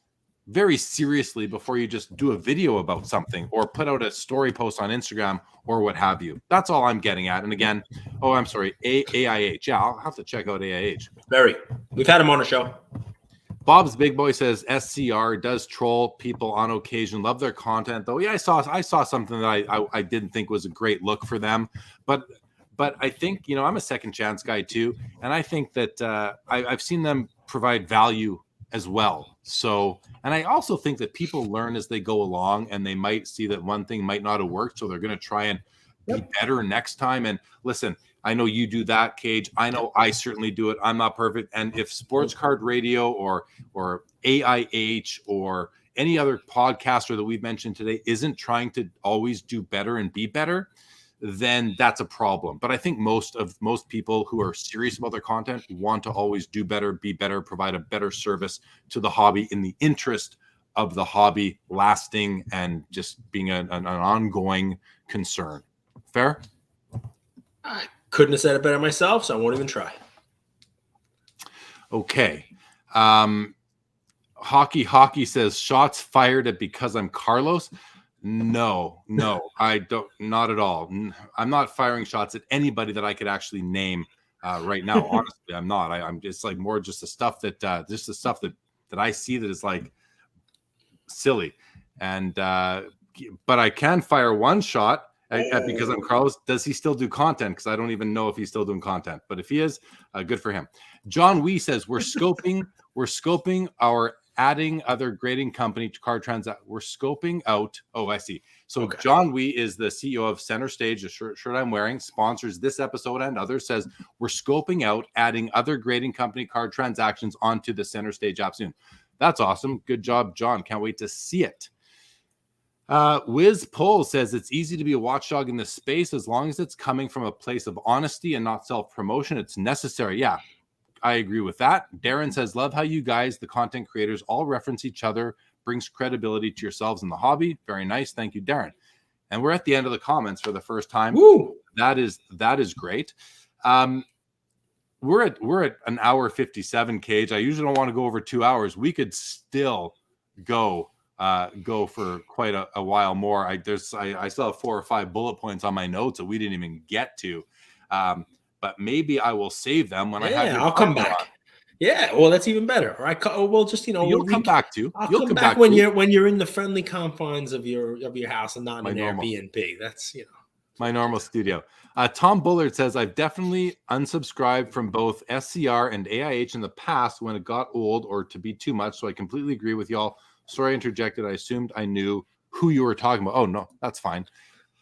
very seriously before you just do a video about something or put out a story post on Instagram or what have you. That's all I'm getting at. And again, I'm sorry, AIH. Yeah, I'll have to check out AIH.
We've had him on the show.
Bob's Big Boy says SCR does troll people on occasion. Love their content, though. Yeah, I saw something that I didn't think was a great look for them, but I think, you know, I'm a second chance guy too, and I think that I've seen them provide value as well. So, and I also think that people learn as they go along, and they might see that one thing might not have worked, so they're going to try and be better next time. And listen, I know you do that, Cage. I know I certainly do it. I'm not perfect. And if Sports Card Radio or AIH or any other podcaster that we've mentioned today isn't trying to always do better and be better, then that's a problem. But I think most people who are serious about their content want to always do better, be better, provide a better service to the hobby in the interest of the hobby lasting and just being an ongoing concern. Fair?
I couldn't have said it better myself, so I won't even try.
Okay. Hockey says, shots fired at because I'm Carlos. No, I don't, not at all. I'm not firing shots at anybody that I could actually name right now. Honestly, I'm not. I'm just like more just the stuff that I see that is like silly. And but I can fire one shot at because I'm Carlos. Does he still do content? Because I don't even know if he's still doing content. But if he is, good for him. John Wee says we're scoping our adding other grading company to card transact. We're scoping out. Oh, I see. So okay. John Wee is the CEO of Center Stage, the shirt I'm wearing, sponsors this episode and others, says we're scoping out adding other grading company card transactions onto the Center Stage app soon. That's awesome. Good job, John. Can't wait to see it. Wiz Poll says it's easy to be a watchdog in this space as long as it's coming from a place of honesty and not self-promotion. It's necessary. Yeah, I agree with that. Darren says, love how you guys, the content creators, all reference each other, brings credibility to yourselves in the hobby. Very nice. Thank you, Darren. And we're at the end of the comments for the first time.
Woo!
That is great. We're at an hour 57, Cage. I usually don't want to go over 2 hours. We could still go for quite a while more. I still have 4 or 5 bullet points on my notes that we didn't even get to. But maybe I will save them when
I'll come back. On. Yeah, well, that's even better. Or well, just
you'll come back too.
You'll come back when you're in the friendly confines of your house and not in an Airbnb. That's
my normal studio. Tom Bullard says I've definitely unsubscribed from both SCR and AIH in the past when it got old or to be too much. So I completely agree with y'all. Sorry, I interjected. I assumed I knew who you were talking about. Oh no, that's fine.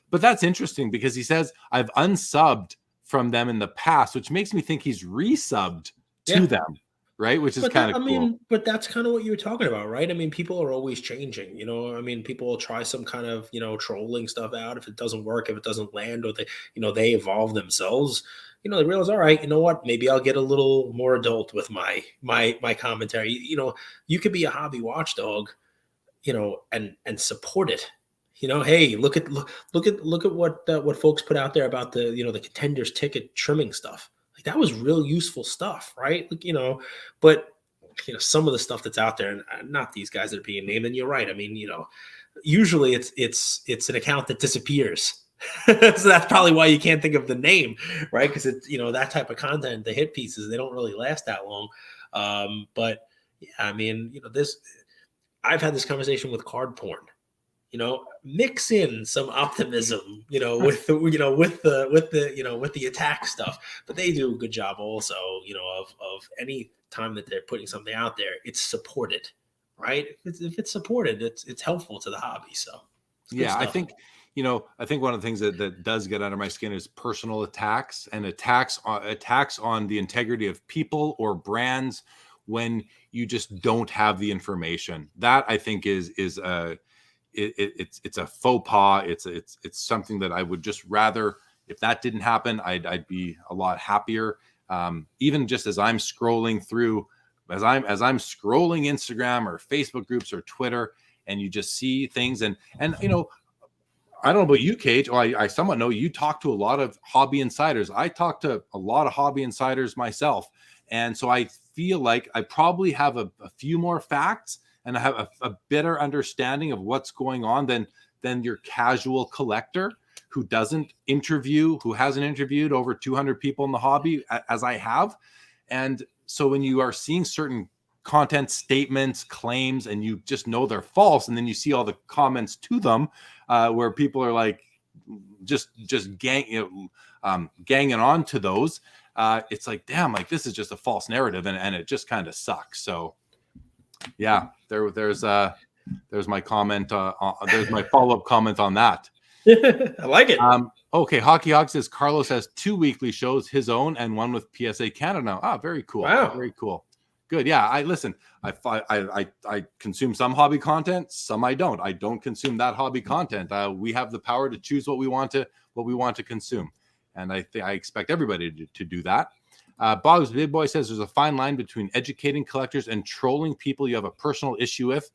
But that's interesting because he says I've unsubbed from them in the past, which makes me think he's resubbed to them, right? Which is kind of cool.
But that's kind of what you were talking about, right? I mean, people are always changing, I mean, people will try some kind of, trolling stuff out. If it doesn't work, if it doesn't land, or they evolve themselves, they realize, all right, you know what? Maybe I'll get a little more adult with my commentary. You could be a hobby watchdog, and support it. Hey, look at what folks put out there about the the contenders ticket trimming stuff. Like that was real useful stuff, right? But some of the stuff that's out there, and not these guys that are being named. And you're right. I mean, usually it's an account that disappears. So that's probably why you can't think of the name, right? Because it's that type of content, the hit pieces, they don't really last that long. But yeah, I mean, I've had this conversation with card porn. Mix in some optimism, with the attack stuff. But they do a good job also, of any time that they're putting something out there, it's supported, right? If it's supported, it's helpful to the hobby. So
yeah, stuff. I think one of the things that does get under my skin is personal attacks and attacks on the integrity of people or brands when you just don't have the information. That I think is it's a faux pas. It's something that I would just rather, if that didn't happen, I'd be a lot happier. Even just as I'm scrolling through, as I'm scrolling Instagram or Facebook groups or Twitter, and you just see things and I don't know about you, Cage. I somewhat know you talk to a lot of hobby insiders. I talk to a lot of hobby insiders myself. And so I feel like I probably have a few more facts and I have a better understanding of what's going on than your casual collector who hasn't interviewed over 200 people in the hobby as I have. And so when you are seeing certain content statements, claims, and you just know they're false, and then you see all the comments to them where people are like just ganging on to those, it's like, damn, like this is just a false narrative, and it just kind of sucks. So yeah, there's my comment. There's my follow-up comment on that.
I like it.
Okay, Hockey Hawk says Carlos has 2 weekly shows, his own and one with PSA Canada now. Ah, very cool.
Wow.
Very cool. Good. Yeah, I consume some hobby content, some I don't. I don't consume that hobby content. We have the power to choose what we want to consume, and I expect everybody to do that. Bob's Big Boy says there's a fine line between educating collectors and trolling people you have a personal issue with.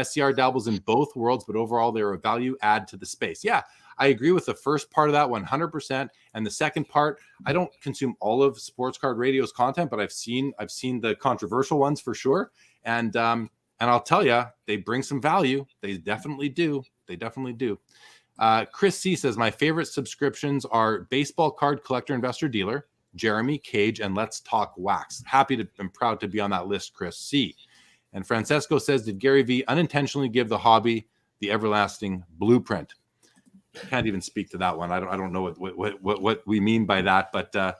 SCR dabbles in both worlds, but overall they're a value add to the space. Yeah, I agree with the first part of that 100%. And the second part, I don't consume all of Sports Card Radio's content, but I've seen the controversial ones for sure. And I'll tell you, they bring some value. They definitely do. Chris C says my favorite subscriptions are Baseball Card Collector Investor Dealer, Jeremy, Cage, and Let's Talk Wax. Happy to and proud to be on that list, Chris C. And Francesco says, did Gary V unintentionally give the hobby the everlasting blueprint? Can't even speak to that one. I don't know what we mean by that. But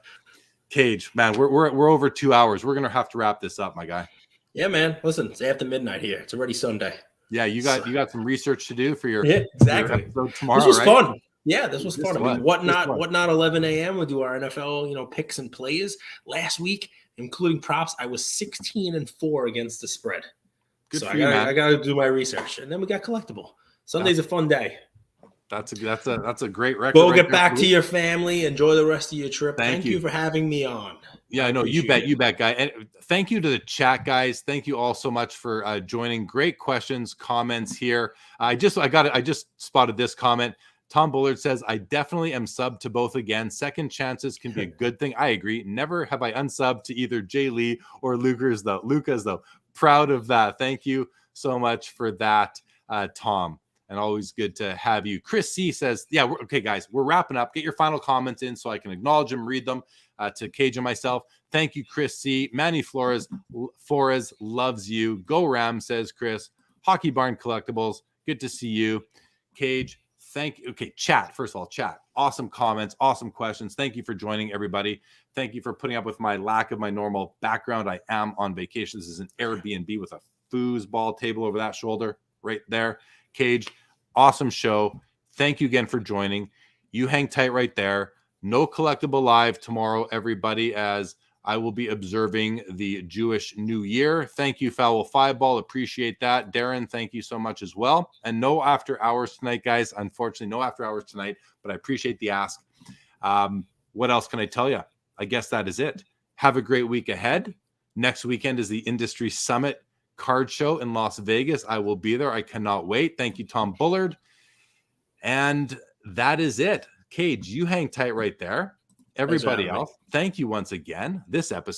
Cage, man, we're over 2 hours. We're gonna have to wrap this up, my guy.
Yeah, man. Listen, it's after midnight here. It's already Sunday.
Yeah, you got some research to do for your
exactly.
Your episode tomorrow.
This was
right?
Fun. Yeah, this was fun. I mean, whatnot 11 a.m. We'll do our NFL, picks and plays. Last week, including props, I was 16-4 against the spread.
Good
so
for you, man.
I gotta do my research. And then we got collectible. Sunday's a fun day.
That's a great record.
Go get back to your family. Enjoy the rest of your trip.
Thank you
for having me on.
Yeah, I know. You bet, guy. And thank you to the chat, guys. Thank you all so much for joining. Great questions, comments here. I just spotted this comment. Tom Bullard says, I definitely am subbed to both again. Second chances can be a good thing. I agree. Never have I unsubbed to either Jay Lee or Lucas, though. Proud of that. Thank you so much for that, Tom. And always good to have you. Chris C says, yeah, okay, guys, we're wrapping up. Get your final comments in so I can acknowledge them, read them to Cage and myself. Thank you, Chris C. Manny Flores loves you. Go Ram, says Chris. Hockey Barn Collectibles, good to see you. Cage, thank you. Okay, chat. First of all, chat. Awesome comments, awesome questions. Thank you for joining, everybody. Thank you for putting up with my lack of my normal background. I am on vacation. This is an Airbnb with a foosball table over that shoulder right there. Cage, awesome show. Thank you again for joining. You hang tight right there. No collectible live tomorrow, everybody, as I will be observing the Jewish New Year. Thank you, Foul Fireball. Appreciate that. Darren, thank you so much as well. And no after hours tonight, guys. Unfortunately, no after hours tonight, but I appreciate the ask. What else can I tell you? I guess that is it. Have a great week ahead. Next weekend is the Industry Summit card show in Las Vegas. I will be there. I cannot wait. Thank you, Tom Bullard. And that is it. Cage, you hang tight right there. Everybody else, thank you once again. This episode